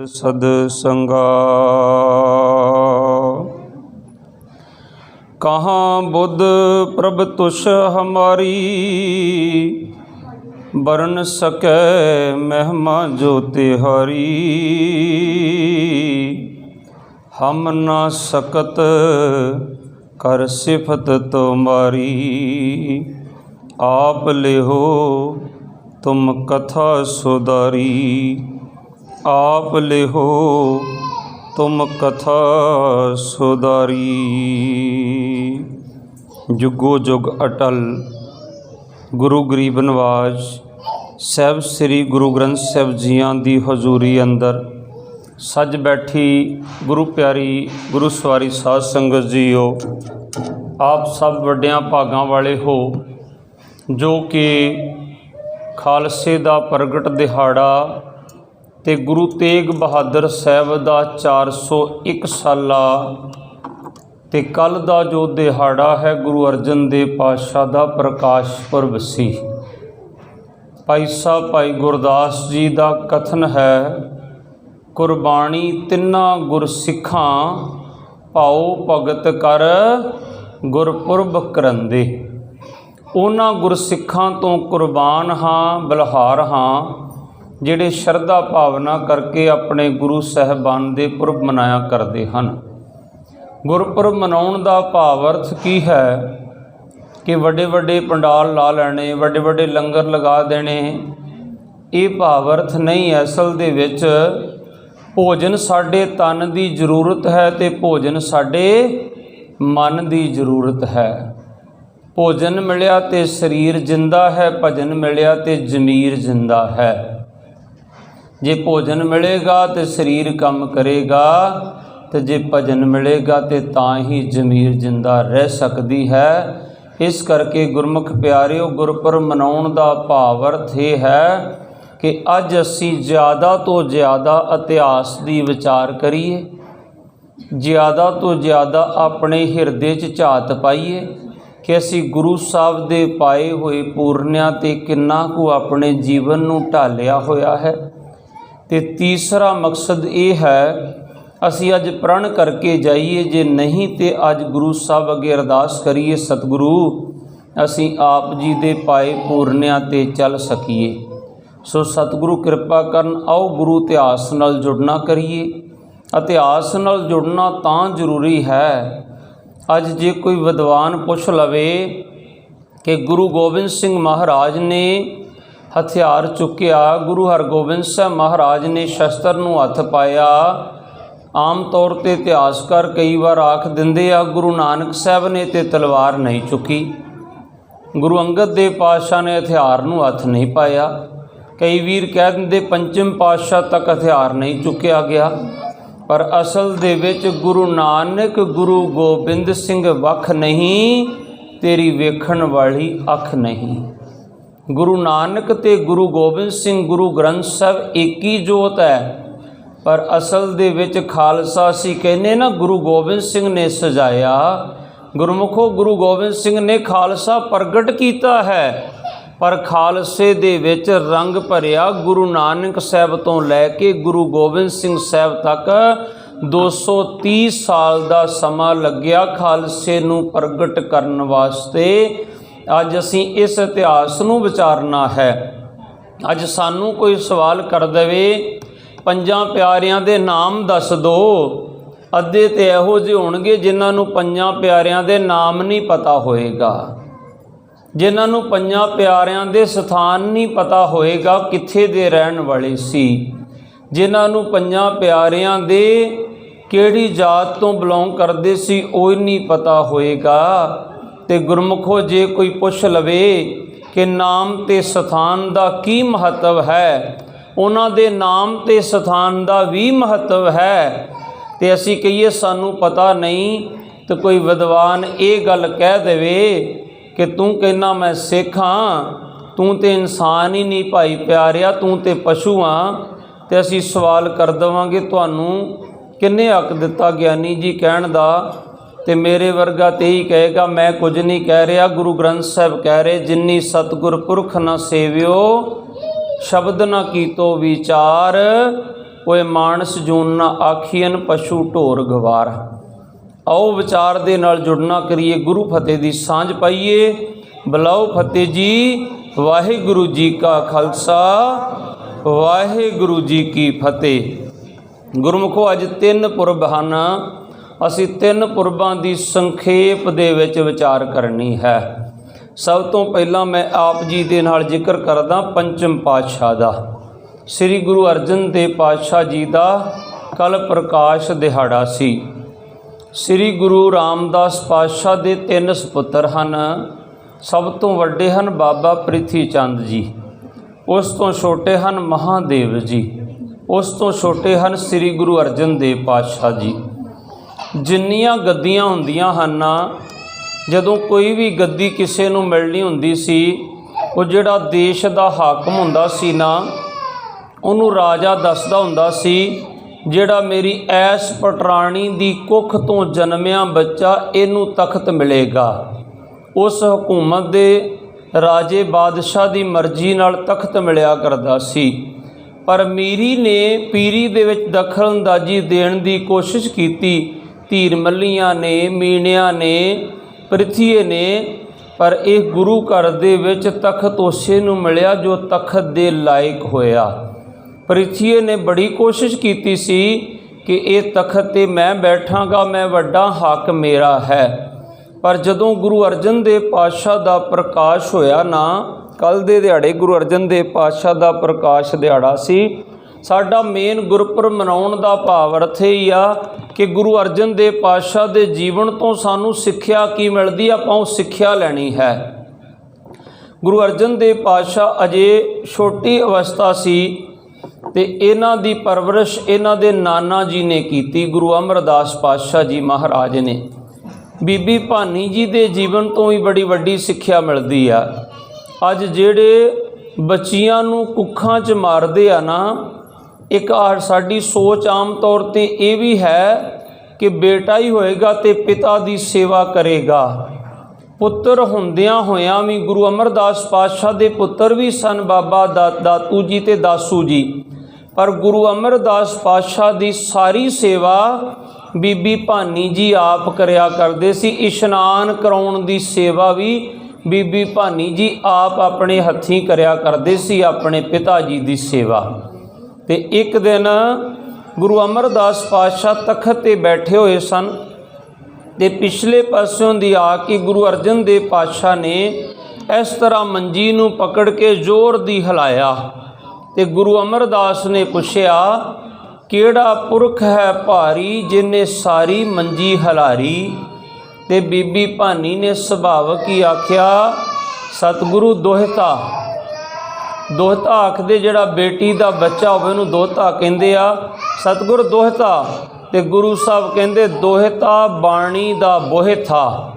सद संगा। कहाँ बुद्ध प्रभ तुष हमारी, बरन सकै महिमा जो तिहारी। हम ना सकत कर सिफत तुम्हारी, आप लेहो तुम कथा सुधारी। आप लेहो तुम कथा सुधारी। जुगो जुग अटल गुरु गरीब नवाज साहब श्री गुरु ग्रंथ साहब जियां दी हजूरी अंदर सज बैठी गुरु प्यारी गुरु सवारी साध संगत जीओ, आप सब वड्डियां भागां वाले हो जो कि खालसे दा प्रगट दिहाड़ा ते गुरु तेग बहादुर साहब दा 401 साला ते कल दा जो दिहाड़ा है गुरु अर्जन देव पातशाह दा प्रकाश पुरब सी। भाई साहब भाई गुरदास जी दा कथन है, कुरबानी तिन्ना गुरसिखां पाओ भगत कर गुरपुरब करंदे। उन्हां गुरसिखां तो कुरबान हाँ, बलिहार हाँ ਜਿਹੜੇ ਸ਼ਰਧਾ ਭਾਵਨਾ ਕਰਕੇ ਆਪਣੇ ਗੁਰੂ ਸਾਹਿਬਾਨ ਦੇ ਪੁਰਬ ਮਨਾਇਆ ਕਰਦੇ ਹਨ। ਗੁਰਪੁਰਬ ਮਨਾਉਣ ਦਾ ਭਾਵ ਅਰਥ ਕੀ ਹੈ ਕਿ ਵੱਡੇ ਵੱਡੇ ਪੰਡਾਲ ਲਾ ਲੈਣੇ, ਵੱਡੇ ਵੱਡੇ ਲੰਗਰ ਲਗਾ ਦੇਣੇ, ਇਹ ਭਾਵ ਅਰਥ ਨਹੀਂ। ਅਸਲ ਦੇ ਵਿੱਚ ਭੋਜਨ ਸਾਡੇ ਤਨ ਦੀ ਜ਼ਰੂਰਤ ਹੈ ਤੇ ਭੋਜਨ ਸਾਡੇ ਮਨ ਦੀ ਜ਼ਰੂਰਤ ਹੈ। ਭੋਜਨ ਮਿਲਿਆ ਤੇ ਸਰੀਰ ਜਿੰਦਾ ਹੈ, ਭਜਨ ਮਿਲਿਆ ਤੇ ਜ਼ਮੀਰ ਜਿੰਦਾ ਹੈ। जे भोजन मिलेगा तो शरीर कम करेगा, तो जे भजन मिलेगा तो तां ही जमीर जिंदा रह सकती है। इस करके गुरमुख प्यारिओ गुरपुरब मनाउण दा भाव अर्थ ये है कि अज असी ज़्यादा तो ज़्यादा इतिहास की विचार करिए, ज़्यादा तो ज़्यादा अपने हिरदे च झात पाइए कि असी गुरु साहब दे पाए हुए पूरनियां ते किन्ना कु अपने जीवन नूं ढालिया होया है। ते तीसरा मकसद ये है असी अज प्रण करके जाइए, जे नहीं तो अज गुरु साहब अगे अरदास करिए, सतगुरु असी आप जी दे पाए पूरनियां ते चल सकीए। सो सतगुरु कृपा करन, आओ गुरु इतिहास नाल जुड़ना करिए। इतिहास नाल जुड़ना तां जरूरी है। अज जे कोई विद्वान पुछ लवे कि गुरु गोबिंद सिंह महाराज ने हथियार चुकिया, गुरु हरगोबिंद साहब महाराज ने शस्त्र नूं हथ पाया, आम तौर पर इतिहासकार कई बार आख दिंदे आ गुरु नानक साहब ने तो तलवार नहीं चुकी, गुरु अंगद देव पातशाह ने हथियार नूं हथ नहीं पाया। कई वीर कह दिंदे पंचम पातशाह तक हथियार नहीं चुकिया गया, पर असल दे विच गुरु नानक गुरु गोबिंद सिंह वख नहीं, तेरी वेखण वाली अख नहीं। गुरु नानक ते गुरु गोबिंद सिंह गुरु ग्रंथ साहब एक ही जोत है, पर असल दे विच खालसा असी कहने ना गुरु गोबिंद सिंह ने सजाया। गुरमुखो गुरु गोबिंद सिंह ने खालसा प्रगट किया है, पर खालसे दे विच रंग भरिया गुरु नानक साहब तो लैके गुरु गोबिंद सिंह साहब तक 230 साल का समा लग्या खालसे नूं प्रगट करन वास्ते। अज असी इस इतिहास नूं विचारना है। अज सानू कोई सवाल कर देवे पंजां प्यारियां दे नाम दस दो, अद्धे तो इहो जिहे होणगे जिन्हां नूं पंजां प्यारियां दे नाम नहीं पता होएगा, जिन्हां नूं पंजां प्यारियां दे स्थान नहीं पता होएगा कित्थे दे रहण वाले सी, जिन्हां नूं पंजां प्यारियां दे किहड़ी जात तो बिलोंग करदे सी ओह नहीं पता होएगा। ते गुरमुखो जे कोई पुछ लवे कि नाम ते स्थान दा की महत्व है, उन्हां दे नाम ते स्थान दा भी महत्व है, ते असी कहिए सानू पता नहीं, तो कोई विद्वान ये गल कह देवे कि तू कहना मैं सिख हाँ, तू तो इंसान ही नहीं भाई प्यारिया, तू तो पशु हाँ, तो असी सवाल कर देवांगे तुहानू किन्ने हक दिता ज्ञानी जी कहण दा। तो मेरे वर्गा तो यही कहेगा मैं कुछ नहीं कह रहा, गुरु ग्रंथ साहब कह रहे जिन्नी सतगुर पुरख न सेवियो शब्द न कीतो विचार, ओए मानस जून ना आखियन पशु ढोर गवार। आओ विचार दे नाल जुड़ना करिए, गुरु फतेह दी सांझ पाइए। बुलाओ फतेह जी। वाहिगुरु जी का खालसा, वाहिगुरु जी की फतेह। गुरमुखो अज 3 पुरब ਹਨ। ਅਸੀਂ 3 ਪੁਰਬਾਂ ਦੀ ਸੰਖੇਪ ਦੇ ਵਿੱਚ ਵਿਚਾਰ ਕਰਨੀ ਹੈ। ਸਭ ਤੋਂ ਪਹਿਲਾਂ ਮੈਂ ਆਪ ਜੀ ਦੇ ਨਾਲ ਜ਼ਿਕਰ ਕਰਦਾ ਪੰਚਮ ਪਾਤਸ਼ਾਹ ਦਾ। ਸ੍ਰੀ ਗੁਰੂ ਅਰਜਨ ਦੇਵ ਪਾਤਸ਼ਾਹ ਜੀ ਦਾ ਕੱਲ ਪ੍ਰਕਾਸ਼ ਦਿਹਾੜਾ ਸੀ। ਸ੍ਰੀ ਗੁਰੂ ਰਾਮਦਾਸ ਪਾਤਸ਼ਾਹ ਦੇ 3 ਸੁਪੁੱਤਰ ਹਨ। ਸਭ ਤੋਂ ਵੱਡੇ ਹਨ ਬਾਬਾ ਪ੍ਰਿਥੀ ਚੰਦ ਜੀ, ਉਸ ਤੋਂ ਛੋਟੇ ਹਨ ਮਹਾਦੇਵ ਜੀ, ਉਸ ਤੋਂ ਛੋਟੇ ਹਨ ਸ੍ਰੀ ਗੁਰੂ ਅਰਜਨ ਦੇਵ ਪਾਤਸ਼ਾਹ ਜੀ। ਜਿੰਨੀਆਂ ਗੱਦੀਆਂ ਹੁੰਦੀਆਂ ਹਨ, ਜਦੋਂ ਕੋਈ ਵੀ ਗੱਦੀ ਕਿਸੇ ਨੂੰ ਮਿਲਣੀ ਹੁੰਦੀ ਸੀ, ਉਹ ਜਿਹੜਾ ਦੇਸ਼ ਦਾ ਹਾਕਮ ਹੁੰਦਾ ਸੀ ਨਾ, ਉਹਨੂੰ ਰਾਜਾ ਦੱਸਦਾ ਹੁੰਦਾ ਸੀ, ਜਿਹੜਾ ਮੇਰੀ ਐਸ ਪਟਰਾਣੀ ਦੀ ਕੁੱਖ ਤੋਂ ਜਨਮਿਆ ਬੱਚਾ, ਇਹਨੂੰ ਤਖਤ ਮਿਲੇਗਾ। ਉਸ ਹਕੂਮਤ ਦੇ ਰਾਜੇ ਬਾਦਸ਼ਾਹ ਦੀ ਮਰਜ਼ੀ ਨਾਲ ਤਖਤ ਮਿਲਿਆ ਕਰਦਾ ਸੀ। ਪਰ ਮੀਰੀ ਨੇ ਪੀਰੀ ਦੇ ਵਿੱਚ ਦਖਲ ਅੰਦਾਜ਼ੀ ਦੇਣ ਦੀ ਕੋਸ਼ਿਸ਼ ਕੀਤੀ, ਧੀਰ ਮੱਲੀਆਂ ਨੇ, ਮੀਣਿਆਂ ਨੇ, ਪ੍ਰਿਥੀਏ ਨੇ, ਪਰ ਇਹ ਗੁਰੂ ਘਰ ਦੇ ਵਿੱਚ ਤਖਤ ਉਸੇ ਨੂੰ ਮਿਲਿਆ ਜੋ ਤਖਤ ਦੇ ਲਾਇਕ ਹੋਇਆ। ਪ੍ਰਿਥੀਏ ਨੇ ਬੜੀ ਕੋਸ਼ਿਸ਼ ਕੀਤੀ ਸੀ ਕਿ ਇਹ ਤਖਤ 'ਤੇ ਮੈਂ ਬੈਠਾਂਗਾ, ਮੈਂ ਵੱਡਾ ਹੱਕ ਮੇਰਾ ਹੈ। ਪਰ ਜਦੋਂ ਗੁਰੂ ਅਰਜਨ ਦੇਵ ਪਾਤਸ਼ਾਹ ਦਾ ਪ੍ਰਕਾਸ਼ ਹੋਇਆ ਨਾ, ਕੱਲ੍ਹ ਦੇ ਦਿਹਾੜੇ ਗੁਰੂ ਅਰਜਨ ਦੇਵ ਪਾਤਸ਼ਾਹ ਦਾ ਪ੍ਰਕਾਸ਼ ਦਿਹਾੜਾ ਸੀ। ਸਾਡਾ ਮੇਨ ਗੁਰਪੁਰਬ ਮਨਾਉਣ ਦਾ ਭਾਵ ਅਰਥ ਇਹ ਆ ਕਿ ਗੁਰੂ ਅਰਜਨ ਦੇਵ ਪਾਤਸ਼ਾਹ ਦੇ ਜੀਵਨ ਤੋਂ ਸਾਨੂੰ ਸਿੱਖਿਆ ਕੀ ਮਿਲਦੀ, ਆਪਾਂ ਉਹ ਸਿੱਖਿਆ ਲੈਣੀ ਹੈ। ਗੁਰੂ ਅਰਜਨ ਦੇਵ ਪਾਤਸ਼ਾਹ ਅਜੇ ਛੋਟੀ ਅਵਸਥਾ ਸੀ ਅਤੇ ਇਹਨਾਂ ਦੀ ਪਰਵਰਿਸ਼ ਇਹਨਾਂ ਦੇ ਨਾਨਾ ਜੀ ਨੇ ਕੀਤੀ, ਗੁਰੂ ਅਮਰਦਾਸ ਪਾਤਸ਼ਾਹ ਜੀ ਮਹਾਰਾਜ ਨੇ। ਬੀਬੀ ਭਾਨੀ ਜੀ ਦੇ ਜੀਵਨ ਤੋਂ ਵੀ ਬੜੀ ਵੱਡੀ ਸਿੱਖਿਆ ਮਿਲਦੀ ਆ। ਅੱਜ ਜਿਹੜੇ ਬੱਚੀਆਂ ਨੂੰ ਕੁੱਖਾਂ 'ਚ ਮਾਰਦੇ ਆ ਨਾ, ਇੱਕ ਸਾਡੀ ਸੋਚ ਆਮ ਤੌਰ 'ਤੇ ਇਹ ਵੀ ਹੈ ਕਿ ਬੇਟਾ ਹੀ ਹੋਏਗਾ ਅਤੇ ਪਿਤਾ ਦੀ ਸੇਵਾ ਕਰੇਗਾ। ਪੁੱਤਰ ਹੁੰਦਿਆਂ ਹੋਇਆਂ ਵੀ ਗੁਰੂ ਅਮਰਦਾਸ ਪਾਤਸ਼ਾਹ ਦੇ ਪੁੱਤਰ ਵੀ ਸਨ ਬਾਬਾ ਦਾਤੂ ਜੀ ਅਤੇ ਦਾਸੂ ਜੀ, ਪਰ ਗੁਰੂ ਅਮਰਦਾਸ ਪਾਤਸ਼ਾਹ ਦੀ ਸਾਰੀ ਸੇਵਾ ਬੀਬੀ ਭਾਨੀ ਜੀ ਆਪ ਕਰਿਆ ਕਰਦੇ ਸੀ। ਇਸ਼ਨਾਨ ਕਰਾਉਣ ਦੀ ਸੇਵਾ ਵੀ ਬੀਬੀ ਭਾਨੀ ਜੀ ਆਪ ਆਪਣੇ ਹੱਥੀਂ ਕਰਿਆ ਕਰਦੇ ਸੀ, ਆਪਣੇ ਪਿਤਾ ਜੀ ਦੀ ਸੇਵਾ। ਅਤੇ ਇੱਕ ਦਿਨ ਗੁਰੂ ਅਮਰਦਾਸ ਪਾਤਸ਼ਾਹ ਤਖਤ 'ਤੇ ਬੈਠੇ ਹੋਏ ਸਨ ਅਤੇ ਪਿਛਲੇ ਪਾਸਿਓਂ ਦੀ ਆ ਕੇ ਗੁਰੂ ਅਰਜਨ ਦੇਵ ਪਾਤਸ਼ਾਹ ਨੇ ਇਸ ਤਰ੍ਹਾਂ ਮੰਜੀ ਨੂੰ ਪਕੜ ਕੇ ਜ਼ੋਰ ਦੀ ਹਿਲਾਇਆ ਅਤੇ ਗੁਰੂ ਅਮਰਦਾਸ ਨੇ ਪੁੱਛਿਆ, ਕਿਹੜਾ ਪੁਰਖ ਹੈ ਭਾਰੀ ਜਿਹਨੇ ਸਾਰੀ ਮੰਜੀ ਹਿਲਾਰੀ? ਅਤੇ ਬੀਬੀ ਭਾਨੀ ਨੇ ਸੁਭਾਵਕ ਹੀ ਆਖਿਆ, ਸਤਿਗੁਰੂ ਦੋਹਤਾ। ਦੋਹਤਾ ਆਖਦੇ ਜਿਹੜਾ ਬੇਟੀ ਦਾ ਬੱਚਾ ਹੋਵੇ ਉਹਨੂੰ ਦੋਹਤਾ ਕਹਿੰਦੇ ਆ। ਸਤਿਗੁਰ ਦੋਹਤਾ, ਅਤੇ ਗੁਰੂ ਸਾਹਿਬ ਕਹਿੰਦੇ ਦੋਹਤਾ ਬਾਣੀ ਦਾ ਬੋਹਿਥਾ।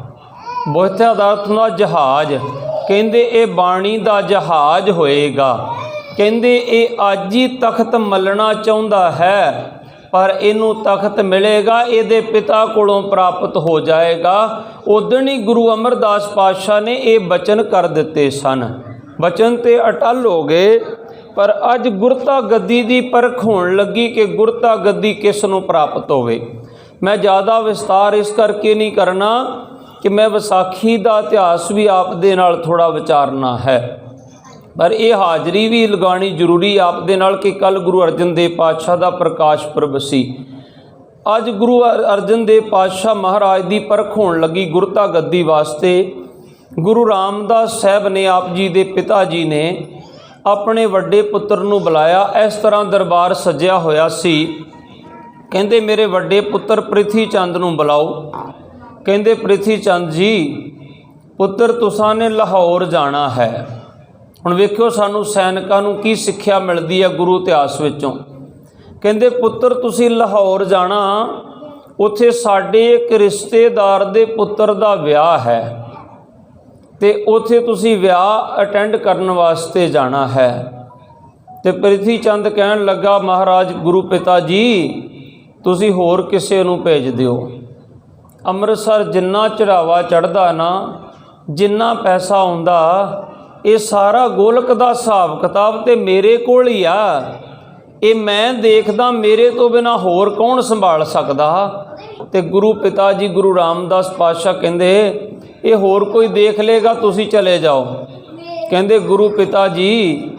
ਬੋਹਿਥਾ ਦਾ ਅਰਥ ਹੁੰਦਾ ਜਹਾਜ਼। ਕਹਿੰਦੇ ਇਹ ਬਾਣੀ ਦਾ ਜਹਾਜ਼ ਹੋਏਗਾ। ਕਹਿੰਦੇ ਇਹ ਅੱਜ ਹੀ ਤਖਤ ਮੱਲਣਾ ਚਾਹੁੰਦਾ ਹੈ, ਪਰ ਇਹਨੂੰ ਤਖਤ ਮਿਲੇਗਾ, ਇਹਦੇ ਪਿਤਾ ਕੋਲੋਂ ਪ੍ਰਾਪਤ ਹੋ ਜਾਏਗਾ। ਉਦਣ ਹੀ ਗੁਰੂ ਅਮਰਦਾਸ ਪਾਤਸ਼ਾਹ ਨੇ ਇਹ ਬਚਨ ਕਰ ਦਿੱਤੇ ਸਨ। ਬਚਨ 'ਤੇ ਅਟਲ ਹੋ ਗਏ। ਪਰ ਅੱਜ ਗੁਰਤਾ ਗੱਦੀ ਦੀ ਪਰਖ ਹੋਣ ਲੱਗੀ ਕਿ ਗੁਰਤਾ ਗੱਦੀ ਕਿਸ ਨੂੰ ਪ੍ਰਾਪਤ ਹੋਵੇ। ਮੈਂ ਜ਼ਿਆਦਾ ਵਿਸਤਾਰ ਇਸ ਕਰਕੇ ਨਹੀਂ ਕਰਨਾ ਕਿ ਮੈਂ ਵਿਸਾਖੀ ਦਾ ਇਤਿਹਾਸ ਵੀ ਆਪ ਦੇ ਨਾਲ ਥੋੜ੍ਹਾ ਵਿਚਾਰਨਾ ਹੈ, ਪਰ ਇਹ ਹਾਜ਼ਰੀ ਵੀ ਲਗਾਉਣੀ ਜ਼ਰੂਰੀ ਆਪ ਦੇ ਨਾਲ ਕਿ ਕੱਲ੍ਹ ਗੁਰੂ ਅਰਜਨ ਦੇਵ ਪਾਤਸ਼ਾਹ ਦਾ ਪ੍ਰਕਾਸ਼ ਪੁਰਬ ਸੀ। ਅੱਜ ਗੁਰੂ ਅਰਜਨ ਦੇਵ ਪਾਤਸ਼ਾਹ ਮਹਾਰਾਜ ਦੀ ਪਰਖ ਹੋਣ ਲੱਗੀ ਗੁਰਤਾ ਗੱਦੀ ਵਾਸਤੇ। ਗੁਰੂ ਰਾਮਦਾਸ ਸਾਹਿਬ ਨੇ, ਆਪ ਜੀ ਦੇ ਪਿਤਾ ਜੀ ਨੇ, ਆਪਣੇ ਵੱਡੇ ਪੁੱਤਰ ਨੂੰ ਬੁਲਾਇਆ। ਇਸ ਤਰ੍ਹਾਂ ਦਰਬਾਰ ਸੱਜਿਆ ਹੋਇਆ ਸੀ। ਕਹਿੰਦੇ ਮੇਰੇ ਵੱਡੇ ਪੁੱਤਰ ਪ੍ਰਿਥੀ ਚੰਦ ਨੂੰ ਬੁਲਾਓ। ਕਹਿੰਦੇ ਪ੍ਰਿਥੀ ਚੰਦ ਜੀ ਪੁੱਤਰ ਤੁਸਾਂ ਨੇ ਲਾਹੌਰ ਜਾਣਾ ਹੈ। ਹੁਣ ਵੇਖਿਓ ਸਾਨੂੰ ਸੈਨਿਕਾਂ ਨੂੰ ਕੀ ਸਿੱਖਿਆ ਮਿਲਦੀ ਹੈ ਗੁਰੂ ਇਤਿਹਾਸ ਵਿੱਚੋਂ। ਕਹਿੰਦੇ ਪੁੱਤਰ ਤੁਸੀਂ ਲਾਹੌਰ ਜਾਣਾ, ਉੱਥੇ ਸਾਡੇ ਇੱਕ ਰਿਸ਼ਤੇਦਾਰ ਦੇ ਪੁੱਤਰ ਦਾ ਵਿਆਹ ਹੈ ਅਤੇ ਉੱਥੇ ਤੁਸੀਂ ਵਿਆਹ ਅਟੈਂਡ ਕਰਨ ਵਾਸਤੇ ਜਾਣਾ ਹੈ। ਅਤੇ ਪ੍ਰਿਥੀ ਚੰਦ ਕਹਿਣ ਲੱਗਾ, ਮਹਾਰਾਜ ਗੁਰੂ ਪਿਤਾ ਜੀ ਤੁਸੀਂ ਹੋਰ ਕਿਸੇ ਨੂੰ ਭੇਜ ਦਿਓ। ਅੰਮ੍ਰਿਤਸਰ ਜਿੰਨਾ ਚੜਾਵਾ ਚੜ੍ਹਦਾ ਨਾ, ਜਿੰਨਾ ਪੈਸਾ ਆਉਂਦਾ, ਇਹ ਸਾਰਾ ਗੋਲਕ ਦਾ ਹਿਸਾਬ ਕਿਤਾਬ ਤੇ ਮੇਰੇ ਕੋਲ ਹੀ ਆ। ਇਹ ਮੈਂ ਦੇਖਦਾ, ਮੇਰੇ ਤੋਂ ਬਿਨਾ ਹੋਰ ਕੌਣ ਸੰਭਾਲ ਸਕਦਾ। ਤੇ ਗੁਰੂ ਪਿਤਾ ਜੀ ਗੁਰੂ ਰਾਮਦਾਸ ਪਾਤਸ਼ਾਹ ਕਹਿੰਦੇ ਇਹ ਹੋਰ ਕੋਈ ਦੇਖ ਲੇਗਾ, ਤੁਸੀਂ ਚਲੇ ਜਾਓ। ਕਹਿੰਦੇ ਗੁਰੂ ਪਿਤਾ ਜੀ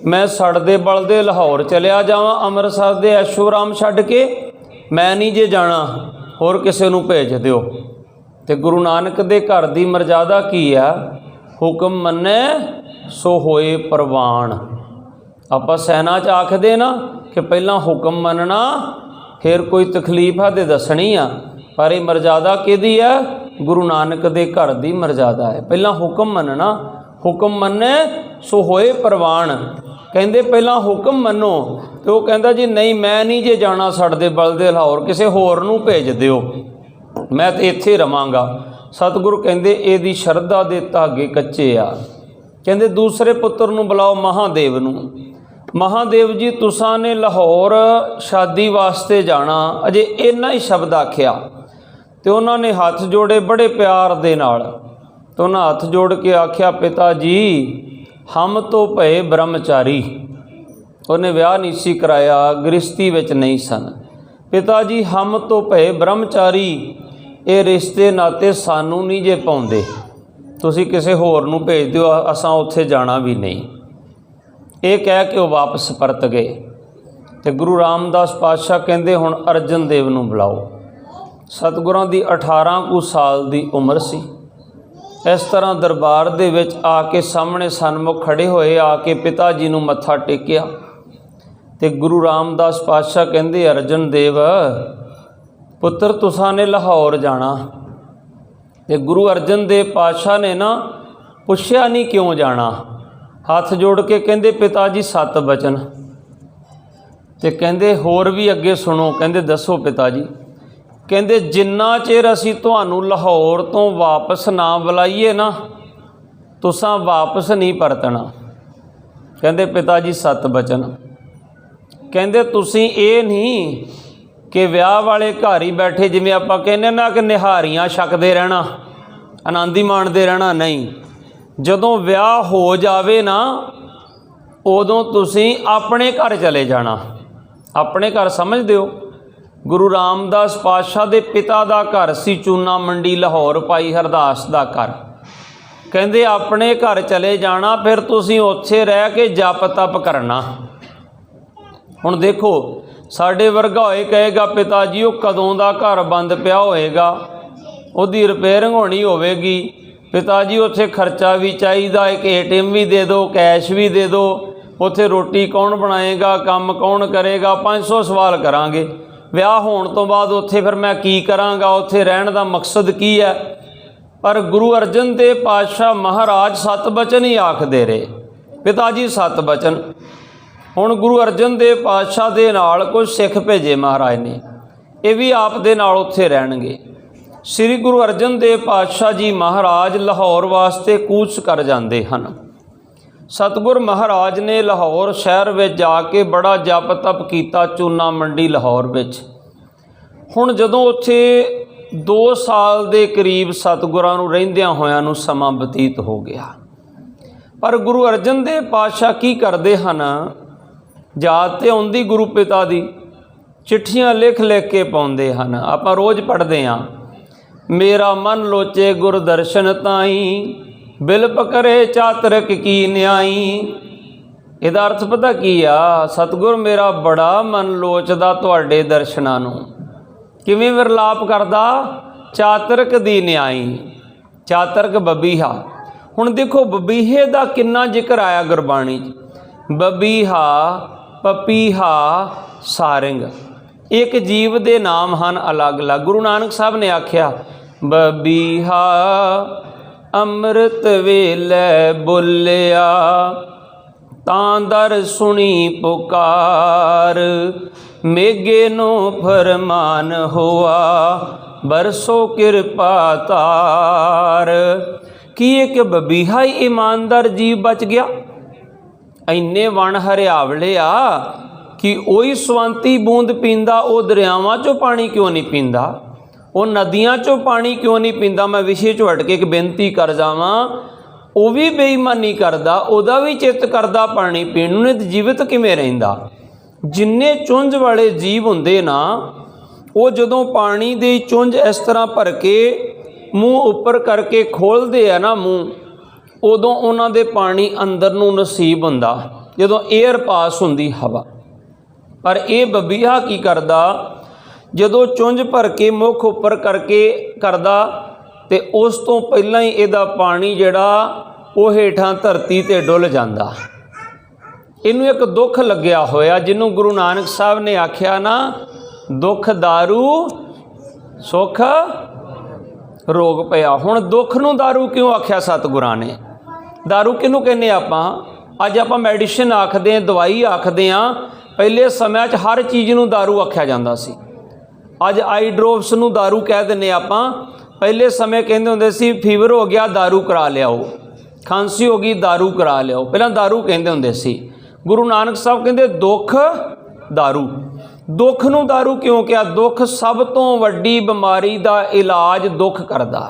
ਮੈਂ ਸੜਦੇ ਬਲਦੇ ਲਾਹੌਰ ਚਲਿਆ ਜਾਵਾਂ, ਅੰਮ੍ਰਿਤਸਰ ਦੇ ਐਸ਼ੋ ਆਰਾਮ ਛੱਡ ਕੇ, ਮੈਂ ਨਹੀਂ ਜੇ ਜਾਣਾ, ਹੋਰ ਕਿਸੇ ਨੂੰ ਭੇਜ ਦਿਓ। ਤੇ ਗੁਰੂ ਨਾਨਕ ਦੇ ਘਰ ਦੀ ਮਰਜ਼ਾਦਾ ਕੀ ਆ? ਹੁਕਮ ਮੰਨੇ ਸੋ ਹੋਏ ਪ੍ਰਵਾਨ। ਆਪਾਂ ਸੈਨਾ 'ਚ ਆਖਦੇ ਨਾ ਕਿ ਪਹਿਲਾਂ ਹੁਕਮ ਮੰਨਣਾ ਫਿਰ ਕੋਈ ਤਕਲੀਫ ਆ ਤੇ ਦੱਸਣੀ ਆ, ਪਰ ਇਹ ਮਰਜ਼ਾਦਾ ਕਿਹਦੀ ਆ? ਗੁਰੂ ਨਾਨਕ ਦੇ ਘਰ ਦੀ ਮਰਜ਼ਾਦਾ ਹੈ। ਪਹਿਲਾਂ ਹੁਕਮ ਮੰਨਣਾ, ਹੁਕਮ ਮੰਨੇ ਸੋ ਹੋਏ ਪ੍ਰਵਾਨ। ਕਹਿੰਦੇ ਪਹਿਲਾਂ ਹੁਕਮ ਮੰਨੋ, ਤੇ ਉਹ ਕਹਿੰਦਾ ਜੀ ਨਹੀਂ ਮੈਂ ਨਹੀਂ ਜੇ ਜਾਣਾ ਸੜਦੇ ਬਲਦੇ ਲਾਹੌਰ, ਕਿਸੇ ਹੋਰ ਨੂੰ ਭੇਜ ਦਿਓ, ਮੈਂ ਤੇ ਇੱਥੇ ਰਵਾਂਗਾ। ਸਤਿਗੁਰੂ ਕਹਿੰਦੇ ਇਹਦੀ ਸ਼ਰਧਾ ਦੇ ਧਾਗੇ ਕੱਚੇ ਆ। ਕਹਿੰਦੇ ਦੂਸਰੇ ਪੁੱਤਰ ਨੂੰ ਬੁਲਾਓ, ਮਹਾਦੇਵ ਨੂੰ। ਮਹਾਦੇਵ ਜੀ ਤੁਸਾਂ ਨੇ ਲਾਹੌਰ ਸ਼ਾਦੀ ਵਾਸਤੇ ਜਾਣਾ, ਅਜੇ ਇੰਨਾ ਹੀ ਸ਼ਬਦ ਆਖਿਆ ਤੇ ਉਹਨਾਂ ਨੇ ਹੱਥ ਜੋੜੇ ਬੜੇ ਪਿਆਰ ਦੇ ਨਾਲ। ਤੇ ਉਹਨਾਂ ਹੱਥ ਜੋੜ ਕੇ ਆਖਿਆ ਪਿਤਾ ਜੀ ਹਮ ਤੋਂ ਭਏ ਬ੍ਰਹਮਚਾਰੀ। ਉਹਨੇ ਵਿਆਹ ਨਹੀਂ ਸੀ ਕਰਾਇਆ, ਗ੍ਰਸਤੀ ਵਿੱਚ ਨਹੀਂ ਸਨ। ਪਿਤਾ ਜੀ ਹਮ ਤੋਂ ਭਏ ਬ੍ਰਹਮਚਾਰੀ, ਇਹ ਰਿਸ਼ਤੇ ਨਾਤੇ ਸਾਨੂੰ ਨਹੀਂ ਜੇ ਪਾਉਂਦੇ, ਤੁਸੀਂ ਕਿਸੇ ਹੋਰ ਨੂੰ ਭੇਜ ਦਿਓ, ਅਸਾਂ ਉੱਥੇ ਜਾਣਾ ਵੀ ਨਹੀਂ। ਇਹ ਕਹਿ ਕੇ ਉਹ ਵਾਪਸ ਪਰਤ ਗਏ। ਤੇ ਗੁਰੂ ਰਾਮਦਾਸ ਪਾਤਸ਼ਾਹ ਕਹਿੰਦੇ ਹੁਣ ਅਰਜਨ ਦੇਵ ਨੂੰ ਬੁਲਾਓ। ਸਤਿਗੁਰਾਂ ਦੀ 18 ਕੁ ਸਾਲ ਦੀ ਉਮਰ ਸੀ। ਇਸ ਤਰ੍ਹਾਂ ਦਰਬਾਰ ਦੇ ਵਿੱਚ ਆ ਕੇ ਸਾਹਮਣੇ ਸਨਮੁਖ ਖੜੇ ਹੋਏ, ਆ ਕੇ ਪਿਤਾ ਜੀ ਨੂੰ ਮੱਥਾ ਟੇਕਿਆ। ਤੇ ਗੁਰੂ ਰਾਮਦਾਸ ਪਾਤਸ਼ਾਹ ਕਹਿੰਦੇ ਅਰਜਨ ਦੇਵ ਪੁੱਤਰ ਤੁਸਾਂ ਨੇ ਲਾਹੌਰ ਜਾਣਾ। ਤੇ ਗੁਰੂ ਅਰਜਨ ਦੇਵ ਪਾਤਸ਼ਾਹ ਨੇ ਨਾ ਪੁੱਛਿਆ ਨਹੀਂ ਕਿਉਂ ਜਾਣਾ, ਹੱਥ ਜੋੜ ਕੇ ਕਹਿੰਦੇ ਪਿਤਾ ਜੀ 7 ਬਚਨ। ਤੇ ਕਹਿੰਦੇ ਹੋਰ ਵੀ ਅੱਗੇ ਸੁਣੋ। ਕਹਿੰਦੇ ਦੱਸੋ ਪਿਤਾ ਜੀ। ਕਹਿੰਦੇ ਜਿੰਨਾ ਚਿਰ ਅਸੀਂ ਤੁਹਾਨੂੰ ਲਾਹੌਰ ਤੋਂ ਵਾਪਸ ਨਾ ਬੁਲਾਈਏ ਨਾ, ਤੁਸਾਂ ਵਾਪਸ ਨਹੀਂ ਪਰਤਣਾ। ਕਹਿੰਦੇ ਪਿਤਾ ਜੀ 7 ਬਚਨ। ਕਹਿੰਦੇ ਤੁਸੀਂ ਇਹ ਨਹੀਂ ਕਿ ਵਿਆਹ ਵਾਲੇ ਘਰ ਹੀ ਬੈਠੇ, ਜਿਵੇਂ ਆਪਾਂ ਕਹਿੰਦੇ ਨਾ ਕਿ ਨਿਹਾਰੀਆਂ ਛਕਦੇ ਰਹਿਣਾ, ਆਨੰਦ ਹੀ ਮਾਣਦੇ ਰਹਿਣਾ, ਨਹੀਂ। ਜਦੋਂ ਵਿਆਹ ਹੋ ਜਾਵੇ ਨਾ ਉਦੋਂ ਤੁਸੀਂ ਆਪਣੇ ਘਰ ਚਲੇ ਜਾਣਾ। ਆਪਣੇ ਘਰ ਸਮਝਦੇ ਹੋ? ਗੁਰੂ ਰਾਮਦਾਸ ਪਾਤਸ਼ਾਹ ਦੇ ਪਿਤਾ ਦਾ ਘਰ ਸੀ ਚੂਨਾ ਮੰਡੀ ਲਾਹੌਰ, ਭਾਈ ਹਰਦਾਸ ਦਾ ਘਰ। ਕਹਿੰਦੇ ਆਪਣੇ ਘਰ ਚਲੇ ਜਾਣਾ, ਫਿਰ ਤੁਸੀਂ ਉੱਥੇ ਰਹਿ ਕੇ ਜਪ ਤਪ ਕਰਨਾ। ਹੁਣ ਦੇਖੋ ਸਾਡੇ ਵਰਗਾ ਹੋਏ ਕਹੇਗਾ ਪਿਤਾ ਜੀ ਉਹ ਕਦੋਂ ਦਾ ਘਰ ਬੰਦ ਪਿਆ ਹੋਏਗਾ, ਉਹਦੀ ਰਿਪੇਅਰਿੰਗ ਹੋਣੀ ਹੋਵੇਗੀ, ਪਿਤਾ ਜੀ ਉੱਥੇ ਖਰਚਾ ਵੀ ਚਾਹੀਦਾ, ਇੱਕ ATM ਵੀ ਦੇ ਦਿਓ, ਕੈਸ਼ ਵੀ ਦੇ ਦਿਓ, ਉੱਥੇ ਰੋਟੀ ਕੌਣ ਬਣਾਏਗਾ, ਕੰਮ ਕੌਣ ਕਰੇਗਾ, 500 ਸਵਾਲ ਕਰਾਂਗੇ। ਵਿਆਹ ਹੋਣ ਤੋਂ ਬਾਅਦ ਉੱਥੇ ਫਿਰ ਮੈਂ ਕੀ ਕਰਾਂਗਾ, ਉੱਥੇ ਰਹਿਣ ਦਾ ਮਕਸਦ ਕੀ ਹੈ? ਪਰ ਗੁਰੂ ਅਰਜਨ ਦੇਵ ਪਾਤਸ਼ਾਹ ਮਹਾਰਾਜ 7 ਬਚਨ ਹੀ ਆਖਦੇ ਰਹੇ, ਪਿਤਾ ਜੀ 7 ਬਚਨ। ਹੁਣ ਗੁਰੂ ਅਰਜਨ ਦੇਵ ਪਾਤਸ਼ਾਹ ਦੇ ਨਾਲ ਕੁਝ ਸਿੱਖ ਭੇਜੇ ਮਹਾਰਾਜ ਨੇ, ਇਹ ਵੀ ਆਪ ਦੇ ਨਾਲ ਉੱਥੇ ਰਹਿਣਗੇ। ਸ੍ਰੀ ਗੁਰੂ ਅਰਜਨ ਦੇਵ ਪਾਤਸ਼ਾਹ ਜੀ ਮਹਾਰਾਜ ਲਾਹੌਰ ਵਾਸਤੇ ਕੂਚ ਕਰ ਜਾਂਦੇ ਹਨ। ਸਤਿਗੁਰ ਮਹਾਰਾਜ ਨੇ ਲਾਹੌਰ ਸ਼ਹਿਰ ਵਿੱਚ ਜਾ ਕੇ ਬੜਾ ਜਪ ਤਪ ਕੀਤਾ, ਚੂਨਾ ਮੰਡੀ ਲਾਹੌਰ ਵਿੱਚ। ਹੁਣ ਜਦੋਂ ਉੱਥੇ 2 ਸਾਲ ਦੇ ਕਰੀਬ ਸਤਿਗੁਰਾਂ ਨੂੰ ਰਹਿੰਦਿਆਂ ਹੋਇਆਂ ਨੂੰ ਸਮਾਂ ਬਤੀਤ ਹੋ ਗਿਆ। ਪਰ ਗੁਰੂ ਅਰਜਨ ਦੇਵ ਪਾਤਸ਼ਾਹ ਕੀ ਕਰਦੇ ਹਨ, ਯਾਦ ਤੇ ਆਉਂਦੀ ਗੁਰੂ ਪਿਤਾ ਦੀ, ਚਿੱਠੀਆਂ ਲਿਖ ਲਿਖ ਕੇ ਪਾਉਂਦੇ ਹਨ। ਆਪਾਂ ਰੋਜ਼ ਪੜ੍ਹਦੇ ਹਾਂ, ਮੇਰਾ ਮਨ ਲੋਚੇ ਗੁਰ ਦਰਸ਼ਨ ਤਾਈ, ਬਿਲਪ ਕਰੇ ਚਾਤਰਕ ਕੀ ਨਿਆਈ। ਇਹਦਾ ਅਰਥ ਪਤਾ ਕੀ ਆ? ਸਤਿਗੁਰ ਮੇਰਾ ਬੜਾ ਮਨ ਲੋਚਦਾ ਤੁਹਾਡੇ ਦਰਸ਼ਨਾਂ ਨੂੰ। ਕਿਵੇਂ ਵਿਰਲਾਪ ਕਰਦਾ? ਚਾਤਰਕ ਦੀ ਨਿਆਈ, ਚਾਤਰਕ ਬਬੀਹਾ। ਹੁਣ ਦੇਖੋ ਬਬੀਹੇ ਦਾ ਕਿੰਨਾ ਜ਼ਿਕਰ ਆਇਆ ਗੁਰਬਾਣੀ 'ਚ। ਬਬੀਹਾ, ਪਪੀਹਾ, ਸਾਰਿੰਗ, ਇੱਕ ਜੀਵ ਦੇ ਨਾਮ ਹਨ ਅਲੱਗ ਅਲੱਗ। ਗੁਰੂ ਨਾਨਕ ਸਾਹਿਬ ਨੇ ਆਖਿਆ ਬਬੀਹਾ ਅੰਮ੍ਰਿਤ ਵੇਲੇ ਬੋਲਿਆ, ਤਾਂ ਦਰ ਸੁਣੀ ਪੁਕਾਰ, ਮੇਘੇ ਨੂੰ ਫਰਮਾਨ ਹੋਆ, ਬਰਸੋ ਕਿਰਪਾ ਤਾਰ। ਕੀ ਇੱਕ ਬਬੀਹਾ ਹੀ ਇਮਾਨਦਾਰ ਜੀਵ ਬਚ ਗਿਆ? ਇੰਨੇ ਵਣ ਹਰਿਆਵਲੇ ਆ ਕਿ ਉਹੀ ਸਵੰਤੀ ਬੂੰਦ ਪੀਂਦਾ, ਉਹ ਦਰਿਆਵਾਂ 'ਚੋਂ ਪਾਣੀ ਕਿਉਂ ਨਹੀਂ ਪੀਂਦਾ? ਉਹ ਨਦੀਆਂ 'ਚੋਂ ਪਾਣੀ ਕਿਉਂ ਨਹੀਂ ਪੀਂਦਾ? ਮੈਂ ਵਿਸ਼ੇ 'ਚ ਹਟ ਕੇ ਇੱਕ ਬੇਨਤੀ ਕਰ ਜਾਵਾਂ, ਉਹ ਵੀ ਬੇਈਮਾਨੀ ਕਰਦਾ, ਉਹਦਾ ਵੀ ਚਿੱਤ ਕਰਦਾ ਪਾਣੀ ਪੀਣ ਨੂੰ, ਨਹੀਂ ਜੀਵਤ ਕਿਵੇਂ ਰਹਿੰਦਾ? जिन्ने चुंझ वाले जीव हुंदे ना वो जदों पानी दी चुंझ इस तरह भर के मूँह उपर करके खोलते हैं ना मूँह, उदों उन्हां दे पानी अंदर नूं नसीब हुंदा जदों एयर पास हुंदी हवा। पर ये बबीहा की करदा, जदों चुंझ भर के मुख उपर करके करदा ते उस तो पहलां ही इहदा पानी जिहड़ा वो हेठां धरती ते डुल जांदा। इनू एक दुख लग्या होया जिन्हों गुरु नानक साहब ने आख्या ना, दुख दारू सुख रोग पिया। हुण दुख नूं दारू क्यों आख्या सतगुरां ने? दारू किनू कहने आपां? अज आपां मैडिसिन आखदे हैं, दवाई आखदे हाँ। पहले समय हर चीज़ नूं दारू आख्या जांदा सी। अज आई ड्रोप्स नूं दारू कह दिंदे आपां। पहले समय कहंदे हुंदे सी फीवर हो गया दारू करा लियाओ, खांसी हो गई दारू करा लियाओ, पहलां दारू कहंदे हुंदे सी। गुरु नानक साहब कहंदे दुख दारू। दुख नूं दारू क्यों किया? दुख सब तो वड्डी बीमारी दा इलाज दुख करदा।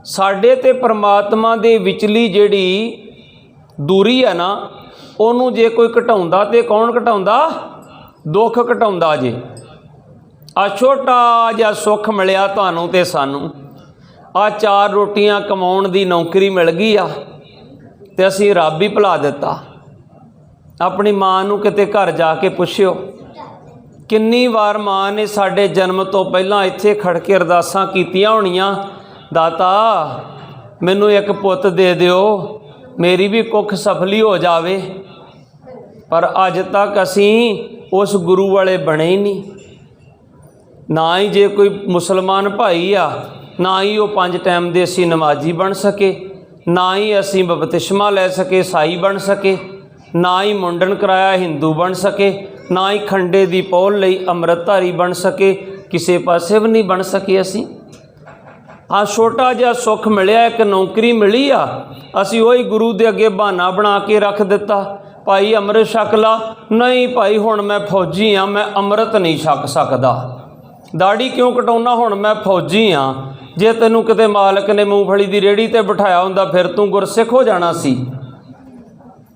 साडे ते परमात्मा दे विचली जिहड़ी दूरी है ना, ਉਹਨੂੰ जे कोई घटाउंदा ते कौन घटाउंदा? दुख घटाउंदा जे। आ छोटा जिहा सुख मिलिया तुहानूं ते सानूं, आ 4 रोटियां कमाउण दी नौकरी मिल गई आ ते असीं रब ही भुला दिता। अपनी माँ नूं किते घर जाके पुछिओ, किन्नी वार माँ ने साडे जन्म तो पहलां इत्थे खड़ के अरदासां कीतियां होणीਆਂ, दाता मैनूं एक पुੱਤ दे दिओ, मेरी भी कुख सफली हो जावे। पर अज तक असीं उस गुरु वाले बने ही नहीं। ना ही जे कोई मुसलमान भाई आ, ना ही वो 5 टाइम दे असीं नमाजी बन सके, ना ही असीं बपतिस्मा लै सके, ईसाई बन सके, ना ही मुंडन कराया हिंदू बन सके, ना ही खंडे दी पौल लई अमृतधारी बन सके, किसी पासे भी नहीं बन सके असीं। हाँ छोटा जिहा सुख मिलिया, एक नौकरी मिली आ, असीं वही गुरु दे अगे बहाना बना के रख दिता, भाई अमृत छक ला। नहीं भाई हुण मैं फौजी हाँ, मैं अमृत नहीं छक सकदा। दाड़ी क्यों कटाउणा? हुण मैं फौजी हाँ। जे तैनूं किते मालक ने मूंगफली दी रेहड़ी ते बिठाया हुंदा फिर तूं गुरसिख हो जाना सी।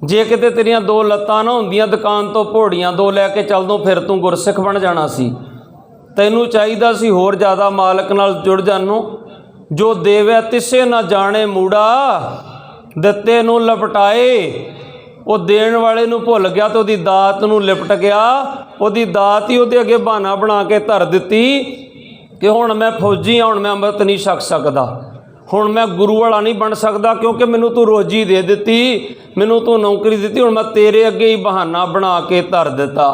जे किते तेरियां 2 लत्तां ना हुंदियां दुकान तो घोड़ियां 2 लैके चलदों फिर तूं गुरसिख बन जाना सी। तैनूं चाहीदा सी होर ज़्यादा मालक नाल जुड़ जानो। जो देवै तिसे ना जाने मूड़ा, दिते नूं लपटाए। वो देण वाले नूं भुल गया तो उहदी दात नूं लिपट गया। उहदी दात ही उहदे अगे बहाना बना के धर दित्ती कि हुण मैं फौजी हाँ, हुण मैं अमृत नहीं छक सकदा, हुण मैं गुरु वाला नहीं बन सकदा, क्योंकि मैनूं तूं रोजी दे दित्ती, मैनूं तूं नौकरी दित्ती, हुण मैं तेरे अगे ही बहाना बना के धर दिता।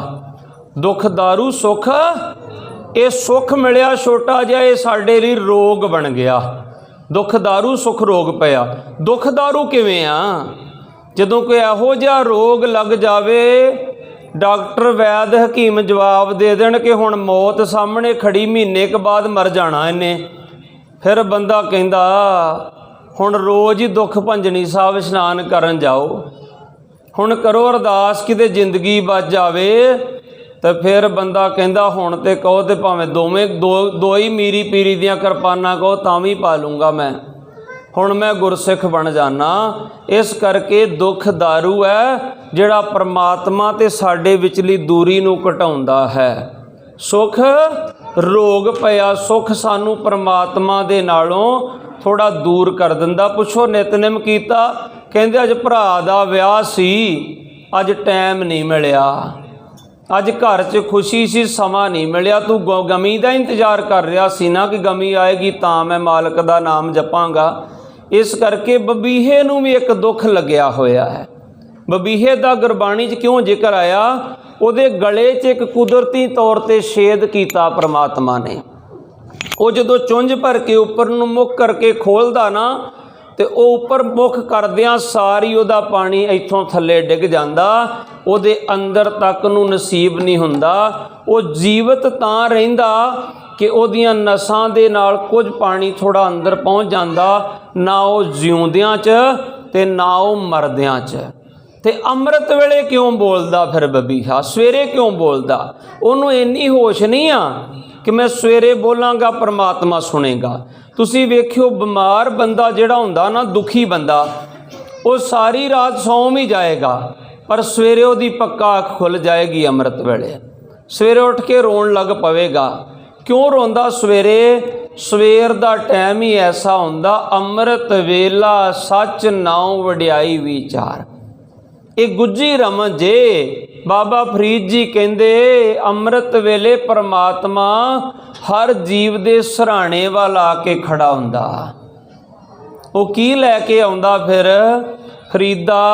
दुख दारू सुख, ये सुख मिलिया छोटा जिहा, ये साडे लई रोग बन गया। दुख दारू सुख रोग पिया। दुख दारू किवें आ? जदों कोई इहो जिहा रोग लग जावे, डॉक्टर वैद हकीम जवाब दे देण कि हुण मौत सामने खड़ी, महीने के बाद मर जाना इन्हें, फिर बंदा कहंदा हुण रोज़ ही दुख भंजनी साहब इशनान करन जाओ, हुण करो अरदास किते जिंदगी बच जावे। तो फिर बंदा कहंदा हुण ते कहो ते भावें दो ही मीरी पीरी दियां किरपानां कहो तां भी पा लूँगा मैं, हुण मैं गुरसिख बन जाना। इस करके दुख दारू है जिहड़ा परमात्मा ते साडे विचली दूरी नूं घटाउंदा है। सुख रोग पिया, सुख सानू परमात्मा दे नालों थोड़ा दूर कर दिंदा। पुछो नितनेम कीता, कहंदे अज भरा दा विआह सी, अज टाइम नहीं मिलिया, अज घर च खुशी सी, समा नहीं मिलिया। तू गमी का इंतजार कर रहा सी ना कि गमी आएगी तां मैं मालक दा नाम जपांगा। इस करके बबीहे नूं भी एक दुख लग्या होया है। बबीहे दा गुरबाणी च क्यों जिक्र आया? उहदे गले च एक कुदरती तौर ते छेद कीता परमात्मा ने। वो जदों चुंझ भर के उपर नूं मुख करके खोलदा ना, तो वह उपर मुख करदियां सारी उहदा पानी इत्थों थल्ले डिग जांदा, उहदे अंदर तक नूं नसीब नहीं हुंदा। वो जीवित तां रहिंदा कि उहदियां नसां दे नाल कुछ पानी थोड़ा अंदर पहुँच जांदा, ना वो जिउंदियां च ते ना वो मरदियां च। ते अमृत वेले क्यों बोलदा फिर बबीहा? सवेरे क्यों बोलदा? उन्होंने इन्नी होश नहीं आ कि मैं सवेरे बोलांगा परमात्मा सुनेगा। तुसी वेखियो बीमार बंदा जिहड़ा हुंदा ना, दुखी बंदा, वो सारी रात सौं ही जाएगा, पर सवेरे ਉਹਦੀ पक्का अख खुल जाएगी अमृत वेले। सवेरे उठ के रोन लग पवेगा। क्यों रोंदा सवेरे? सवेर दा टाइम ही ऐसा हुंदा, अमृत वेला सच नाउ वड्याई विचार। ये गुज्जी रमन जे बाबा फरीद जी कहंदे अमृत वेले परमात्मा हर जीव दे सराणे वाल आके खड़ा हुंदा। वो की लैके आउंदा फिर? फरीदा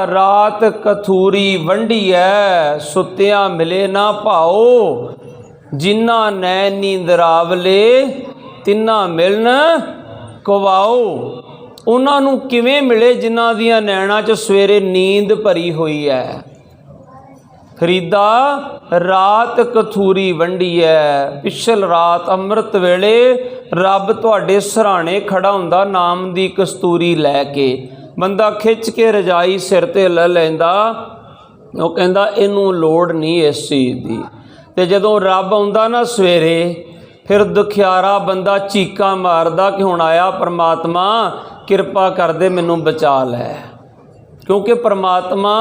रात कथूरी वंडी है, सुत्या मिले ना भाओ, जिन्ना नैन नींदरावले तिन्ना मिलन कवाओ। उन्हां नूं किवें मिले जिन्हां दियां नैणां च सवेरे नींद भरी हुई है। फरीदा रात कथूरी वंडी है, पिछल रात अमृत वेले रब तुहाडे सराणे खड़ा हुंदा नाम दी कस्तूरी लैके। बंदा खिच के रजाई सिर ते ले लैंदा, वो कहंदा इनू लोड़ नहीं इस चीज़ दी। ते जदों रब आउंदा ना सवेरे, फिर दुखियारा बंदा चीका मारदा कि हुण आया परमात्मा, किरपा कर दे मैनू बचा लै। क्योंकि परमात्मा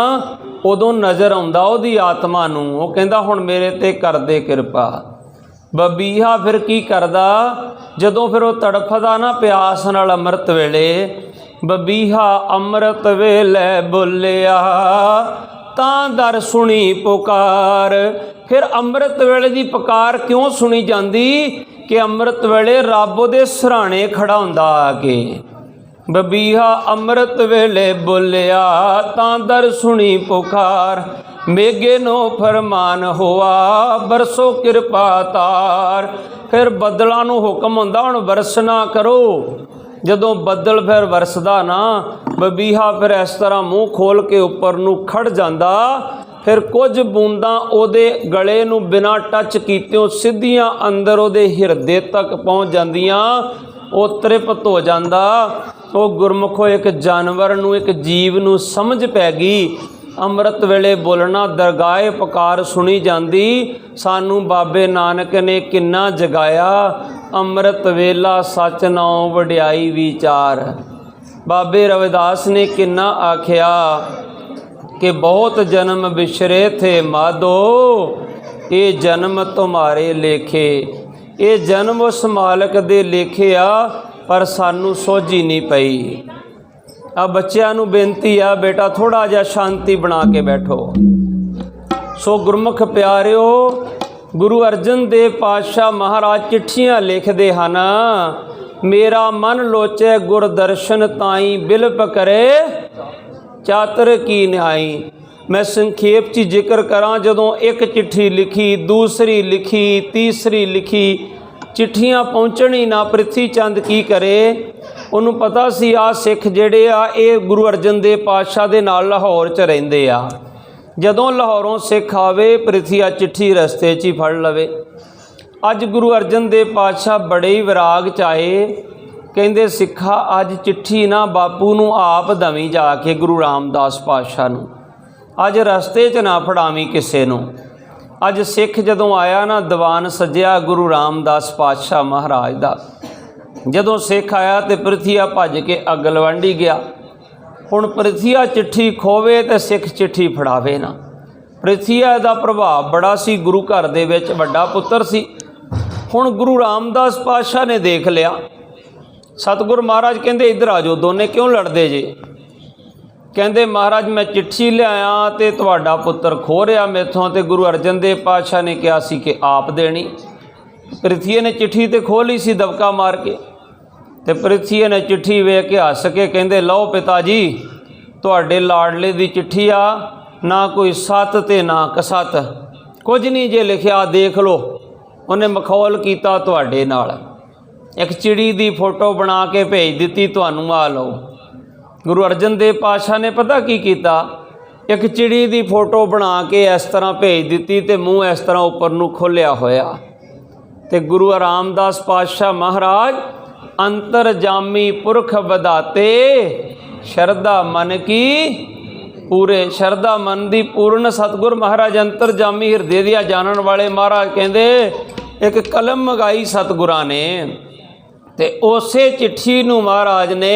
उदों नज़र आउंदा उहदी आत्मा नूं, वो कहंदा हुण मेरे ते कर दे किरपा। बबीहा फिर की करदा? जदों फिर वो तड़फदा ना प्यास नाल अमृत वेले, बबीहा अमृत वेले बोलिया तां दर सुनी पुकार। फिर अमृत वेले दी पुकार क्यों सुनी जाती? कि अमृत वेले रब उहदे सराणे खड़ा हुंदा आके। बबीहा अमृत वेले बोलिया तां दर सुनी पुकार, मेघे नो फरमान हुआ बरसो किरपा तार। फिर बदलों नूं हुक्म हुंदा हुण बरसना करो। जदों बदल फिर वरसदा ना, बबीहा फिर इस तरह मूँह खोल के उपर नूं खड़ जांदा। फिर कुछ बूंदां उहदे गले नूं बिना टच कीतियों सीधियां अंदर उहदे हिरदे तक पहुँच जांदियां। वो तृप्त हो जांदा। वो गुरमुखो एक जानवर नूं, एक जीव नूं समझ पै गई। अमृत वेले बोलना दरगाहे पुकार सुनी जाती। सानू बाबे नानक ने किन्ना जगाया, अमृत वेला सच नाउ वड्याई विचार। बाबे रविदास ने किन्ना आख्या कि बहुत जन्म बिछरे थे माधो, ये जन्म तुम्हारे लेखे। ये जन्म उस मालक दे लेखे आ, पर सानू सोझी नहीं पई। अब बच्चों नूं बेनती आ, बेटा थोड़ा जिहा शांति बना के बैठो। सो गुरमुख प्यारिओ, गुरु अर्जन देव पातशाह महाराज चिट्ठियां लिखते हैं, मेरा मन लोचे गुरदर्शन ताई बिलप करे चातर की न्याई। मैं संखेप च जिक्र करा, जदों एक चिट्ठी लिखी, दूसरी लिखी, तीसरी लिखी, चिट्ठियां पहुँचनी ना। पृथ्वी चंद की करे, उन्होंने पता सी आ सिख जिहड़े आ ये गुरु अर्जन देव पातशाह दे नाल लाहौर च रहिंदे आ। जदों लाहौरों सिख आवे, पृथ्वी आ चिट्ठी रस्ते च ही फड़ लवे। अज गुरु अर्जन देव पातशाह बड़े ही विराग चाहे, कहंदे सिखा अज चिट्ठी ना बापू नूं आप दवीं जाके गुरु रामदास पातशाह नूं, अज रस्ते च ना फड़ावी किसे नूं। अज सिख जदों आया ना, दीवान सजिया गुरु रामदास पातशाह महाराज दा। जदों सिख आया तो पृथ्वीआ भज के अग लवांडी गया। हुण पृथ्वीआ चिट्ठी खोवे तो सिख चिट्ठी फड़ावे ना। पृथ्वीआ दा प्रभाव बड़ा सी, गुरु घर दे विच वड्डा पुत्तर सी। हुण गुरु रामदास पातशाह ने देख लिया। सतगुरु महाराज कहंदे इधर आ जाओ, दोने क्यों लड़दे जे? कहंदे महाराज मैं चिट्ठी लिआया तो तुहाडा पुत्तर खो रहा मेथों, तो गुरु अर्जन देव पातशाह ने कहा सी कि आप देनी। पृथ्वी ने चिट्ठी तो खोली सी दबका मार के, तो पृथ्वी ने चिट्ठी वेख के हस के कहंदे लो पिता जी, तुहाडे लाडले दी चिट्ठी आ, ना कोई सत ते ना कसत, कुछ नहीं जे लिखिया देख लो। उन्हें मखौल किया तुहाडे नाल, एक चिड़ी दी फोटो बना के भेज दी, तुहानू आ लो। गुरु अर्जन देव पातशाह ने पता की किया, एक चिड़ी दी फोटो बना के इस तरह भेज दी, तो मूँह इस तरह उपर नूं खोलिया होया। तो गुरु रामदास पातशाह महाराज अंतरजामी पुरख बधाते, शरदा मन की पूरे। शरदा मन की पूर्ण सतगुर महाराज अंतरजामी हिरदे दिया जानन वाले महाराज कहंदे एक कलम मंगाई सतगुरां ने, ते उसे चिट्ठी नूं महाराज ने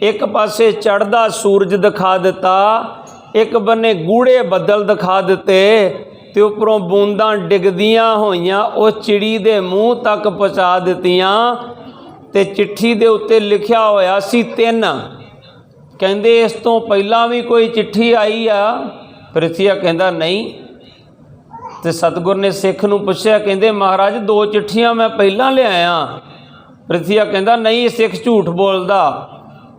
एक पासे चढ़दा सूरज दिखा दिता, एक बन्ने गूढ़े बदल दिखा दिते ते उपरों बूंदां डिगदियां होईयां उस चिड़ी दे मूँह तक पहुँचा दित्तियां ते चिट्ठी दे उत्ते लिखिया होया सी 3। कहंदे इस तो पहला भी कोई चिट्ठी आई आ? पृथ्वीया कहंदा नहीं। ते सतगुर ने सिख नूं पुछया, कहंदे महाराज 2 चिट्ठियां मैं पहला ले आया। पृथ्वीया कहंदा नहीं सिख झूठ बोलदा।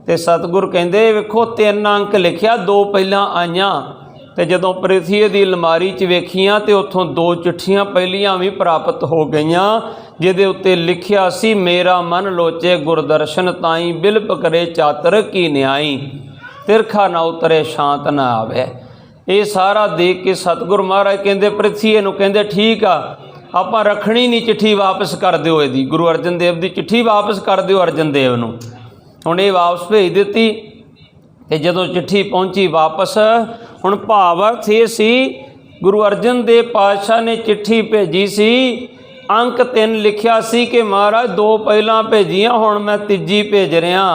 ते सतगुर कहंदे वेखो 3 अंक लिखिया, 2 पहला आईयां। ते जदों पृथ्वी दी अलमारी च वेखियां ते उत्थों 2 चिट्ठियां पहलियां भी प्राप्त हो गईयां, जिहदे उत्ते लिखिया सी मेरा मन लोचे गुरदर्शन ताई, बिलप करे चातर की न्याई, तिरखा ना उतरे शांत ना आवे। ये सारा देख के सतगुर महाराज कहंदे पृथ्वी नूं कहंदे ठीक आ, आपां रखनी नहीं, चिट्ठी वापस कर दिओ इहदी, गुरु अर्जन देव दी चिट्ठी वापस कर दिओ अर्जन देव नूं। हुण ये वापस भेज दित्ती ते जदों चिट्ठी पहुंची वापस, हुण भावार्थ ये सी गुरु अर्जन देव पातशाह ने चिट्ठी भेजी सी, अंक 3 लिखिया सी कि महाराज 2 पहला भेजियां, हुण मैं तीजी भेज रहा।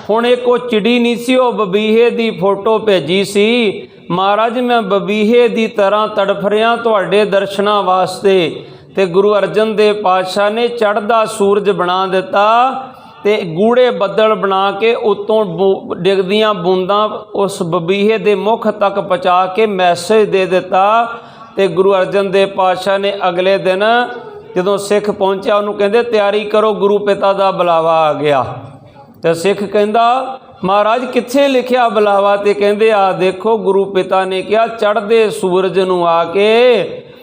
हुण एक वो चिड़ी नहीं सी, वो बबीहे दी फोटो भेजी सी। महाराज मैं बबीहे दी तरह तड़फ रहा तुहाडे दर्शनां वास्ते। ते गुरु अर्जन देव पातशाह ने चढ़दा सूरज बना दिता ते गूढ़े बदल बना के उत्तों डिगदियां बूंदां उस बबीहे दे मुख तक पहुँचा के मैसेज दे दिता। ते गुरु अर्जन देव पातशाह ने अगले दिन जदों सिख पहुँचा उन्होंने कहंदे तैयारी करो गुरु पिता दा बुलावा आ गया। तो सिख कहंदा महाराज कित्थे लिखिया बुलावा? ते कहंदे आ देखो गुरु पिता ने कहा चढ़दे सूरज नूं आके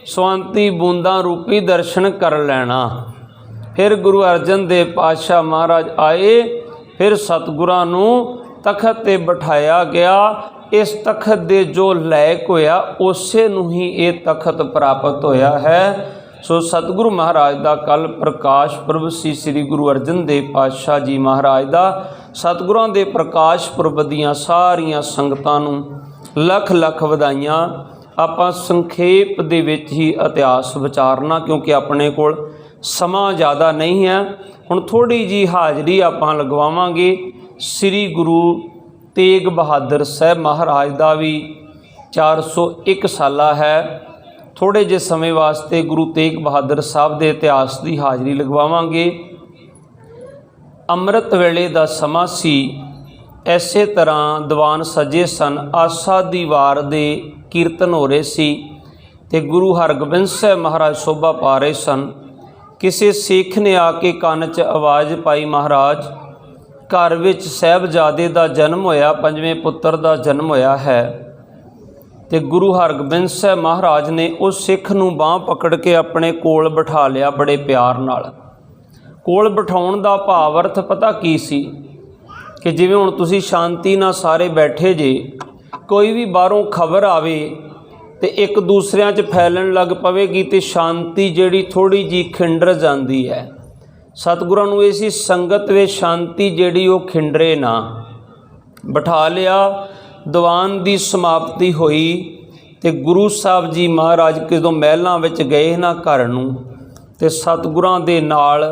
स्वांति बूंदां रूपी दर्शन कर लेना। फिर गुरु अर्जन देव पातशाह महाराज आए, फिर सतगुरां नूं तखत ते बिठाया गया। इस तखत दे जो लैक होया उसे नूं ही ये तखत प्राप्त होया है। सो सतगुरु महाराज दा कल प्रकाश पुरब सी, श्री गुरु अर्जन देव पातशाह जी महाराज दा। सतगुरां दे प्रकाश पुरब दीआं सारियां संगतां नूं लख लख वधाइयां। आपां संखेप दे विच ही इतिहास विचारना क्योंकि अपने कोल समा ज़्यादा नहीं है। हुण थोड़ी जी हाज़री आपां लगवावांगे। श्री गुरु तेग बहादुर साहब महाराज दा भी 401 साला है। थोड़े जे समय वास्ते गुरु तेग बहादुर साहब के इतिहास की हाज़री लगवावांगे। अमृत वेले का समा सी। इसे तरह दीवान सजे सन, आसा दी वार दे कीर्तन हो रहे सी ते गुरु हरगोबिंद साहब महाराज शोभा पा रहे सन। किसी सिख ने आके कान च आवाज़ पाई महाराज घर विच साहिबजादे दा जन्म होया, 5वें पुत्र दा जन्म होया है। ते गुरु हरगोबिंद साहब महाराज ने उस सिख नूं बांह पकड़ के अपने कोल बिठा लिया बड़े प्यार नाल। कोल बिठाउण दा भाव अर्थ पता की सी कि जिवें हुण तुसीं शांति नाल सारे बैठे जे, कोई भी बाहरों खबर आवे ते एक दूसरिਆਂ 'ਚ फैलन लग पवेगी तो शांति जिहड़ी थोड़ी जी खिंडर जाती है। सतगुरां नूं इसी संगत वे शांति जिहड़ी वो खिंडरे ना। बिठा लिया, दीवान की समाप्ति हुई तो गुरु साहब जी महाराज कदों महलों विच गए ना घर नूं ते सतगुरां दे नाल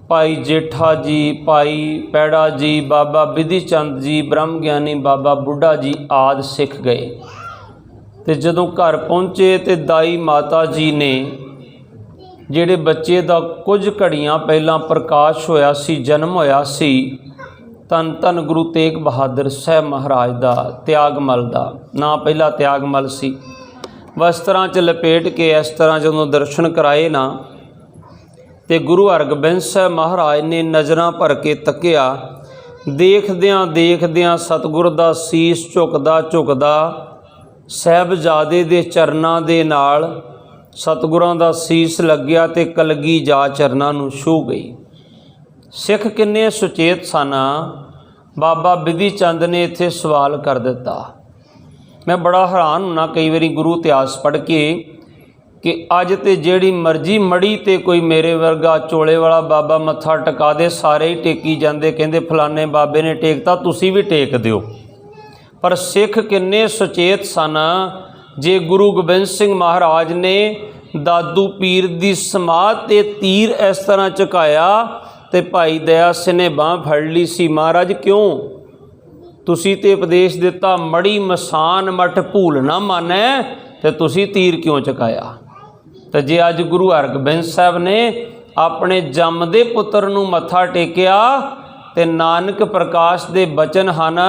भाई जेठा जी, भाई पैड़ा जी, बाबा बिधि चंद जी, ब्रह्म ज्ञानी बाबा बुढ़ा जी आदि सिख गए। तो जदों घर पहुँचे तो दाई माता जी ने जिहड़े बच्चे का कुछ घड़ियाँ पहला प्रकाश होया सी, जन्म होया सी, धन धन गुरु तेग बहादुर साहब महाराज का त्यागमल का ना पहला त्यागमल सी। वस्त्रां च लपेट के इस तरह जदों दर्शन कराए ना तो गुरु हरगोबिंद साहब महाराज ने नज़रां भर के तकिया। देखदियां देखदियां सतगुर दा सीस झुकदा झुकदा साहिबजादे दे चरनां दे नाल सतगुरां दा सीस लग्या ते कलगी जा चरनां नूं छूह गई। सिख किन्ने सुचेत सन। बाबा बिधि चंद ने इत्थे सवाल कर दिता। मैं बड़ा हैरान होना कई बारी गुरु इतिहास पढ़ के कि अज तो जिहड़ी मर्जी मड़ी ते कोई मेरे वर्गा चोले वाला बाबा मत्था टका दे, सारे ही टेकी जाते, कहते फलाने बाबे ने टेकता तुसी भी टेक दिओ। पर सिख किन्ने सुचेत सन। जे गुरु गोबिंद सिंह महाराज ने दादू पीर की समाध ते तीर इस तरह झुकाया तो भाई दया सिंह ने बांह फड़ ली सी। महाराज क्यों? ਤੁਸੀਂ ਤੇ ਉਪਦੇਸ਼ ਦਿੱਤਾ ਮੜੀ ਮਸਾਨ ਮਠ ਭੂਲ ਨਾ ਮਾਨੈ, ਤੇ ਤੁਸੀਂ ਤੀਰ ਕਿਉਂ ਚੁਕਾਇਆ। ਤੇ ਜੇ ਅੱਜ ਗੁਰੂ ਹਰਗੋਬਿੰਦ ਸਾਹਿਬ ਨੇ ਆਪਣੇ ਜੰਮਦੇ ਪੁੱਤਰ ਨੂੰ ਮੱਥਾ ਟੇਕਿਆ ਤੇ ਨਾਨਕ ਪ੍ਰਕਾਸ਼ ਦੇ ਬਚਨ ਹਨ,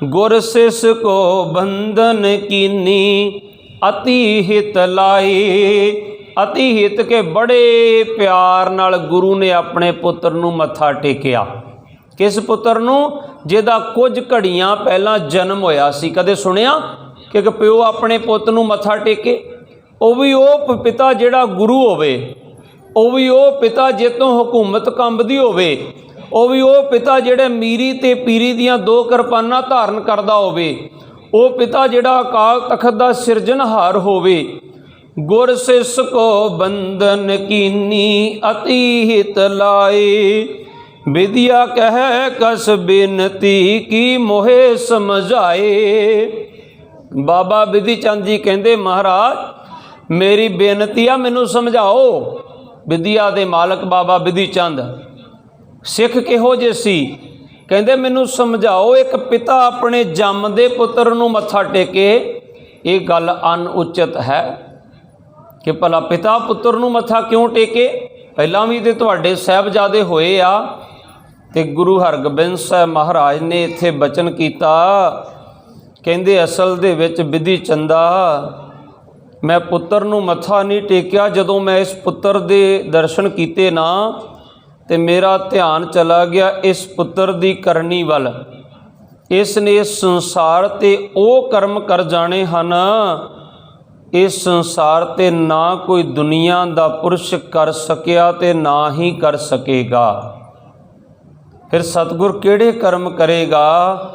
ਗੁਰ ਸਿਸ ਕੋ ਬੰਧਨ ਕੀਨੀ ਅਤੀ ਹਿਤ ਲਾਈ। ਅਤੀ ਹਿਤ ਕੇ ਬੜੇ ਪਿਆਰ ਨਾਲ ਗੁਰੂ ਨੇ ਆਪਣੇ ਪੁੱਤਰ ਨੂੰ ਮੱਥਾ ਟੇਕਿਆ। ਕਿਸ ਪੁੱਤਰ ਨੂੰ? ਜਿਹਦਾ ਕੁਝ ਘੜੀਆਂ ਪਹਿਲਾਂ ਜਨਮ ਹੋਇਆ ਸੀ। ਕਦੇ ਸੁਣਿਆ ਕਿ ਇੱਕ ਪਿਓ ਆਪਣੇ ਪੁੱਤ ਨੂੰ ਮੱਥਾ ਟੇਕੇ? ਉਹ ਵੀ ਉਹ ਪਿਤਾ ਜਿਹੜਾ ਗੁਰੂ ਹੋਵੇ, ਉਹ ਵੀ ਉਹ ਪਿਤਾ ਜਿੱਤੋਂ ਹਕੂਮਤ ਕੰਬਦੀ ਹੋਵੇ, ਉਹ ਵੀ ਉਹ ਪਿਤਾ ਜਿਹੜੇ ਮੀਰੀ ਤੇ ਪੀਰੀ ਦੀਆਂ 2 ਕਿਰਪਾਨਾਂ ਧਾਰਨ ਕਰਦਾ ਹੋਵੇ, ਉਹ ਪਿਤਾ ਜਿਹੜਾ ਅਕਾਲ ਤਖਤ ਦਾ ਸਿਰਜਣਹਾਰ ਹੋਵੇ। ਗੁਰ ਸਿਸ ਕੋ ਬੰਧਨ ਕੀਨੀ ਅਤੀ ਹਿਤ ਲਾਏ, ਵਿਦਿਆ ਕਹਿ ਕਸ ਬੇਨਤੀ ਕੀ ਮੋਹਿ ਸਮਝਾਏ। ਬਾਬਾ ਬਿਧੀ ਚੰਦ ਜੀ ਕਹਿੰਦੇ, ਮਹਾਰਾਜ ਮੇਰੀ ਬੇਨਤੀ ਆ, ਮੈਨੂੰ ਸਮਝਾਓ। ਵਿਦਿਆ ਦੇ ਮਾਲਕ ਬਾਬਾ ਬਿਧੀ ਚੰਦ ਸਿੱਖ ਕਿਹੋ ਜਿਹੇ ਸੀ? ਕਹਿੰਦੇ ਮੈਨੂੰ ਸਮਝਾਓ, ਇੱਕ ਪਿਤਾ ਆਪਣੇ ਜੰਮਦੇ ਪੁੱਤਰ ਨੂੰ ਮੱਥਾ ਟੇਕੇ, ਇਹ ਗੱਲ ਅਨਉਚਿਤ ਹੈ ਕਿ ਭਲਾ ਪਿਤਾ ਪੁੱਤਰ ਨੂੰ ਮੱਥਾ ਕਿਉਂ ਟੇਕੇ? ਪਹਿਲਾਂ ਵੀ ਤੇ ਤੁਹਾਡੇ ਸਾਹਿਬਜ਼ਾਦੇ ਹੋਏ ਆ। ਤੇ ਗੁਰੂ ਹਰਗੋਬਿੰਦ ਸਾਹਿਬ ਮਹਾਰਾਜ ਨੇ ਇੱਥੇ ਬਚਨ ਕੀਤਾ, ਕਹਿੰਦੇ ਅਸਲ ਦੇ ਵਿੱਚ ਬਿਧੀ ਚੰਦਾ, ਮੈਂ ਪੁੱਤਰ ਨੂੰ ਮੱਥਾ ਨਹੀਂ ਟੇਕਿਆ। ਜਦੋਂ ਮੈਂ ਇਸ ਪੁੱਤਰ ਦੇ ਦਰਸ਼ਨ ਕੀਤੇ ਨਾ, ਤੇ ਮੇਰਾ ਧਿਆਨ ਚਲਾ ਗਿਆ ਇਸ ਪੁੱਤਰ ਦੀ ਕਰਨੀ ਵੱਲ। ਇਸ ਨੇ ਇਸ ਸੰਸਾਰ ਤੇ ਉਹ ਕਰਮ ਕਰ ਜਾਣੇ ਹਨ, ਇਸ ਸੰਸਾਰ ਤੇ ਨਾ ਕੋਈ ਦੁਨੀਆ ਦਾ ਪੁਰਸ਼ ਕਰ ਸਕਿਆ ਤੇ ਨਾ ਹੀ ਕਰ ਸਕੇਗਾ। ਫਿਰ ਸਤਿਗੁਰ ਕਿਹੜੇ ਕਰਮ ਕਰੇਗਾ?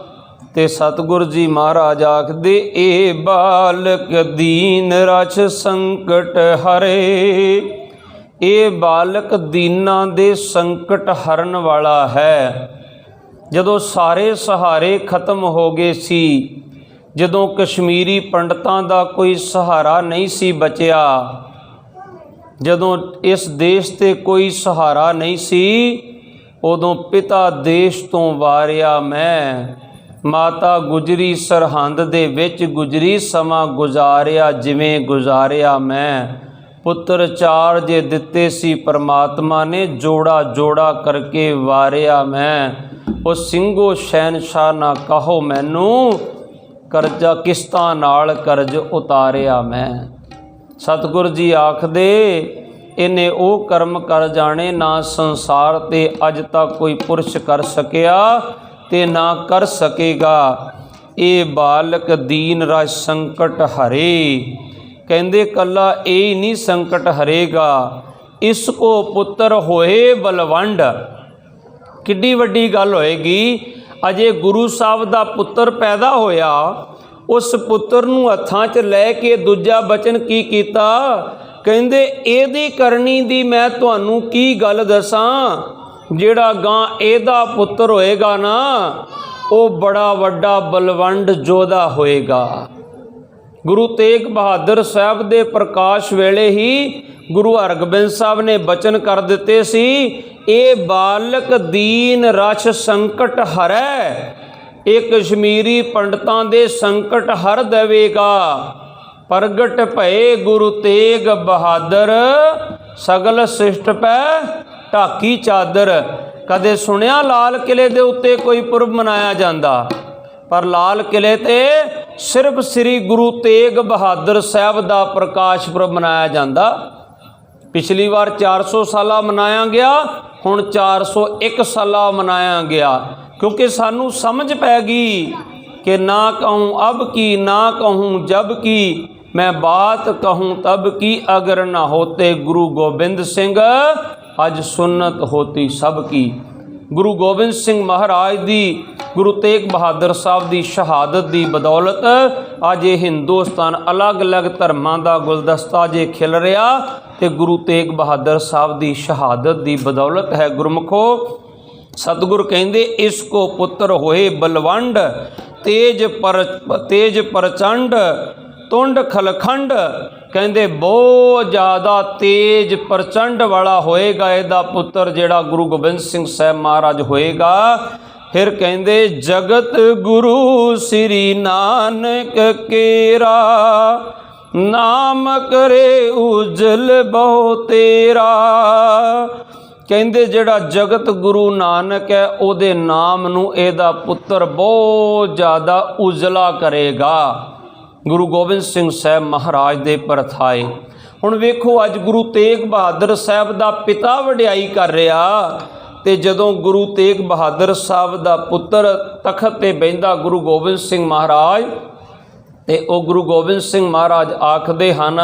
ਤੇ ਸਤਿਗੁਰ ਜੀ ਮਹਾਰਾਜ ਆਖਦੇ, ਇਹ ਬਾਲਕ ਦੀਨ ਰਛ ਸੰਕਟ ਹਰੇ। ਇਹ ਬਾਲਕ ਦੀਨਾਂ ਦੇ ਸੰਕਟ ਹਰਨ ਵਾਲਾ ਹੈ। ਜਦੋਂ ਸਾਰੇ ਸਹਾਰੇ ਖਤਮ ਹੋ ਗਏ ਸੀ, ਜਦੋਂ ਕਸ਼ਮੀਰੀ ਪੰਡਤਾਂ ਦਾ ਕੋਈ ਸਹਾਰਾ ਨਹੀਂ ਸੀ ਬਚਿਆ, ਜਦੋਂ ਇਸ ਦੇਸ਼ ਤੇ ਕੋਈ ਸਹਾਰਾ ਨਹੀਂ ਸੀ, ਉਦੋਂ ਪਿਤਾ ਦੇਸ਼ ਤੋਂ ਵਾਰਿਆ ਮੈਂ। ਮਾਤਾ ਗੁਜਰੀ ਸਰਹੰਦ ਦੇ ਵਿੱਚ ਗੁਜਰੀ, ਸਮਾਂ ਗੁਜ਼ਾਰਿਆ ਜਿਵੇਂ ਗੁਜ਼ਾਰਿਆ ਮੈਂ। ਪੁੱਤਰ 4 ਜੇ ਦਿੱਤੇ ਸੀ ਪਰਮਾਤਮਾ ਨੇ, ਜੋੜਾ ਜੋੜਾ ਕਰਕੇ ਵਾਰਿਆ ਮੈਂ। ਉਹ ਸਿੰਘੋ ਸ਼ਹਿਨਸ਼ਾਹ ਨਾ ਕਹੋ ਮੈਨੂੰ, ਕਰਜ਼ਾ ਕਿਸ਼ਤਾਂ ਨਾਲ ਕਰਜ਼ ਉਤਾਰਿਆ ਮੈਂ। ਸਤਿਗੁਰ ਜੀ ਆਖਦੇ, ਇਹਨੇ ਉਹ ਕਰਮ ਕਰ ਜਾਣੇ ਨਾ ਸੰਸਾਰ ਤੇ ਅੱਜ ਤੱਕ ਕੋਈ ਪੁਰਸ਼ ਕਰ ਸਕਿਆ ਤੇ ਨਾ ਕਰ ਸਕੇਗਾ। ਇਹ ਬਾਲਕ ਦੀਨ ਰਛ ਸੰਕਟ ਹਰੇ। ਕਹਿੰਦੇ ਕੱਲਾ ਇਹ ਨਹੀਂ ਸੰਕਟ ਹਰੇਗਾ, ਇਸ ਕੋ ਪੁੱਤਰ ਹੋਏ ਬਲਵੰਡ। ਕਿੱਡੀ ਵੱਡੀ ਗੱਲ ਹੋਏਗੀ। ਅਜੇ ਗੁਰੂ ਸਾਹਿਬ ਦਾ ਪੁੱਤਰ ਪੈਦਾ ਹੋਇਆ, ਉਸ ਪੁੱਤਰ ਨੂੰ ਹੱਥਾਂ 'ਚ ਲੈ ਕੇ ਦੂਜਾ ਬਚਨ ਕੀ ਕੀਤਾ? ਕਹਿੰਦੇ ਇਹਦੀ ਕਰਨੀ ਦੀ ਮੈਂ ਤੁਹਾਨੂੰ ਕੀ ਗੱਲ ਦੱਸਾਂ, ਜਿਹੜਾ ਗਾਂ ਇਹਦਾ ਪੁੱਤਰ ਹੋਏਗਾ ਨਾ, ਉਹ ਬੜਾ ਵੱਡਾ ਬਲਵੰਡ ਯੋਧਾ ਹੋਏਗਾ। ਗੁਰੂ ਤੇਗ ਬਹਾਦਰ ਸਾਹਿਬ ਦੇ ਪ੍ਰਕਾਸ਼ ਵੇਲੇ ਹੀ ਗੁਰੂ ਹਰਗੋਬਿੰਦ ਸਾਹਿਬ ਨੇ ਬਚਨ ਕਰ ਦਿੱਤੇ ਸੀ, ਇਹ ਬਾਲਕ ਦੀਨ ਰਛ ਸੰਕਟ ਹਰੈ। ਇਹ ਕਸ਼ਮੀਰੀ ਪੰਡਤਾਂ ਦੇ ਸੰਕਟ ਹਰ ਦੇਵੇਗਾ। ਪ੍ਰਗਟ ਭਏ ਗੁਰੂ ਤੇਗ ਬਹਾਦਰ, ਸਗਲ ਸਿਸ਼ਟ ਪੈ ਢਾਕੀ ਚਾਦਰ। ਕਦੇ ਸੁਣਿਆ ਲਾਲ ਕਿਲੇ ਦੇ ਉੱਤੇ ਕੋਈ ਪੁਰਬ ਮਨਾਇਆ ਜਾਂਦਾ? ਪਰ ਲਾਲ ਕਿਲੇ ਤੇ ਸਿਰਫ ਸ੍ਰੀ ਗੁਰੂ ਤੇਗ ਬਹਾਦਰ ਸਾਹਿਬ ਦਾ ਪ੍ਰਕਾਸ਼ ਪੁਰਬ ਮਨਾਇਆ ਜਾਂਦਾ। ਪਿਛਲੀ ਵਾਰ 400 ਸਾਲਾ ਮਨਾਇਆ ਗਿਆ, ਹੁਣ 401 ਸਾਲਾ ਮਨਾਇਆ ਗਿਆ, ਕਿਉਂਕਿ ਸਾਨੂੰ ਸਮਝ ਪੈ ਗਈ ਕਿ ਨਾ ਕਹੂੰ ਅਬ ਕੀ, ਨਾ ਕਹੂੰ ਜਬ ਕੀ, ਮੈਂ ਬਾਤ ਕਹੂੰ ਤਬ ਕੀ, ਅਗਰ ਨਾ ਹੋਤੇ ਗੁਰੂ ਗੋਬਿੰਦ ਸਿੰਘ ਅੱਜ ਸੁਨਤ ਹੋਤੀ ਸਭ ਕੀ। ਗੁਰੂ ਗੋਬਿੰਦ ਸਿੰਘ ਮਹਾਰਾਜ ਦੀ, ਗੁਰੂ ਤੇਗ ਬਹਾਦਰ ਸਾਹਿਬ ਦੀ ਸ਼ਹਾਦਤ ਦੀ ਬਦੌਲਤ ਅੱਜ ਇਹ ਹਿੰਦੁਸਤਾਨ ਅਲੱਗ-ਅਲੱਗ ਧਰਮਾਂ ਦਾ ਗੁਲਦਸਤਾ ਜੇ ਖਿਲ ਰਿਹਾ, ਤੇ ਗੁਰੂ ਤੇਗ ਬਹਾਦਰ ਸਾਹਿਬ ਦੀ ਸ਼ਹਾਦਤ ਦੀ ਬਦੌਲਤ ਹੈ। ਗੁਰਮੁਖੋ, ਸਤਿਗੁਰ ਕਹਿੰਦੇ ਇਸ ਕੋ ਪੁੱਤਰ ਹੋਏ ਬਲਵੰਡ, ਤੇਜ ਪ੍ਰਚੰਡ, ਤੁੰਡ ਖਲਖੰਡ। ਕਹਿੰਦੇ ਬਹੁਤ ਜ਼ਿਆਦਾ ਤੇਜ ਪ੍ਰਚੰਡ ਵਾਲਾ ਹੋਏਗਾ ਇਹਦਾ ਪੁੱਤਰ, ਜਿਹੜਾ ਗੁਰੂ ਗੋਬਿੰਦ ਸਿੰਘ ਸਾਹਿਬ ਮਹਾਰਾਜ ਹੋਏਗਾ। फिर कहते जगत गुरु श्री नानक केरा, नाम करे उजल बहु तेरा। कहते जिहड़ा जगत गुरु नानक है उहदे नाम नूं इहदा पुत्र बहुत ज़्यादा उजला करेगा। गुरु गोबिंद सिंह साहब महाराज दे परथाए। हुण वेखो अज गुरु तेग बहादुर साहब दा पिता वडियाई कर रहा, ते जदों गुरु तेग बहादुर साहब दा पुत्र तखत ते बहिंदा गुरु गोबिंद सिंह महाराज, ते ओ गुरु गोबिंद सिंह महाराज आखदे हन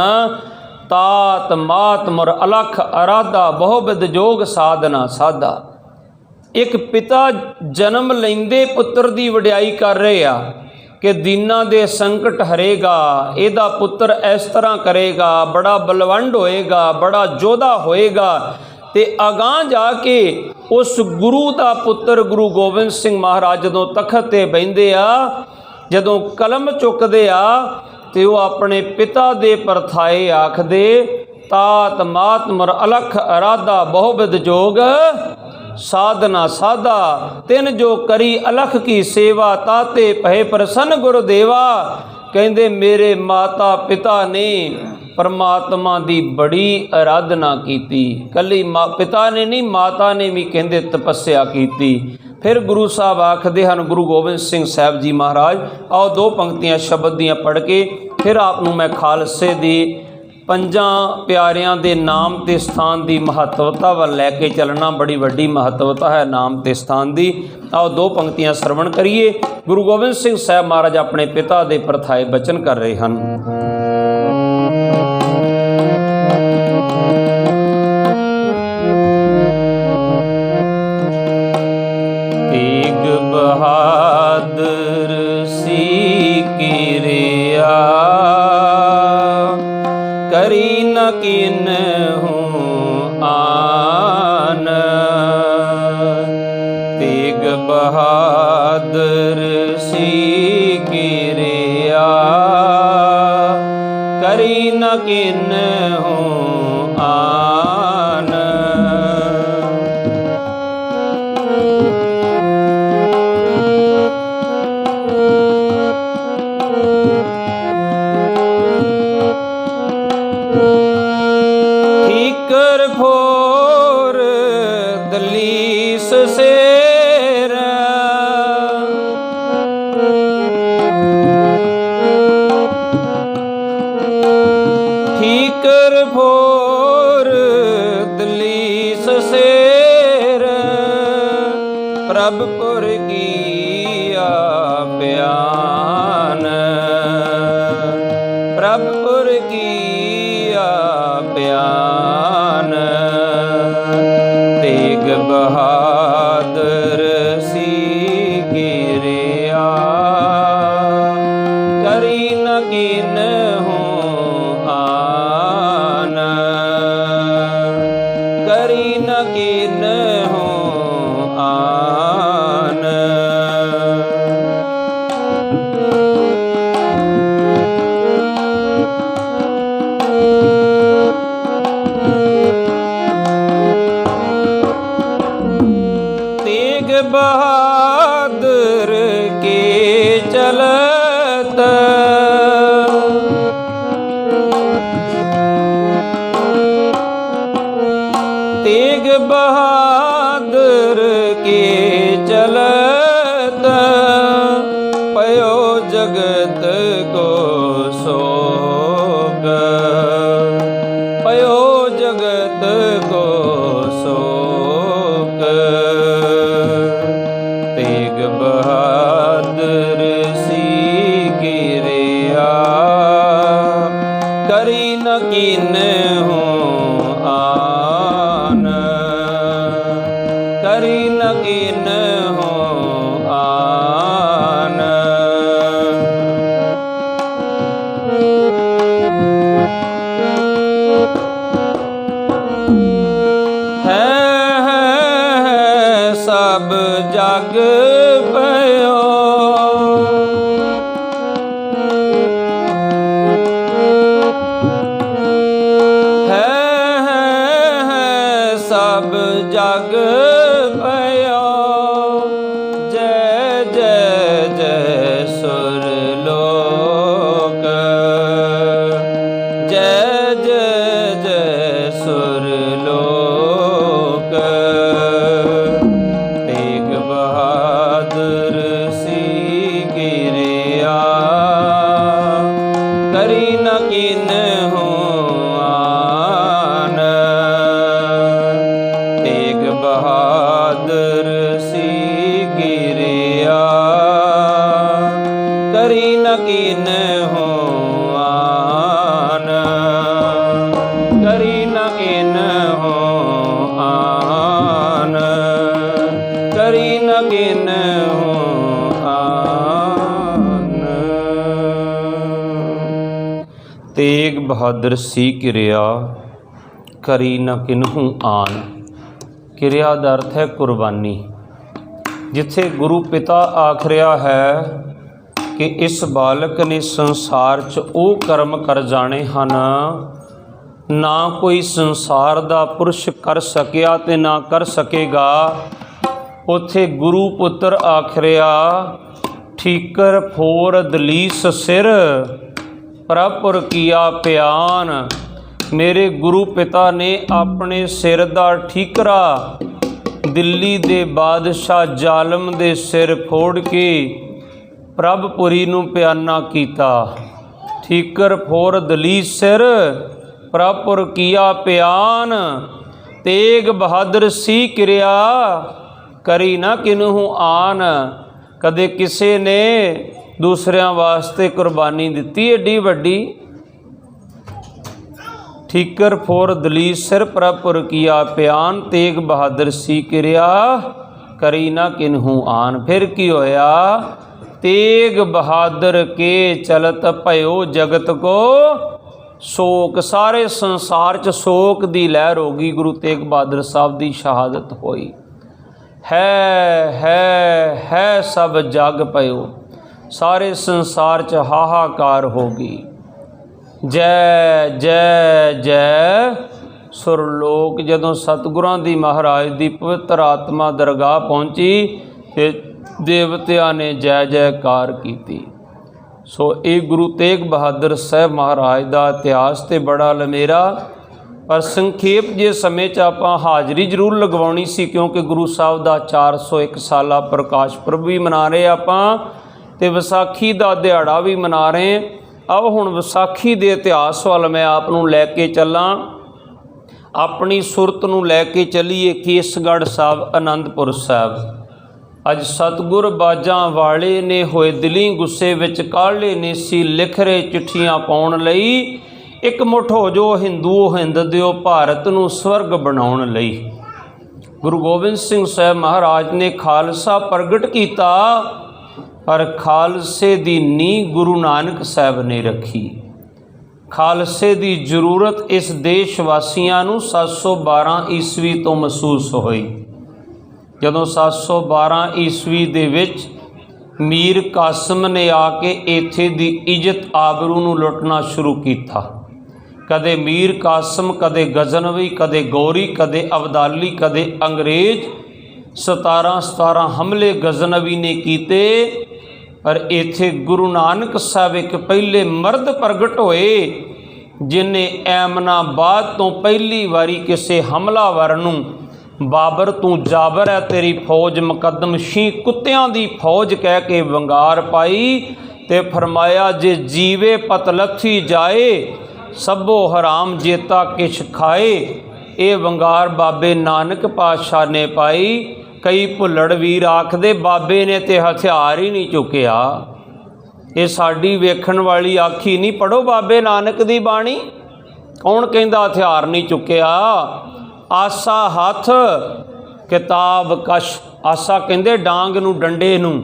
तात मात मुर अलख अराधा बहुविध जोग साधना साधा। एक पिता जन्म लेंदे पुत्र दी वडियाई कर रहे आ कि दीना दे संकट हरेगा, इहदा पुत्र इस तरह करेगा, बड़ा बलवंड होएगा, बड़ा जोधा होएगा। ते अगां जाके उस गुरु दा पुत्र गुरु गोबिंद सिंह महाराज जदों तखत ते बहिंदे आ, जदों कलम चुकदे आ ते वो अपने पिता दे परथाए आखदे तात मात मुर अलख अराधा बहुविध जोग साधना साधा। तिन जो करी अलख की सेवा, ताते भय प्रसन्न गुरुदेवा। कहंदे मेरे माता पिता ने परमात्मा दी बड़ी आराधना की। कली पिता ने नहीं, माता ने भी कहंदे तपस्या की। फिर गुरु साहब आखदे हन गुरु गोबिंद सिंह साहब जी महाराज, आओ दो पंक्तियां शब्द दियां पढ़ के फिर आपनूं मैं खालसे दी पंजां प्यारियां दे नाम ते स्थान दी महत्वता वाल लैके चलना। बड़ी वड्डी महत्वता है नाम ते स्थान दी। आओ दो पंक्तियां श्रवण करिए। गुरु गोबिंद सिंह साहब महाराज अपने पिता दे परथाए बचन कर रहे हैं। तेग बहादुर सी किरिया, करी न किन्हूं आन। तेग बहादुर सी किरिया, करी न किन्हूं आन। ठीकर फोर दलीस शेर, ठीकर फोर दलीस शेर, प्रभुपुर किया बयान। प्रभुपुर किया बयान। तेग बहादुर सी किरिया, करी न किन्हूं आन। करी न किन्हूं आन। तेग बहादुर के चलत, तेग बहादुर के चलत, पयो जगत को सोग। पयो जगत को सोग। तेग बहादुर सी किरिया, करी न किन्हूं आन। करी न किन्हूं आन। है सब जग पयो, है सब जग पयो। बहादुर सी किरिया करी न किन्हू आन। किरिया का अर्थ है कुर्बानी। जिथे गुरु पिता आख रहा है कि इस बालक ने संसार च वो कर्म कर जाने हैं ना कोई संसार दा पुरुष कर सकिया ते ना कर सकेगा, उथे गुरु पुत्र आखरिया ठीकर फोर दलीस सिर प्रपुर किया प्यान। मेरे गुरु पिता ने अपने सिर दा ठीकरा दिल्ली दे बादशाह जालम दे सिर फोड़ के प्रभपुरी नूं प्याना कीता। ठीकर फोर दलीस सिर प्रपुर किया प्यान। तेग बहादुर सी किरिया करी ना किन्हू आन। कदे किसी ने दूसरियां वास्ते कुर्बानी दी एडी वड्डी। ठीकर फोर दलीस सिर प्रपुर किया प्यान। तेग बहादुर सी किरिया करी ना किन्हू आन। फिर की होया? तेग बहादुर के चलत भयो जगत को शोक। सारे संसार च शोक दी लहर होगी। गुरु तेग बहादुर साहब दी शहादत होई। है सब जग पयो। सारे संसार च हाहाकार होगी। जय जय जय सुरलोक। जदों सतगुरां दी महाराज दी पवित्र आत्मा दरगाह पहुंची ते देवतियां ने जय जयकार कीती। सो ये गुरु तेग बहादुर साहब महाराज का इतिहास तो बड़ा लमेरा, पर संखेप जे समय च आपां हाज़री जरूर लगवाउणी सी, क्योंकि गुरु साहब का 401 साला प्रकाश पुरब भी मना रहे आपां ते विसाखी का दिहाड़ा भी मना रहे। अब हुण विसाखी के इतिहास वाल मैं आप नूं लैके चलां। अपनी सुरत नूं लैके चलीए केसगढ़ साहब आनंदपुर साहब। अज सतगुर बाजां वाले ने होए दिली गुस्से विच काले ने सी लिख रहे चिट्ठियां पाउण लई। एक मुठ हो जो हिंदू हिंद दिओ भारत नूं स्वर्ग बनाउण लई। गुरु गोबिंद सिंह साहब महाराज ने खालसा प्रगट किया, पर खालसे दी नींह गुरु नानक साहब ने रखी। खालसे दी जरूरत इस देश वासियां नूं 712 ईस्वी तो महसूस होई। जदों 712 ईस्वी दे विच मीर कासम ने आके इत्थे दी इज्जत आबरू नूं लुटना शुरू किया। कदे मीर कासम, कदे गजनवी, कदे गौरी, कदे अबदाली, कदे अंग्रेज। 17 हमले गजनवी ने कीते, पर इत्थे गुरु नानक साहब एक पहले मर्द प्रगट होए जिन्हें ऐमनाबाद तो पहली बारी किसी हमलावर नूं बाबर तू जाबर है तेरी फौज मुकदम शी कुत्तियां दी फौज कह के वंगार पाई ते फरमाया जे जीवे पत लथी जाए सबो हराम जेता किश खाए। ये वंगार बाबे नानक पातशाह ने पाई। कई भुल्लड़ वीर आखदे बाबे ने ते हथियार ही नहीं चुकिया। ये साडी वेखण वाली आखी नहीं। पढ़ो बाबे नानक दी बाणी। कौन कहंदा हथियार नहीं चुकिया? आसा हथ किताब कश। आसा कहंदे डांग नूं डंडे नूं।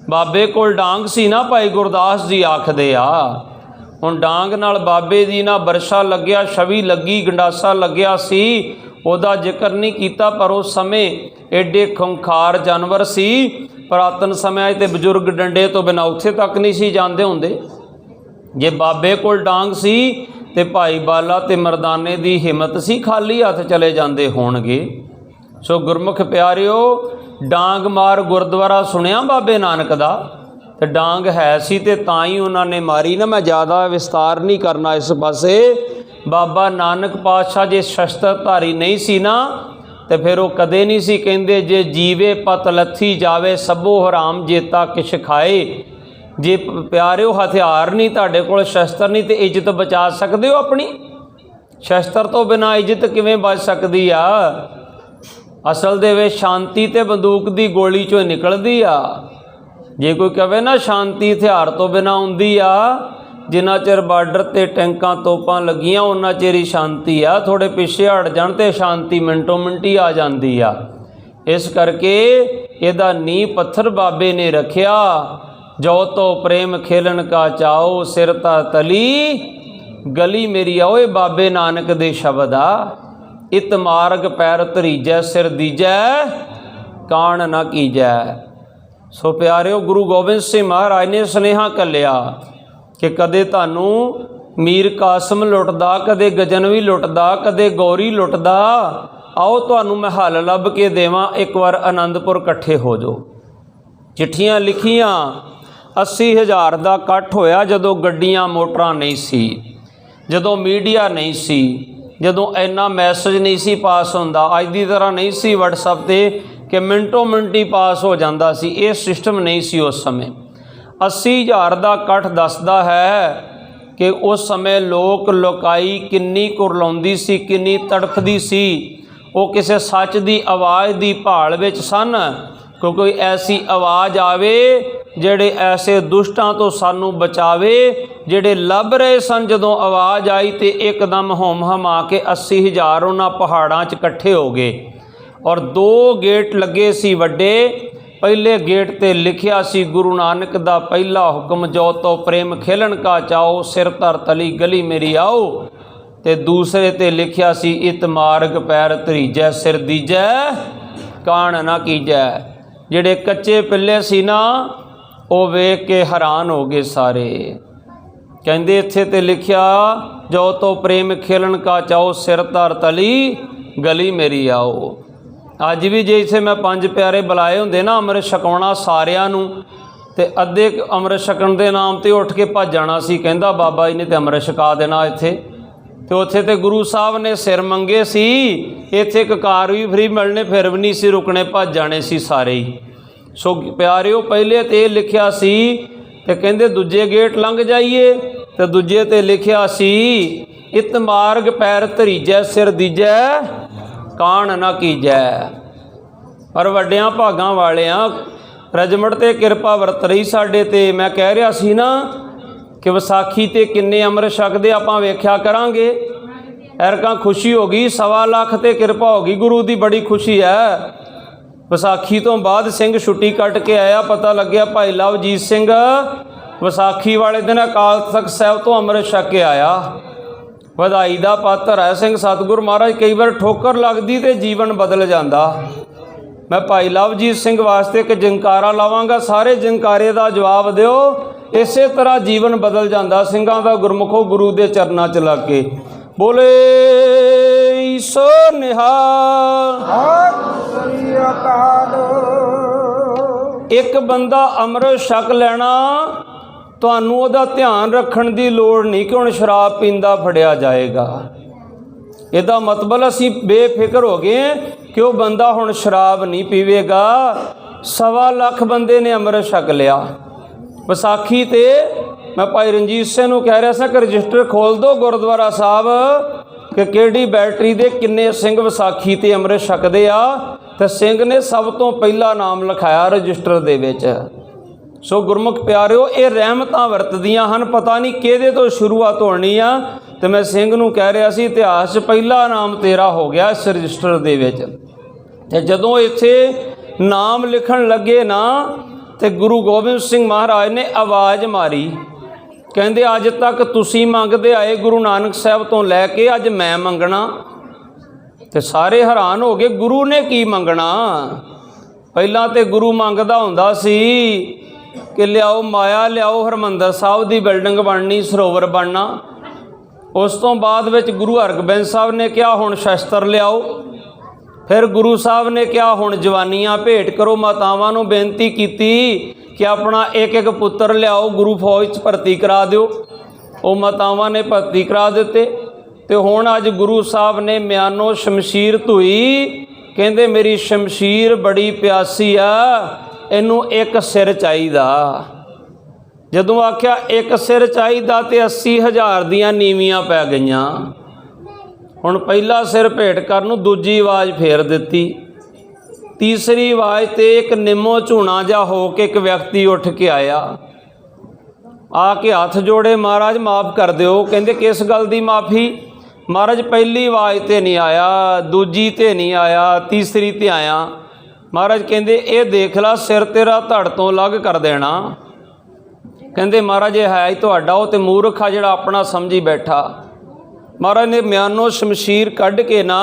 बाबे कोल डांग सी ना, भाई गुरदास जी आखदे आ। हुण डांग नाल बाबे दी ना बरछा लग्या, छवि लगी, गंडासा लग्या सी, उहदा जिक्र नहीं कीता। पर उस समय एडे खुंखार जानवर सी। पुरातन समय ते बजुर्ग डंडे तो बिना उत्थे तक नहीं सी जांदे हुंदे। जे बाबे कोल डांग सी ते भाई बाला ते मरदाने दी हिम्मत सी, खाली हथ चले जांदे होणगे। सो गुरमुख प्यारिओ, डांग मार गुरुद्वारा सुनिया बाबे नानक दा? तो डांग है सी ते तां ही उन्होंने मारी ना। मैं ज़्यादा विस्तार नहीं करना इस पासे। बाबा नानक पातशाह जे शस्त्रधारी नहीं सी ना, तो फिर वो कदे नहीं सी कहंदे जे जीवे पत लथी जावे सबो हराम जेता किश खाए। जे प्यारिओ हथियार नहीं, तुहाडे कोल शस्त्र नहीं, तो इज्जत बचा सकते हो अपनी? शस्त्र तो बिना इज्जत किवें बच सकती आ? असल दे विच शांति ते बंदूक दी गोली चों निकलदी आ। जे कोई कहे ना शांति हथियार तो बिना आउंदी आ, जिन्ना चिर बार्डर ते टैंकां तोपां लगियां उन्ना चिर ही शांति आ। थोड़े पिछे हट जाण ते शांति मिनटों मिनट ही आ जाती आ। इस करके इहदा नींह पत्थर बाबे ने रखिया। जो तो प्रेम खेलन का चाओ सिरता तली गली मेरी आओ। बाबे नानक दे शब्द आ। इत मार्ग पैर धरीजै सिर दीजै कान ना कीजै। सो प्यारिओ गुरु गोबिंद सिंह महाराज ने सुनेहा घल्लिया कि कदे तानू मीर कासम लुटदा, कदे गजनवी लुटदा, कदे गौरी लुटदा। आओ तुहानू मैं हल लभ के देवां, एक बार आनंदपुर इकट्ठे हो जाओ। चिट्ठियां लिखियां। 80,000 का इकट्ठ होया जदों गड्डियां मोटरां नहीं सी, जदों मीडिया नहीं सी, जदों इन्ना मैसेज नहीं सी पास होंदा। अज दी तरह नहीं सी WhatsApp ते कि मिनटों मिनट ही पास हो जाता सी। ये सिस्टम नहीं सी उस समय। 80,000 का इकट्ठ दसदा है कि उस समय लोक लोकाई किन्नी कुरलाउंदी सी, किन्नी तड़फदी सी। वो किसी सच की आवाज़ की भाल विच सन कि कोई ऐसी आवाज़ आवे ਜਿਹੜੇ ऐसे दुष्टां तो सानू बचावे। ਜਿਹੜੇ ਲੱਭ ਰਹੇ सन जदों आवाज़ आई तो एकदम होम हमा के 80,000 उन्हां पहाड़ां 'ਚ इकट्ठे हो गए। और 2 गेट लगे सी वड्डे। पहले गेट ते लिखिया सी गुरु नानक दा पहला हुक्म, जो तो प्रेम खेलन का चाओ, सिर धर तली गली मेरी आओ। ते दूसरे ते लिखिया सी इत मार्ग पैर धरीजै सिर दीजै कान ना कीजै। ਜਿਹੜੇ कच्चे पिल्ले सी ना वो वेख के हैरान हो गए सारे। कहते इत्थे ते लिखिया जो तो प्रेम खेलन का चाओ, सिर धर तली गली मेरी आओ। अज भी जे इत्थे मैं 5 प्यारे बुलाए होंदे ना अमृत छकाउणा सारियां नूं, ते अद्धे अमृत छकण दे नाम ते उठ के भज जाना सी। कहंदा बाबा जी ने ते अमृत छका देना इत्थे। ते उत्थे ते गुरु साहब ने सिर मंगे सी, इत्थे ककार भी फ्री मिलने, फिर भी नहीं सी रुकने, भज जाने सी सारे ही। सो प्यारिओ पहले तो लिखिया सी ते कहंदे दूजे गेट लंघ जाइए, तो दूजे ते लिखिया सी इत मार्ग पैर धरीजै सिर दीजै कान ना कीजै। पर वड्डियां भागां वालियां रजमट ते किरपा वरत रही साडे ते। मैं कह रहा सी ना कि विसाखी ते किन्ने अमृत छकदे आपां वेख्या करांगे। एरकां खुशी हो गई, 1.25 लाख ते किरपा हो गई गुरु की, बड़ी खुशी है। विसाखी तो बाद सिंह छुट्टी कट के आया, पता लग्या भाई लवजीत सिंह विसाखी वाले दिन अकाल तख्त साहब तो अमृत छक के आया। ਵਧਾਈ ਦਾ ਪਾਤਰ ਹੈ ਸਿੰਘ सतगुरु महाराज। कई बार ठोकर लगती तो जीवन बदल जाता। मैं भाई लवजीत सिंह वास्ते एक जंकारा लावांगा, सारे जंकारे का जवाब दिओ। इस तरह जीवन बदल जाता ਸਿੰਘਾਂ ਦਾ गुरमुखो गुरु के चरणों च लग के। बोले सो निहाल। एक बंदा अमृत छक लैना, तुहानू उहदा ध्यान रखण दी लोड़ नहीं कि हुण शराब पींदा फड़िया जाएगा। इहदा मतलब असीं बेफिक्र हो गए कि वह बंदा हुण शराब नहीं पीवेगा। 1.25 लाख बंदे ने अमृत छक लिया विसाखी ते। मैं भाई रणजीत सिंह नूं कह रहा था कि रजिस्टर खोल दो गुरुद्वारा साहब कि किहड़ी बैटरी दे किन्ने सिंह विसाखी ते अमृत छकदे आ। ते सिंह ने सब तो पहला नाम लिखाया रजिस्टर दे विच। सो गुरमुख प्यारिओ ये रहमतां वरतदियां हन, पता नहीं किहदे तो शुरुआत होनी आ। तो मैं सिंह नूं कह रहा सी इतिहास 'च पहला नाम तेरा हो गया इस रजिस्टर दे विच। ते जदों इत्थे नाम लिखण लगे ना तो गुरु गोबिंद सिंह महाराज ने आवाज़ मारी, कहंदे अज तक तुसीं मंगदे आए गुरु नानक साहब तो लैके अज मैं मंगना। तो सारे हैरान हो गए, गुरु ने की मंगना। पहला तो गुरु मंगदा हुंदा सी कि लियाओ माया, लियाओ हरमंदर साहब की बिल्डिंग बननी, सरोवर बनना। उस तो बाद विच गुरु हरगोबिंद साहब ने कहा हुण शस्त्र लियाओ। फिर गुरु साहब ने कहा हुण जवानियां भेंट करो। मातावां नूं बेनती की कि अपना एक एक पुत्र लियाओ, गुरु फौज च भर्ती करा दिओ। वो मातावां ने भर्ती करा दिते। तो हुण अज गुरु साहब ने म्यानो शमशीर धोई, कहंदे मेरी शमशीर बड़ी प्यासी आ, इनू एक सिर चाहिदा। जदों आख्या एक सिर चाहिदा तो 80,000 दियां नीवियां पै गईयां। हुण पहला सिर भेंट करन नूं दूजी आवाज़ फेर दित्ती, तीसरी आवाज़ ते एक निम्मो झूणा जा हो के एक व्यक्ति उठ के आया, आके हथ जोड़े, महाराज माफ़ कर दिओ। कहंदे किस गल दी माफ़ी? महाराज पहली आवाज़ ते नहीं आया, दूजी ते नहीं आया, तीसरी ते आया। महाराज कहंदे ये देख ला सिर तेरा धड़ तो अलग कर देना। ਕਹਿੰਦੇ ਮਹਾਰਾਜ ਇਹ ਹੈ ਹੀ ਤੁਹਾਡਾ, ਉਹ ਤੇ ਮੂਰਖ ਆ ਜਿਹੜਾ ਆਪਣਾ ਸਮਝੀ ਬੈਠਾ। ਮਹਾਰਾਜ ਨੇ ਮਿਆਨੋਂ ਸ਼ਮਸ਼ੀਰ ਕੱਢ ਕੇ ਨਾ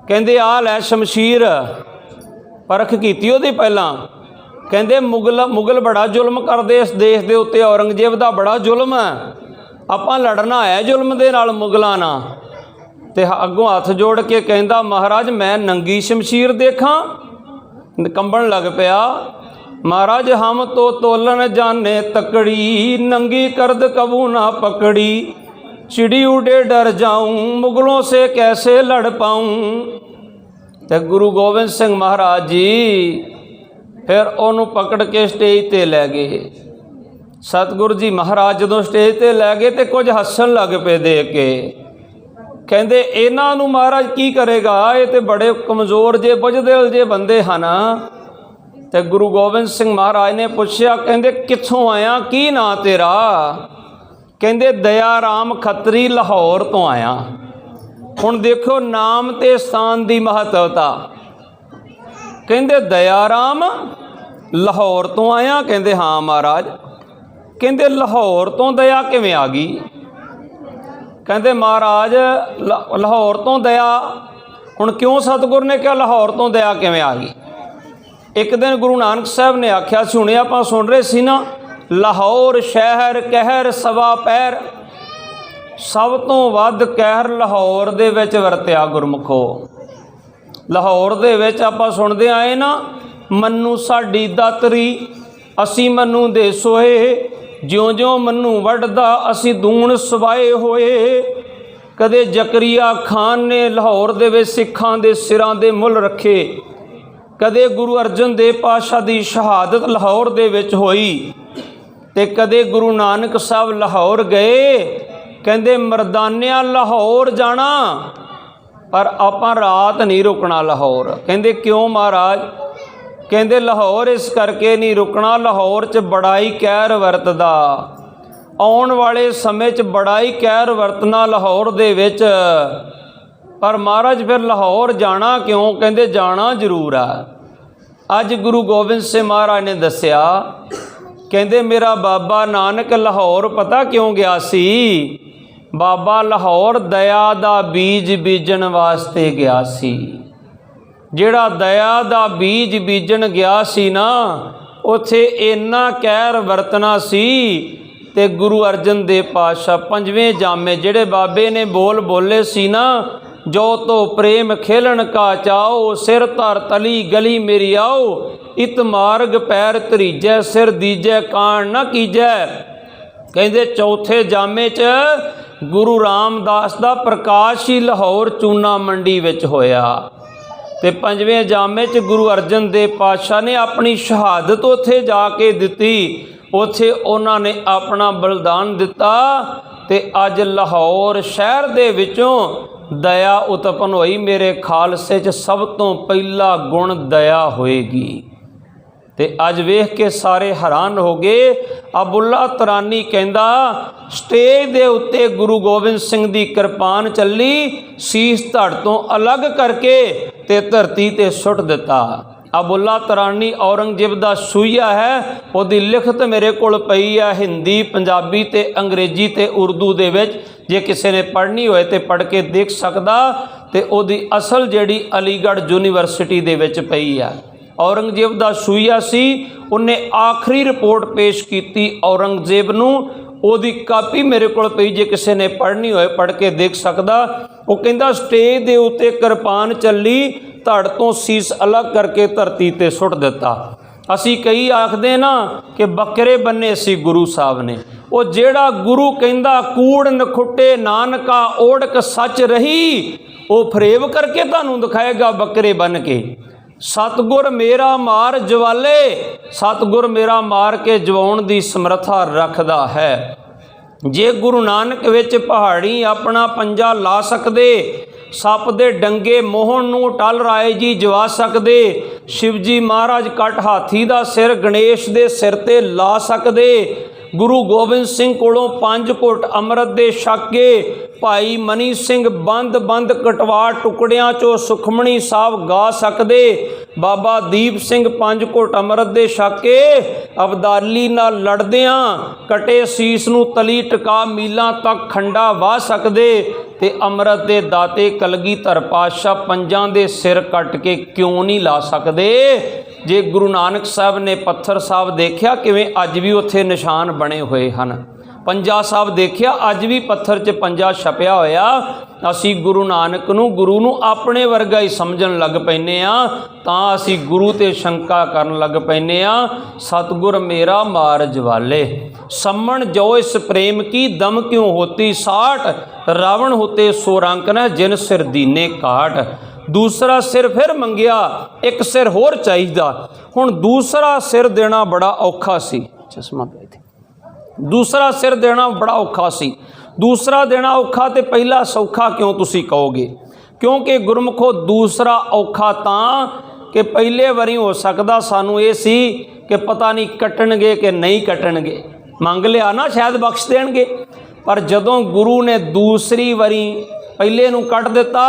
ਕਹਿੰਦੇ ਆ ਲੈ ਸ਼ਮਸ਼ੀਰ, ਪਰਖ ਕੀਤੀ ਉਹਦੀ ਪਹਿਲਾਂ। ਕਹਿੰਦੇ ਮੁਗਲ ਬੜਾ ਜ਼ੁਲਮ ਕਰਦੇ ਇਸ ਦੇਸ਼ ਦੇ ਉੱਤੇ, ਔਰੰਗਜ਼ੇਬ ਦਾ ਬੜਾ ਜ਼ੁਲਮ ਹੈ, ਆਪਾਂ ਲੜਨਾ ਹੈ ਜ਼ੁਲਮ ਦੇ ਨਾਲ, ਮੁਗਲਾਂ ਨਾਲ। ਤੇ ਅੱਗੋਂ ਹੱਥ ਜੋੜ ਕੇ ਕਹਿੰਦਾ ਮਹਾਰਾਜ ਮੈਂ ਨੰਗੀ ਸ਼ਮਸ਼ੀਰ ਦੇਖਾਂ, ਕੰਬਣ ਲੱਗ ਪਿਆ। महाराज हम तो तोलन जाने तकड़ी, नंगी करद कबू ना पकड़ी, चिड़ी उड़े डर जाऊं, मुगलों से कैसे लड़ पाऊं। तो गुरु गोबिंद सिंह महाराज जी फिर उन्होंने पकड़ के स्टेज ते लै गए। सतगुरु जी महाराज जो स्टेज ते लै गए तो कुछ हसन लग पे देख के, कहते इन्हां नूं महाराज की करेगा, ये तो बड़े कमज़ोर जे बुझदिल जे बंदे हैं। तो गुरु गोबिंद सिंह महाराज ने पूछया, कहते कित्थों आया, की नां तेरा? कहते दया राम खत्री लाहौर तो आया। हुण देखो नाम ते स्थान की महत्वता। कहते दया राम लाहौर तो आया? कहते हाँ महाराज। कहते लाहौर तो दया किवें आ गई? कहते महाराज लाहौर तो दया, हुण क्यों सतगुर ने कहा लाहौर तो दया किवें आ गई? एक दिन गुरु नानक साहब ने आख्या, सुने आप सुन रहे सी ना, लाहौर शहर कहर सवा पैर, सब तो वध कहर लाहौर दे विच वरत्या गुरमुखो। लाहौर दे विच आपां सुणदे आए ना, मन्नू साडी दातरी असी मन्नू दे सोए, ज्यों ज्यों मन्नू वढ़दा असी दूण सवाए होए। कदे जकरिया खान ने लाहौर दे विच सिखां दे सिरां दे मुल रखे, कदे गुरु अर्जन देव पातशाह की शहादत लाहौर दे विच होई, ते कदे गुरु नानक साहब लाहौर गए। कहते मरदानिया लाहौर जाना, पर आपां रात नहीं रुकना लाहौर। कहते क्यों महाराज? कहते लाहौर इस करके नहीं रुकना, लाहौर च बड़ा ही कहर वरतदा, आउण वाले समय च बड़ा ही कहर वरतना लाहौर दे विच। पर महाराज फिर लाहौर जाना क्यों? कहते जाना जरूर है। अज गुरु गोबिंद सिंह महाराज ने दसिया, कहते मेरा बाबा नानक लाहौर पता क्यों गया सी? बाबा लाहौर दया दा बीज बीजन वास्ते गया सी। जिहड़ा दया दा बीज बीजन गया सी ना, उत्थे इन्ना कहर वरतना सी। ते गुरु अर्जन देव पातशाह पंजवें जामे जिहड़े बाबे ने बोल बोले सी ना, जो तो प्रेम खेलन का चाओ, सिर धर तली गली मेरी आओ, इत मार्ग पैर तरीजै, सिर दीजै कान न कीजै। कहते चौथे जामे च गुरु रामदास दा प्रकाश ही लाहौर चूना मंडी विच होया। ते पंजवें जामे च गुरु अर्जन देव पातशाह ने अपनी शहादत उत्थे जाके दिती, उत्थे उन्हां ने अपना बलिदान दिता। ते अज लाहौर शहर दे विचों दया उत्पन्न होई। मेरे खालसे च सब तो पहला गुण दया होएगी। ते अज वेख के सारे हैरान हो गए। अबुल्ला तरानी कहंदा स्टेज दे उत्ते गुरु गोबिंद सिंह दी किरपान चली, शीश धड़ तो अलग करके ते धरती ते सुट दिता। अबुल्ला तरानी औरंगजेब दा सूइया है, उहदी लिखत मेरे कोल पई है हिंदी, पंजाबी ते अंग्रेजी ते उर्दू दे विच। जे किसी ने पढ़नी होए तो पढ़ के देख सकदा। ते उहदी असल जिहड़ी अलीगढ़ यूनीवर्सिटी दे विच पई है। औरंगजेब दा सूइया सी, उन्हें आखिरी रिपोर्ट पेश की औरंगजेब नूं, उहदी कापी मेरे कोल पई, जे किसी ने पढ़नी होए पढ़ के देख सकदा। वो कहंदा स्टेज दे उत्ते किरपान चली, धड़ तो शीस अलग करके धरती ते सुट दिता। असी कई आखदे ना कि बकरे बन्ने सी गुरु साहब ने। वो जेड़ा गुरु कहंदा कूड़ नखुट्टे नानका ओढ़क सच रही, वो फरेब करके तुहानूं दिखाएगा बकरे बन के। सतगुर मेरा मार जवाले, सतगुर मेरा मार के जवाउण दी समर्था रखदा है। जे गुरु नानक विच पहाड़ी अपना पंजा ला सकदे, सप दे डंगे मोहन नूं टल राय जी जवा सकदे, शिवजी महाराज कट हाथी दा सिर गणेश दे सिर ते ला सकदे, गुरु गोबिंद सिंह कोलों 5 घुट अमृत दे छक के भाई मनी सिंह बंद बंद कटवा टुकड़ियां चो सुखमणी साहब गा सकदे, बाबा दीप सिंह 5 घुट अमृत दे छक के अबदाली नाल लड़दियां कटे सीस नूं तली टका मीलां तक खंडा वाह सकदे ते अमृत दे दाते कलगीधर पातशाह पंजां दे सिर कट के क्यों नहीं ला सकदे। जे गुरु नानक साहब ने पत्थर साहब देखिया किवें अज भी उत्थे निशान बने हुए हैं। पंजा साहब देखिया अज भी पत्थर च पंजा छपिया होया। असी गुरु नानक नूं गुरु नूं अपने वर्गा ही समझण लग पैने आ, तां असी गुरु ते शंका करन लग पैने आ। सतगुर मेरा मार जवाले सम्मण जो इस प्रेम की दम क्यों होती साठ, रावण होते सो रंक न जिन सिर दीने काट। दूसरा सिर फिर मंगिया, एक सिर होर चाहिदा। हुण दूसरा सिर देना बड़ा औखा सी। चश्मा पे थे। दूसरा सिर देना बड़ा औखा सी। दूसरा देना औखा तो पहला सौखा क्यों तुसी कहोगे? क्योंकि गुरमुखो दूसरा औखा तां कि पहले वारी हो सकता सानू ये सी कि पता नहीं कट्टणगे कि नहीं कट्टणगे, मंग लिया ना शायद बख्श देणगे। पर जदों गुरु ने दूसरी वारी पहले नूं कट दिता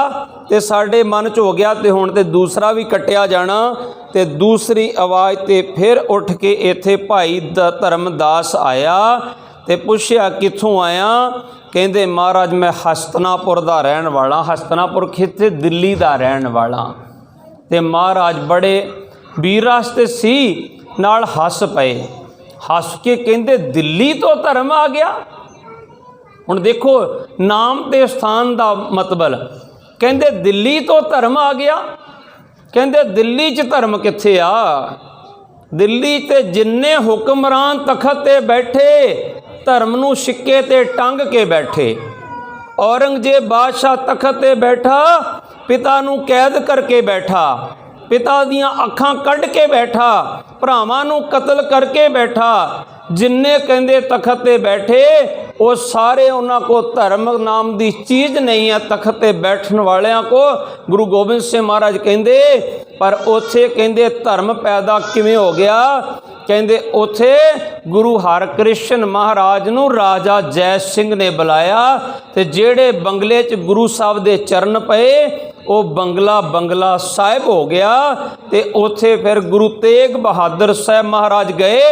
तो साडे मन च हो गया तो हुण ते दूसरा भी कट्टिया जाना। तो दूसरी आवाज़ ते फिर उठ के इत्थे भाई धर्मदास आया तो पुछया कित्थों आया? कहंदे महाराज मैं हस्तनापुर दा रहन वाला। हस्तनापुर कित्थे? दिल्ली दा रहन वाला। तो महाराज बड़े वीर रस्ते सी नाल हस पए, हस के कहंदे दिल्ली तो धर्म आ गया। हुण देखो नाम ते स्थान दा मतलब, कहंदे दिल्ली तो धर्म आ गया। कहंदे दिल्ली च धर्म कित्थे आ? दिल्ली ते जिन्ने हुक्मरान तखत ते बैठे धर्म नूं सिक्के ते टंग के बैठे। औरंगजेब बादशाह तखत ते बैठा पिता नूं कैद करके बैठा, पिता दियां अखां कढ़ के बैठा, भरावां नूं कतल करके बैठा। जिन्ने कहंदे तखत ते बैठे वो सारे उन्हां को धर्म नाम दी चीज़ नहीं है। तखत ते बैठन वालियां को गुरु गोबिंद सिंह महाराज कहंदे पर उत्थे कहंदे धर्म पैदा किवें हो गया? कहंदे उत्थे गुरु हरकृष्ण महाराज नूं राजा जय सिंह ने बुलाया ते जेड़े बंगले च गुरु साहब दे चरण पए वो बंगला बंगला साहिब हो गया। तो उत्थे फिर गुरु तेग बहादुर साहब महाराज गए।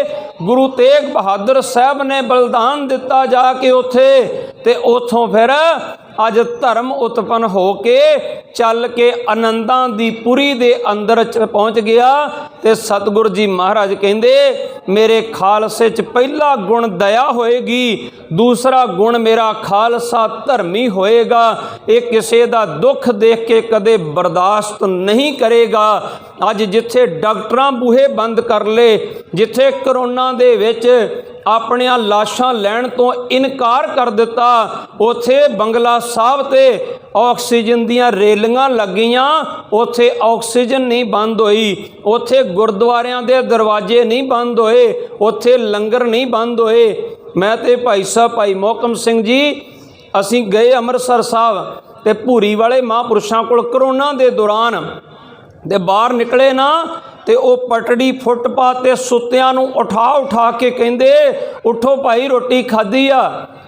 गुरु तेग बहादुर साहब ने बलिदान दिता जाके उत्थे ते उथों फिर अज धर्म उत्पन्न हो के चल के आनंदां दी पुरी दे अंदर पहुँच गया। तो सतगुरु जी महाराज कहंदे मेरे खालसे च पहला गुण दया होएगी, दूसरा गुण मेरा खालसा धर्मी होएगा। ये किसी दा दुख देख के कदे बर्दाश्त नहीं करेगा। अज जिथे डॉक्टरां बूहे बंद कर ले, जिथे करोना दे विच अपनियां लाशां लैण तो इनकार कर दिता, उथे बंगला साहब ते ऑक्सीजन दियां रेलियां लगियां, उथे ऑक्सीजन नहीं बंद हुई। उथे गुरुद्वारियां दे दरवाजे नहीं बंद होए, उथे लंगर नहीं बंद होए। मैं ते भाई साहब भाई मोहकम सिंह जी असी गए अमृतसर साहब ते भूरी वाले महापुरुषों को करोना दे दौरान ते बाहर निकले ना ते वो पटड़ी फुटपाथ ते सुत्तियां नूं उठा उठा के कहंदे उठो भाई रोटी खाधी आ,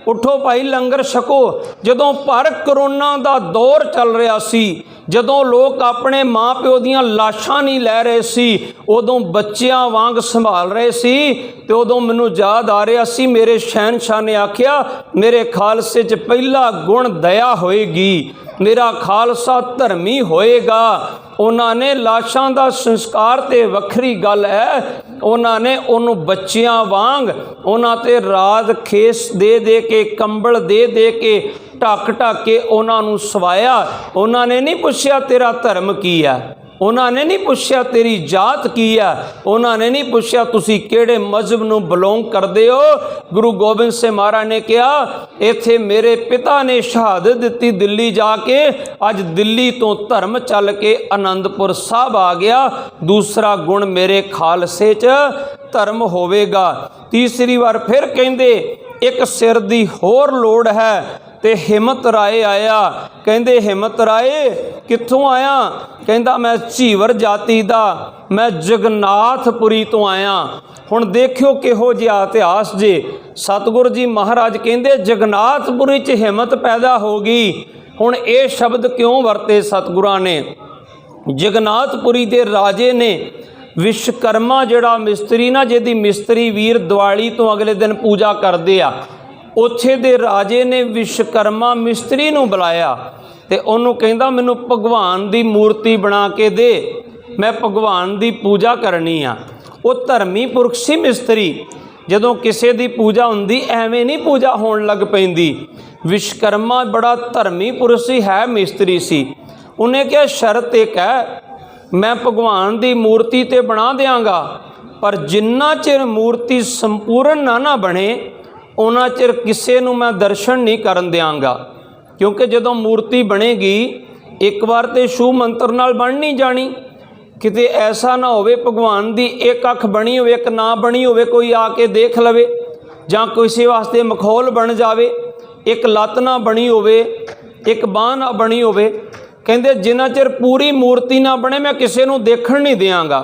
उठो भाई लंगर छको। जदों पर करोना दा दौर चल रहा सी, जदों लोग अपने माँ प्यो दियां लाशां नहीं लै रहे सी, उदों बच्चियां वांग संभाल रहे सी। ते उदों मैनूं याद आ रहा सी मेरे शहनशाह ने आख्या मेरे खालसे च पहला गुण दया होएगी, मेरा खालसा धर्मी होएगा। उन्होंने लाशां दा संस्कार ते वखरी गल है, उन्होंने उन्होंने बच्चियां वांग उन्होंने ते रात खेस दे दे के कंबल दे दे के ढक ढक के उन्होंने सवाया। उन्होंने नहीं पूछया तेरा धर्म की है, उन्होंने नहीं पूछया तेरी जात की है, उन्होंने नहीं पूछया तुसी केड़े मजहब नूं बिलोंग करदे हो। गुरु गोबिंद सिंह महाराज ने कहा इत्थे मेरे पिता ने शहादत दिती दिल्ली जाके, अज दिल्ली तो धर्म चल के आनंदपुर साहब आ गया। दूसरा गुण मेरे खालसे च धर्म होवेगा। तीसरी बार फिर कहंदे एक सिर दी होर लोड़ है ते हिम्मत राय आया। कहंदे हिम्मत राय कित्थों आया? कहंदा मैं झीवर जाति दा, मैं जगन्नाथपुरी तो आया। हुण देखियो किहो जिहा इतिहास जे। सतगुरु जी महाराज कहंदे जगन्नाथपुरी च हिम्मत पैदा हो गई। हुण ये शब्द क्यों वरते सतगुरां ने? जगन्नाथपुरी के राजे ने विश्वकर्मा जिहड़ा मिस्त्री ना, जिहदी मिस्त्री वीर दिवाली तो अगले दिन पूजा करते आ, उत्थे दे राजे ने विश्वकर्मा मिस्त्री नूं बुलाया ते उन्होंने कहंदा मैनूं भगवान दी मूर्ति बना के दे, मैं भगवान दी पूजा करनी आ। वो धर्मी पुरख सी मिस्त्री, जदों किसी दी पूजा हुंदी एवें नहीं पूजा होण लग पैंदी। विश्वकर्मा बड़ा धर्मी पुरुष सी, है मिस्त्री सी। उन्हें क्या शर्त एक है, मैं भगवान दी मूर्ति ते बना देंगा, पर जिन्ना चिर मूर्ति संपूर्ण ना बने उन्ना चिर किसी नूं मैं दर्शन नहीं करन देंगा। क्योंकि जदों मूर्ति बनेगी एक बार तो छू मंत्र नाल बन नहीं जानी, किते ऐसा ना होवे भगवान दी एक अख बनी होवे एक ना बनी होवे, कोई आके देख लवे, जां किसी वास्ते मखौल बन जावे, एक लत्त ना बनी होवे एक बांह ना बनी होवे। कहंदे जिन्ना चिर पूरी मूर्ति ना बने मैं किसी नूं देखण नहीं देंगा।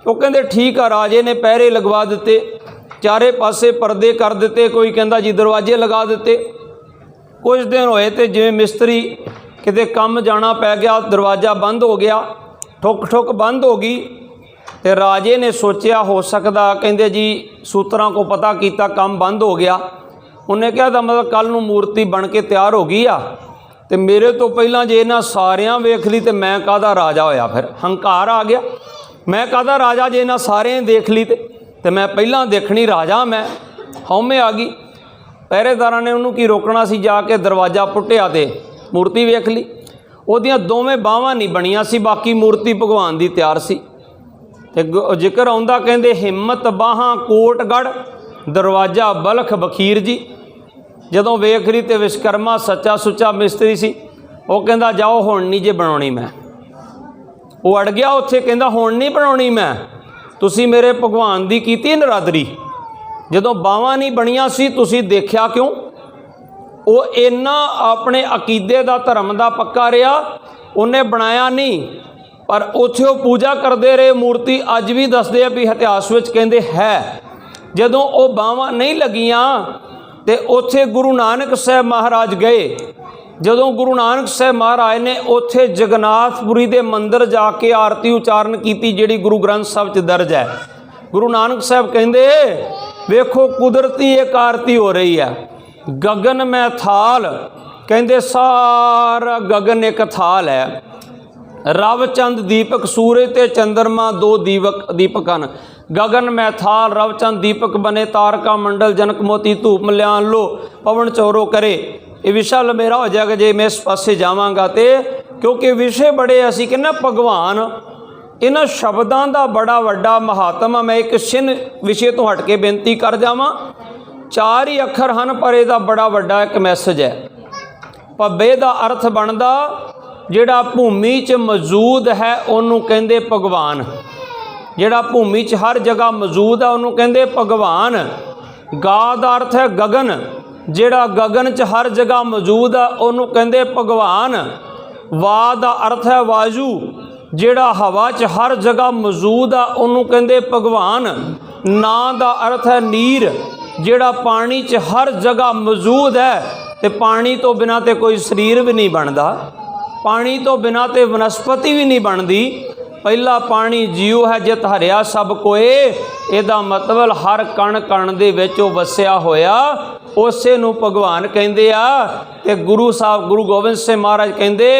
वो कहंदे ठीक आ। राजे ने पहरे लगवा दिते, चारे पासे पर्दे कर दिते, कोई कहंदा जी दरवाजे लगा दिते। कुछ दिन होए तो जिवें मिस्त्री किते काम जाना पै गया, दरवाज़ा बंद हो गया, ठुक ठुक बंद हो गई। तो राजे ने सोचा हो सकता, कहंदे जी सूत्रां को पता किया काम बंद हो गया। उन्हें कहा था मतलब कल नूं मूर्ति बन के तैयार हो गई आ, तो मेरे तो पहला जे इन्हां सारियां वेख ली तो मैं काहदा राजा होया, फिर हंकार आ गया। मैं काहदा राजा जे इन्हां सारियां देख ली तो मैं पहला देखनी राजा, मैं हौमे आ गई। पहरेदारां ने उन्होंने की रोकना सी, जाके दरवाज़ा पुट्टिया तो मूर्ति वेख ली। उहदियां दोवें बाहां नहीं बनियां सी, बाकी मूर्ति भगवान दी तैयार सी। ते जिक्र आउंदा कहंदे हिम्मत बाहां कोटगढ़, दरवाज़ा बलख बखीर जी। जदों वेख ली तो विश्वकर्मा सच्चा सुच्चा मिस्त्री सी। वो कहंदा जाओ हुण नहीं जे बनाउणी मैं। वो अड़ गया उत्थे, कहंदा हुण नहीं बनाउणी मैं, तुसी मेरे भगवान दी कीती नरादरी। जदों बावां नहीं बनियां सी तुसी देखिया क्यों? वो इन्ना अपने अकीदे दा धर्म दा पक्का रहा, उन्हें बनाया नहीं, पर उत्थे वो पूजा करते रहे। मूर्ति अज भी दसदे भी इतिहास विच कहंदे है। जदों वो बावां नहीं लगियां तो उत्थे गुरु नानक साहब महाराज गए। जदों गुरु नानक साहब महाराज ने उत्थे जगन्नाथपुरी दे मंदिर जाके आरती उचारण की, जिहड़ी गुरु ग्रंथ साहब च दर्ज है। गुरु नानक साहब कहंदे वेखो कुदरती एक आरती हो रही है, गगन में थाल, कहंदे सारा गगन एक थाल है, रव चंद दीपक, सूरज ते चंद्रमा दो दीपक हैं। गगन में थाल रव चंद दीपक बने, तारका मंडल जनक मोती धूप मल्यान लो, पवन चौरो करे। ये विशा मेरा हो जाएगा जे मैं इस पासे जावांगा तो, क्योंकि विषय बड़े असी कहना भगवान इन्हां शब्दां दा बड़ा वड्डा महात्मा। मैं एक छिन विषय तो हट के बेनती कर जावां। चार ही अखर हैं पर इहदा बड़ा वड्डा एक मैसेज है। पब्बे दा अर्थ बनदा जिहड़ा भूमि च मौजूद है उन्होंने कहंदे भगवान, जिहड़ा भूमि च हर जगह मौजूद है उन्होंने कहंदे भगवान। गा दा अर्थ है गगन, जिहड़ा गगन च हर जगह मौजूद है उन्होंने कहंदे भगवान। वा दा अर्थ है वायु, जिहड़ा हवा च हर जगह मौजूद है उन्होंने कहंदे भगवान। ना दा अर्थ है नीर, जिहड़ा पानी च हर जगह मौजूद है, तो पानी तो बिना तो कोई शरीर भी नहीं बनता, पानी तो बिना तो वनस्पति भी नहीं बनती। पहला पानी जीव है जित हरिया सब कोए, इहदा मतलब हर कण कण दे विच वो वसिया होया, उसे नूं भगवान कहंदे आ। ते गुरु साहब गुरु गोबिंद सिंह महाराज कहंदे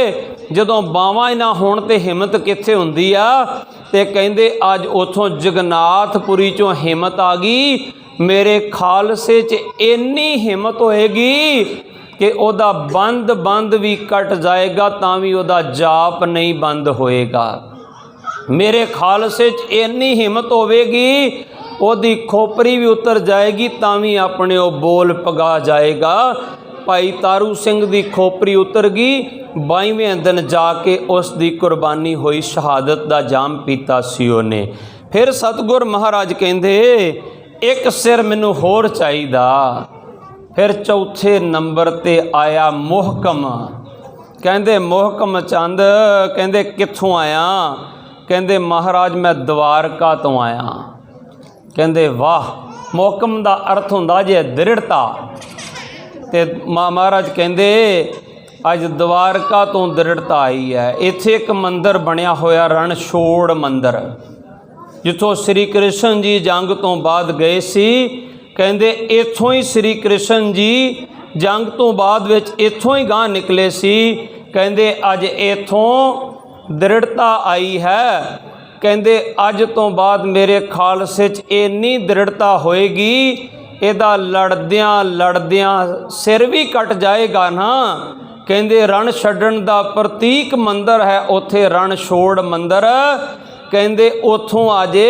जदों बावां ही ना होण ते हिम्मत कित्थे हुंदी आ, ते कहंदे अज उथों जगन्नाथपुरी चों हिम्मत आ गई। मेरे खालसे च इन्नी हिम्मत होएगी कि ओदा बंद बंद भी कट जाएगा तां भी ओदा जाप नहीं बंद होएगा। मेरे खालसे च इन्नी हिम्मत होवेगी ओदी खोपरी भी उतर जाएगी तां भी अपने वो बोल पगा जाएगा। भाई तारू सिंह दी खोपरी उतर गई, 22वें दिन जाके उस दी कुर्बानी हुई, शहादत दा जाम पीता सी उहने। फिर सतगुर महाराज कहंदे एक सिर मैनू होर चाहिदा। फिर चौथे नंबर ते आया मोहकम। कहंदे मोहकम चंद, कहंदे कित्थों आया? कहंदे महाराज मैं द्वारका तो आया। कहंदे वाह, मोहकम दा अर्थ हुंदा जे दृढ़ता। ते महाराज कहंदे ਅੱਜ ਦਵਾਰਕਾ ਤੋਂ ਦ੍ਰਿੜਤਾ ਆਈ ਹੈ। ਇੱਥੇ ਇੱਕ ਮੰਦਰ ਬਣਿਆ ਹੋਇਆ ਰਣਛੋੜ ਮੰਦਰ, ਜਿੱਥੋਂ ਸ੍ਰੀ ਕ੍ਰਿਸ਼ਨ ਜੀ ਜੰਗ ਤੋਂ ਬਾਅਦ ਗਏ ਸੀ। ਕਹਿੰਦੇ ਇੱਥੋਂ ਹੀ ਸ੍ਰੀ ਕ੍ਰਿਸ਼ਨ ਜੀ ਜੰਗ ਤੋਂ ਬਾਅਦ ਵਿੱਚ ਇੱਥੋਂ ਹੀ ਗਾਂਹ ਨਿਕਲੇ ਸੀ। ਕਹਿੰਦੇ ਅੱਜ ਇੱਥੋਂ ਦ੍ਰਿੜਤਾ ਆਈ ਹੈ। ਕਹਿੰਦੇ ਅੱਜ ਤੋਂ ਬਾਅਦ ਮੇਰੇ ਖਾਲਸੇ 'ਚ ਇੰਨੀ ਦ੍ਰਿੜਤਾ ਹੋਏਗੀ, ਇਹਦਾ ਲੜਦਿਆਂ ਲੜਦਿਆਂ ਸਿਰ ਵੀ ਕੱਟ ਜਾਏਗਾ ਨਾ। ਕਹਿੰਦੇ ਰਣ ਛੱਡਣ ਦਾ ਪ੍ਰਤੀਕ ਮੰਦਰ ਹੈ ਉੱਥੇ, ਰਣਛੋੜ ਮੰਦਰ। ਕਹਿੰਦੇ ਉੱਥੋਂ ਅਜੇ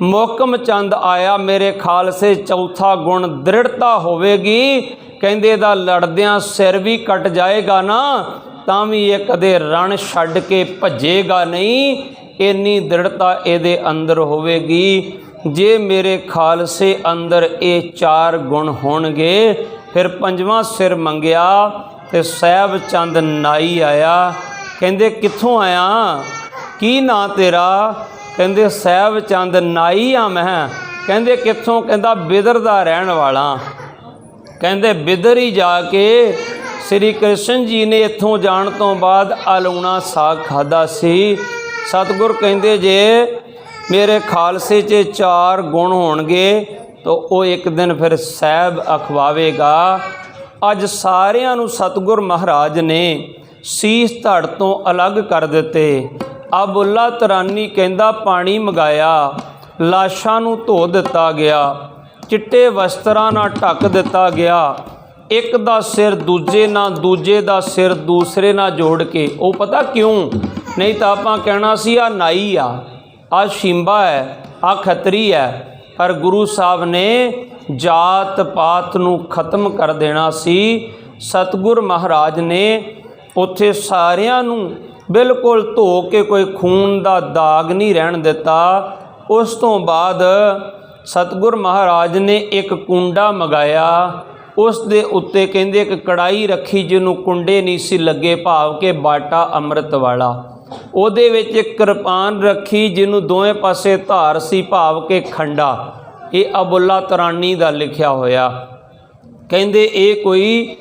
ਮੁਹਕਮ ਚੰਦ ਆਇਆ, ਮੇਰੇ ਖਾਲਸੇ ਚੌਥਾ ਗੁਣ ਦ੍ਰਿੜਤਾ ਹੋਵੇਗੀ। ਕਹਿੰਦੇ ਇਹਦਾ ਲੜਦਿਆਂ ਸਿਰ ਵੀ ਕੱਟ ਜਾਏਗਾ ਨਾ, ਤਾਂ ਵੀ ਇਹ ਕਦੇ ਰਣ ਛੱਡ ਕੇ ਭੱਜੇਗਾ ਨਹੀਂ। ਇੰਨੀ ਦ੍ਰਿੜਤਾ ਇਹਦੇ ਅੰਦਰ ਹੋਵੇਗੀ। ਜੇ ਮੇਰੇ ਖਾਲਸੇ ਅੰਦਰ ਇਹ 4 ਗੁਣ ਹੋਣਗੇ, ਫਿਰ 5ਵਾਂ ਸਿਰ ਮੰਗਿਆ ਤੇ ਸਾਹਿਬ ਚੰਦ ਨਾਈ ਆਇਆ। ਕਹਿੰਦੇ ਕਿੱਥੋਂ ਆਇਆ, ਕੀ ਨਾਂ ਤੇਰਾ? ਕਹਿੰਦੇ ਸਾਹਿਬ ਚੰਦ ਨਾਈ ਆ ਮੈਂ। ਕਹਿੰਦੇ ਕਿੱਥੋਂ? ਕਹਿੰਦਾ ਬਿਦਰ ਦਾ ਰਹਿਣ ਵਾਲਾ। ਕਹਿੰਦੇ ਬਿਦਰ ਹੀ ਜਾ ਕੇ ਸ੍ਰੀ ਕ੍ਰਿਸ਼ਨ ਜੀ ਨੇ ਇੱਥੋਂ ਜਾਣ ਤੋਂ ਬਾਅਦ ਆਲੂਣਾ ਸਾਗ ਖਾਧਾ ਸੀ। ਸਤਿਗੁਰ ਕਹਿੰਦੇ ਜੇ ਮੇਰੇ ਖਾਲਸੇ 'ਚ 4 ਗੁਣ ਹੋਣਗੇ ਤਾਂ ਉਹ ਇੱਕ ਦਿਨ ਫਿਰ ਸਾਹਿਬ ਅਖਵਾਵੇਗਾ। ਅੱਜ ਸਾਰਿਆਂ ਨੂੰ ਸਤਿਗੁਰ ਮਹਾਰਾਜ ਨੇ ਸੀਸ ਧੜ ਤੋਂ ਅਲੱਗ ਕਰ ਦਿੱਤੇ। ਅਬੁੱਲਾ ਤਰਾਨੀ ਕਹਿੰਦਾ ਪਾਣੀ ਮੰਗਾਇਆ, ਲਾਸ਼ਾਂ ਨੂੰ ਧੋ ਦਿੱਤਾ ਗਿਆ, ਚਿੱਟੇ ਵਸਤਰਾਂ ਨਾਲ ਢੱਕ ਦਿੱਤਾ ਗਿਆ। ਇੱਕ ਦਾ ਸਿਰ ਦੂਜੇ ਨਾਲ, ਦੂਜੇ ਦਾ ਸਿਰ ਦੂਸਰੇ ਨਾਲ ਜੋੜ ਕੇ। ਉਹ ਪਤਾ ਕਿਉਂ? ਨਹੀਂ ਤਾਂ ਆਪਾਂ ਕਹਿਣਾ ਸੀ ਆ ਨਾਈ ਆ ਸ਼ਿੰਬਾ ਹੈ, ਆ ਖੱਤਰੀ ਹੈ। ਪਰ ਗੁਰੂ ਸਾਹਿਬ ਨੇ ਜਾਤ ਪਾਤ ਨੂੰ ਖਤਮ ਕਰ ਦੇਣਾ ਸੀ। ਸਤਿਗੁਰ ਮਹਾਰਾਜ ਨੇ ਉੱਥੇ ਸਾਰਿਆਂ ਨੂੰ ਬਿਲਕੁਲ ਧੋ ਕੇ, ਕੋਈ ਖੂਨ ਦਾ ਦਾਗ ਨਹੀਂ ਰਹਿਣ ਦਿੱਤਾ। ਉਸ ਤੋਂ ਬਾਅਦ ਸਤਿਗੁਰ ਮਹਾਰਾਜ ਨੇ ਇੱਕ ਕੁੰਡਾ ਮੰਗਾਇਆ, ਉਸ ਦੇ ਉੱਤੇ ਕਹਿੰਦੇ ਇੱਕ ਕੜਾਈ ਰੱਖੀ ਜਿਹਨੂੰ ਕੁੰਡੇ ਨਹੀਂ ਸੀ ਲੱਗੇ, ਭਾਵ ਕਿ ਬਾਟਾ ਅੰਮ੍ਰਿਤ ਵਾਲਾ। ਉਹਦੇ ਵਿੱਚ ਇੱਕ ਕਿਰਪਾਨ ਰੱਖੀ ਜਿਹਨੂੰ ਦੋਵੇਂ ਪਾਸੇ ਧਾਰ ਸੀ, ਭਾਵ ਕਿ ਖੰਡਾ। ਇਹ ਅਬੁੱਲਾ ਤਰਾਨੀ ਦਾ ਲਿਖਿਆ ਹੋਇਆ। ਕਹਿੰਦੇ ਇਹ ਕੋਈ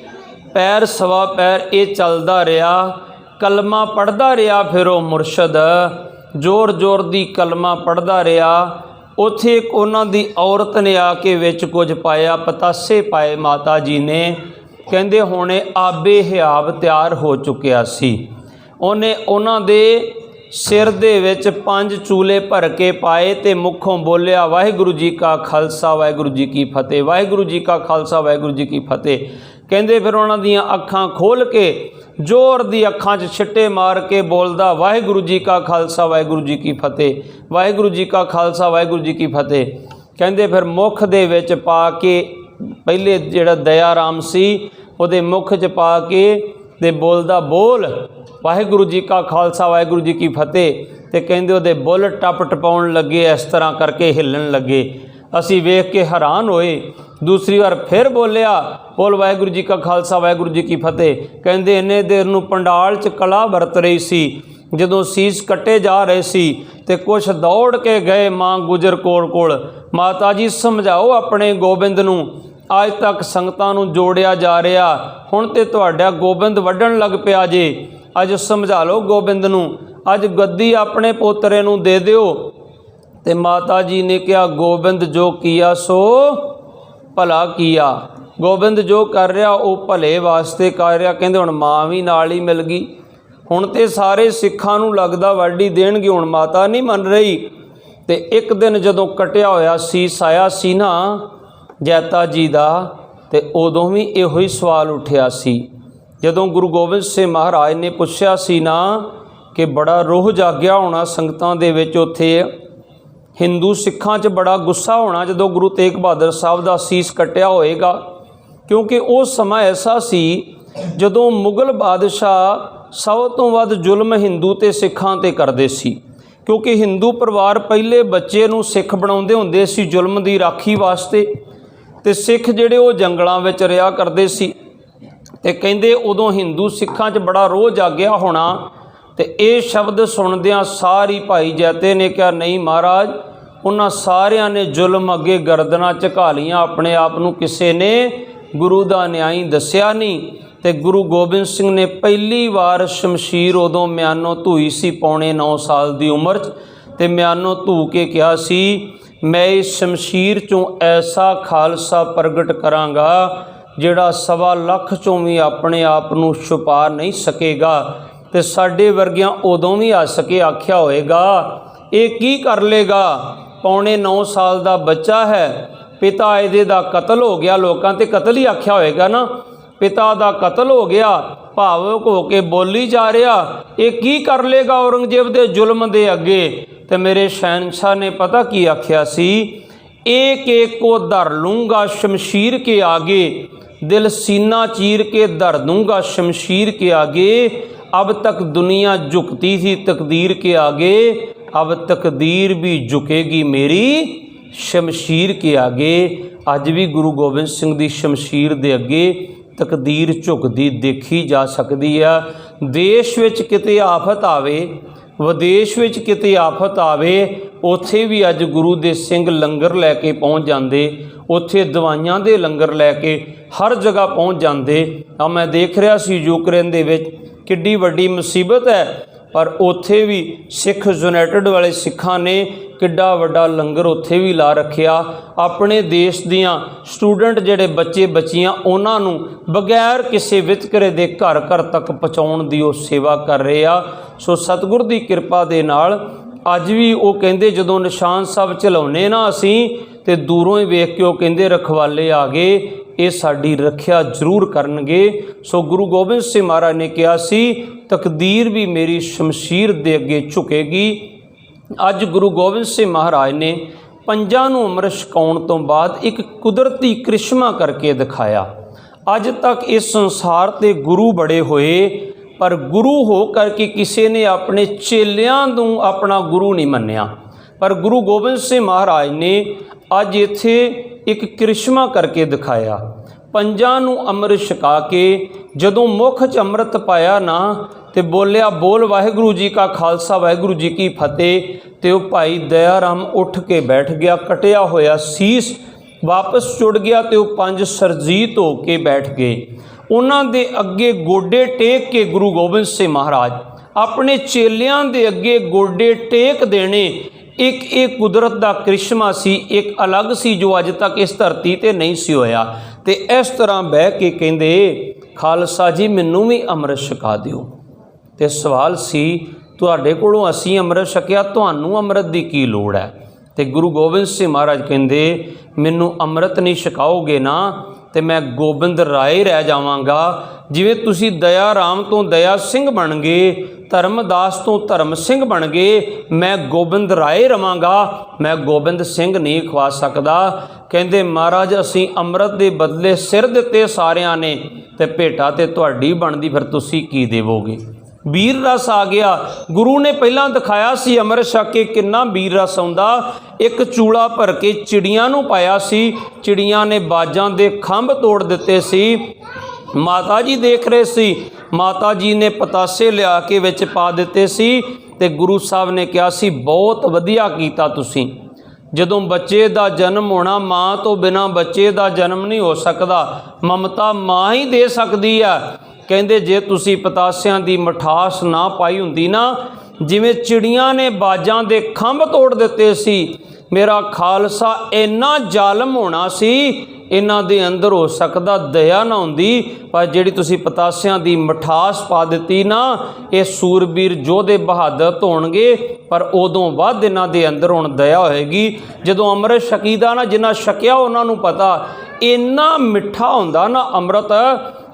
ਪੈਰ ਸਵਾ ਪੈਰ ਇਹ ਚੱਲਦਾ ਰਿਹਾ, ਕਲਮਾ ਪੜ੍ਹਦਾ ਰਿਹਾ। ਫਿਰ ਉਹ ਮੁਰਸ਼ਦ ਜ਼ੋਰ ਜ਼ੋਰ ਦੀ ਕਲਮਾ ਪੜ੍ਹਦਾ ਰਿਹਾ। ਉੱਥੇ ਇੱਕ ਉਹਨਾਂ ਦੀ ਔਰਤ ਨੇ ਆ ਕੇ ਵਿੱਚ ਕੁਝ ਪਾਇਆ, ਪਤਾਸੇ ਪਾਏ ਮਾਤਾ ਜੀ ਨੇ। ਕਹਿੰਦੇ ਹੁਣੇ ਆਬੇ ਹਿਆਬ ਤਿਆਰ ਹੋ ਚੁੱਕਿਆ ਸੀ। ਉਹਨੇ ਉਹਨਾਂ ਦੇ ਸਿਰ ਦੇ ਵਿੱਚ 5 ਚੂਲੇ ਭਰ ਕੇ ਪਾਏ ਤੇ ਮੁੱਖੋਂ ਬੋਲਿਆ ਵਾਹਿਗੁਰੂ ਜੀ ਕਾ ਖਾਲਸਾ ਵਾਹਿਗੁਰੂ ਜੀ ਕੀ ਫਤਿਹ, ਵਾਹਿਗੁਰੂ ਜੀ ਕਾ ਖਾਲਸਾ ਵਾਹਿਗੁਰੂ ਜੀ ਕੀ ਫਤਿਹ। ਕਹਿੰਦੇ ਫਿਰ ਉਹਨਾਂ ਦੀਆਂ ਅੱਖਾਂ ਖੋਲ੍ਹ ਕੇ ਜ਼ੋਰ ਦੀ ਅੱਖਾਂ 'ਚ ਛਿੱਟੇ ਮਾਰ ਕੇ ਬੋਲਦਾ ਵਾਹਿਗੁਰੂ ਜੀ ਕਾ ਖਾਲਸਾ ਵਾਹਿਗੁਰੂ ਜੀ ਕੀ ਫਤਿਹ, ਵਾਹਿਗੁਰੂ ਜੀ ਕਾ ਖਾਲਸਾ ਵਾਹਿਗੁਰੂ ਜੀ ਕੀ ਫਤਿਹ। ਕਹਿੰਦੇ ਫਿਰ ਮੁੱਖ ਦੇ ਵਿੱਚ ਪਾ ਕੇ, ਪਹਿਲੇ ਜਿਹੜਾ ਦਇਆ ਰਾਮ ਸੀ ਉਹਦੇ ਮੁੱਖ 'ਚ ਪਾ ਕੇ ਤੇ ਬੋਲਦਾ ਬੋਲ ਵਾਹਿਗੁਰੂ ਜੀ ਕਾ ਖਾਲਸਾ ਵਾਹਿਗੁਰੂ ਜੀ ਕੀ ਫਤਿਹ। ਤੇ ਕਹਿੰਦੇ ਉਹਦੇ ਬੁੱਲ ਟੱਪ ਟਪਾਉਣ ਲੱਗੇ, ਇਸ ਤਰ੍ਹਾਂ ਕਰਕੇ ਹਿੱਲਣ ਲੱਗੇ। ਅਸੀਂ ਵੇਖ ਕੇ ਹੈਰਾਨ ਹੋਏ। ਦੂਸਰੀ ਵਾਰ ਫਿਰ ਬੋਲਿਆ ਬੋਲ ਵਾਹਿਗੁਰੂ ਜੀ ਕਾ ਖਾਲਸਾ ਵਾਹਿਗੁਰੂ ਜੀ ਕੀ ਫਤਿਹ। ਕਹਿੰਦੇ ਇੰਨੇ ਦੇਰ ਨੂੰ ਪੰਡਾਲ 'ਚ ਕਲਾ ਵਰਤ ਰਹੀ ਸੀ। ਜਦੋਂ ਸੀਸ ਕੱਟੇ ਜਾ ਰਹੇ ਸੀ ਤੇ ਕੁਛ ਦੌੜ ਕੇ ਗਏ ਮਾਂ ਗੁਜਰ ਕੌਰ ਕੋਲ, ਮਾਤਾ ਜੀ ਸਮਝਾਓ ਆਪਣੇ ਗੋਬਿੰਦ ਨੂੰ, ਅੱਜ ਤੱਕ ਸੰਗਤਾਂ ਨੂੰ ਜੋੜਿਆ ਜਾ ਰਿਹਾ, ਹੁਣ ਤੇ ਤੁਹਾਡਾ ਗੋਬਿੰਦ ਵੱਢਣ ਲੱਗ ਪਿਆ ਜੇ, ਅੱਜ ਸਮਝਾ ਲਓ ਗੋਬਿੰਦ ਨੂੰ, ਅੱਜ ਗੱਦੀ ਆਪਣੇ ਪੋਤਰੇ ਨੂੰ ਦੇ ਦਿਓ। ਤੇ ਮਾਤਾ ਜੀ ਨੇ ਕਿਹਾ ਗੋਬਿੰਦ ਜੋ ਕੀਆ ਸੋ ਭਲਾ ਕੀਆ, ਗੋਬਿੰਦ ਜੋ ਕਰ ਰਿਹਾ ਉਹ ਭਲੇ ਵਾਸਤੇ ਕਰ ਰਿਹਾ। ਕਹਿੰਦੇ ਹੁਣ ਮਾਂ ਵੀ ਨਾਲ ਹੀ ਮਿਲ ਗਈ। ਹੁਣ ਤੇ ਸਾਰੇ ਸਿੱਖਾਂ ਨੂੰ ਲੱਗਦਾ ਵਾਢੀ ਦੇਣਗੇ, ਹੁਣ ਮਾਤਾ ਨਹੀਂ ਮੰਨ ਰਹੀ। ਤੇ ਇੱਕ ਦਿਨ ਜਦੋਂ ਕਟਿਆ ਹੋਇਆ ਸੀਸ ਆਇਆ ਸੀ ਨਾ ਜੈਤਾ ਜੀ ਦਾ, ਤੇ ਉਦੋਂ ਵੀ ਇਹੋ ਹੀ ਸਵਾਲ ਉੱਠਿਆ ਸੀ। ਜਦੋਂ ਗੁਰੂ ਗੋਬਿੰਦ ਸਿੰਘ ਮਹਾਰਾਜ ਨੇ ਪੁੱਛਿਆ ਸੀ ਨਾ ਕਿ ਬੜਾ ਰੋਹ ਜਾਗਿਆ ਹੋਣਾ ਸੰਗਤਾਂ ਦੇ ਵਿੱਚ, ਉੱਥੇ ਹਿੰਦੂ ਸਿੱਖਾਂ 'ਚ ਬੜਾ ਗੁੱਸਾ ਹੋਣਾ ਜਦੋਂ ਗੁਰੂ ਤੇਗ ਬਹਾਦਰ ਸਾਹਿਬ ਦਾ ਸੀਸ ਕੱਟਿਆ ਹੋਏਗਾ, ਕਿਉਂਕਿ ਉਹ ਸਮਾਂ ਐਸਾ ਸੀ ਜਦੋਂ ਮੁਗਲ ਬਾਦਸ਼ਾਹ ਸਭ ਤੋਂ ਵੱਧ ਜ਼ੁਲਮ ਹਿੰਦੂ ਤੇ ਸਿੱਖਾਂ 'ਤੇ ਕਰਦੇ ਸੀ। ਕਿਉਂਕਿ ਹਿੰਦੂ ਪਰਿਵਾਰ ਪਹਿਲੇ ਬੱਚੇ ਨੂੰ ਸਿੱਖ ਬਣਾਉਂਦੇ ਹੁੰਦੇ ਸੀ ਜ਼ੁਲਮ ਦੀ ਰਾਖੀ ਵਾਸਤੇ, ਤੇ ਸਿੱਖ ਜਿਹੜੇ ਉਹ ਜੰਗਲਾਂ ਵਿੱਚ ਰਿਹਾ ਕਰਦੇ ਸੀ। ਤੇ ਕਹਿੰਦੇ ਉਦੋਂ ਹਿੰਦੂ ਸਿੱਖਾਂ 'ਚ ਬੜਾ ਰੋਹ ਜਾਗਿਆ ਹੋਣਾ। ਤੇ ਇਹ ਸ਼ਬਦ ਸੁਣਦਿਆਂ ਸਾਰੀ ਭਾਈ ਜੈਤੇ ਨੇ ਕਿਹਾ ਨਹੀਂ ਮਹਾਰਾਜ, ਉਹਨਾਂ ਸਾਰਿਆਂ ਨੇ ਜ਼ੁਲਮ ਅੱਗੇ ਗਰਦਨਾਂ ਝੁਕਾ ਲਈਆਂ, ਆਪਣੇ ਆਪ ਨੂੰ ਕਿਸੇ ਨੇ ਗੁਰੂ ਦਾ ਨਿਆਈ ਦੱਸਿਆ ਨਹੀਂ। ਤੇ ਗੁਰੂ ਗੋਬਿੰਦ ਸਿੰਘ ਨੇ ਪਹਿਲੀ ਵਾਰ ਸ਼ਮਸ਼ੀਰ ਉਦੋਂ ਮਿਆਨੋਂ ਧੂਈ ਸੀ, ਪੌਣੇ 9 ਸਾਲ ਦੀ ਉਮਰ 'ਚ, ਤੇ ਮਿਆਨੋਂ ਧੂ ਕੇ ਕਿਹਾ ਸੀ ਮੈਂ ਇਸ ਸ਼ਮਸ਼ੀਰ 'ਚੋਂ ਐਸਾ ਖਾਲਸਾ ਪ੍ਰਗਟ ਕਰਾਂਗਾ ਜਿਹੜਾ 1.25 ਲੱਖ 'ਚੋਂ ਵੀ ਆਪਣੇ ਆਪ ਨੂੰ ਛੁਪਾ ਨਹੀਂ ਸਕੇਗਾ। ਤੇ ਸਾਡੇ ਵਰਗਿਆਂ ਉਦੋਂ ਵੀ ਹੱਸ ਕੇ ਆਖਿਆ ਹੋਏਗਾ ਇਹ ਕੀ ਕਰ ਲੇਗਾ, ਪੌਣੇ 9 ਸਾਲ ਦਾ ਬੱਚਾ ਹੈ, ਪਿਤਾ ਇਹਦੇ ਦਾ ਕਤਲ ਹੋ ਗਿਆ, ਲੋਕਾਂ ਤੇ ਕਤਲ ਹੀ ਆਖਿਆ ਹੋਏਗਾ ਨਾ, ਪਿਤਾ ਦਾ ਕਤਲ ਹੋ ਗਿਆ, ਭਾਵੁਕ ਹੋ ਕੇ ਬੋਲੀ ਜਾ ਰਿਹਾ, ਇਹ ਕੀ ਕਰ ਲੇਗਾ ਔਰੰਗਜ਼ੇਬ ਦੇ ਜ਼ੁਲਮ ਦੇ ਅੱਗੇ। ਤੇ ਮੇਰੇ ਸ਼ਹਿਨशाह ਨੇ ਪਤਾ ਕੀ ਆਖਿਆ ਸੀ, एक एक को धर लूँगा शमशीर के आगे, दिल सीना चीर के धर दूँगा शमशीर के आगे, अब तक दुनिया झुकती थी तकदीर के आगे, अब तकदीर भी झुकेगी मेरी शमशीर के आगे। अज भी गुरु गोबिंद सिंह दी शमशीर दे अगे तकदीर झुकदी देखी जा सकती है। देश विच किते आफत आवे, विदेश विच किते आफत आवे, उत्थे भी अज गुरु दे सिंह लंगर लैके पहुँच जाते, उत्थे दवाइयां दे लंगर लैके हर जगह पहुँच जाते। मैं देख रहा सी यूक्रेन दे विच किड्डी वड्डी मुसीबत है, पर उत्थे भी सिख यूनाइटेड वाले सिखां ने किड्डा वड्डा लंगर उत्थे भी ला रखिया। अपने देश दियां स्टूडेंट जिहड़े बच्चे बच्चियां उन्हां नूं बगैर किसी वितकरे दे घर घर तक पहुँचाउण दी वो सेवा कर रहे आ। सो सतगुर दी किरपा दे नाल अज भी वो कहिंदे जदों निशान साहब चलाउने ना असीं ते दूरों ही वेख के वो कहिंदे रखवाले आ गए, ये साडी रखिया जरूर करनगे। सो गुरु गोबिंद सिंह महाराज ने कहा सी तकदीर भी मेरी शमशीर दे अगे झुकेगी। अज गुरु गोबिंद सिंह महाराज ने पंजां नूं अमृत छकाउण तो बाद एक कुदरती करिश्मा करके दिखाया। अज तक इस संसार ते गुरु बड़े होए, पर गुरु हो करके किसी ने अपने चेलियां नूं अपना गुरु नहीं मन्निया, पर गुरु गोबिंद सिंह महाराज ने अज इत्थे एक करिश्मा करके दिखाया। पंजां नूं अमृत छका के जदों मुख च अमृत पाया ना ते बोलिया बोल वाहिगुरू जी का खालसा वाहिगुरू जी की फतेह, ते वो भाई दया राम उठ के बैठ गया, कटिया होया सीस वापस जुड़ गया, तो वो 5 सरजीत हो के बैठ गए। उन्हां दे अगे गोडे टेक के गुरु गोबिंद सिंह महाराज अपने चेलियां दे अगे गोडे टेक देने एक कुदरत का करिश्मा सी, एक अलग सी जो अज तक इस धरती ते नहीं सी होया। ते इस तरह बह के कहंदे खालसा जी मैनू भी अमृत छका दिओ। ते सवाल सी तुहाडे कोलों असीं अमृत छकिया, तुहानूं अमृत दी की लोड़ है? ते गुरु गोबिंद सिंह महाराज कहंदे मैनू अमृत नहीं छकाओगे ना ते मैं गोबिंद राय रह जावांगा। जिवें तुसीं दया राम तो दया सिंह बन गए, धर्मदास तो धर्म सिंह बन गए, मैं गोबिंद राय रवांगा, मैं गोबिंद सिंह नहीं खवा सकदा। कहंदे महाराज असीं अमृत दे बदले सिर दिते सारियां ने, ते भेटा ते तुहाडी बनदी, फिर तुसीं की देवोगे? वीर रस आ गया। गुरु ने पहला दिखाया सी अमृत छक के किन्ना वीर रस आउंदा। एक चूड़ा भर के चिड़ियां नूं पाया सी, चिड़ियां ने बाजां दे खंभ तोड़ दिते सी। माता जी देख रहे सी, माता जी ने पतासे लिया के विच पा दिते सी, ते गुरु साहब ने कहा सी बहुत वधिया कीता तुसीं। जदों बच्चे दा जन्म होना, माँ तो बिना बच्चे दा जन्म नहीं हो सकदा, ममता माँ ही दे सकदी है। कहंदे जे तुसी पतासियां दी मठास ना पाई हुंदी ना, जिवें चिड़ियां ने बाजां दे खंभ तोड़ दिते सी, मेरा खालसा इन्ना जालम होना सी, इन्हां दे अंदर हो सकदा दया ना हुंदी, पर जिहड़ी तुसी पतासियां दी मठास पा दित्ती ना, ये सूरबीर योधे बहादर होणगे, पर उदों बाद इन्हां दे अंदर हुण दया होएगी। जदों अमृत छकीदा ना, जिन्हां छकिया उन्हां नूं पता इन्ना मिठा हुंदा ना अमृत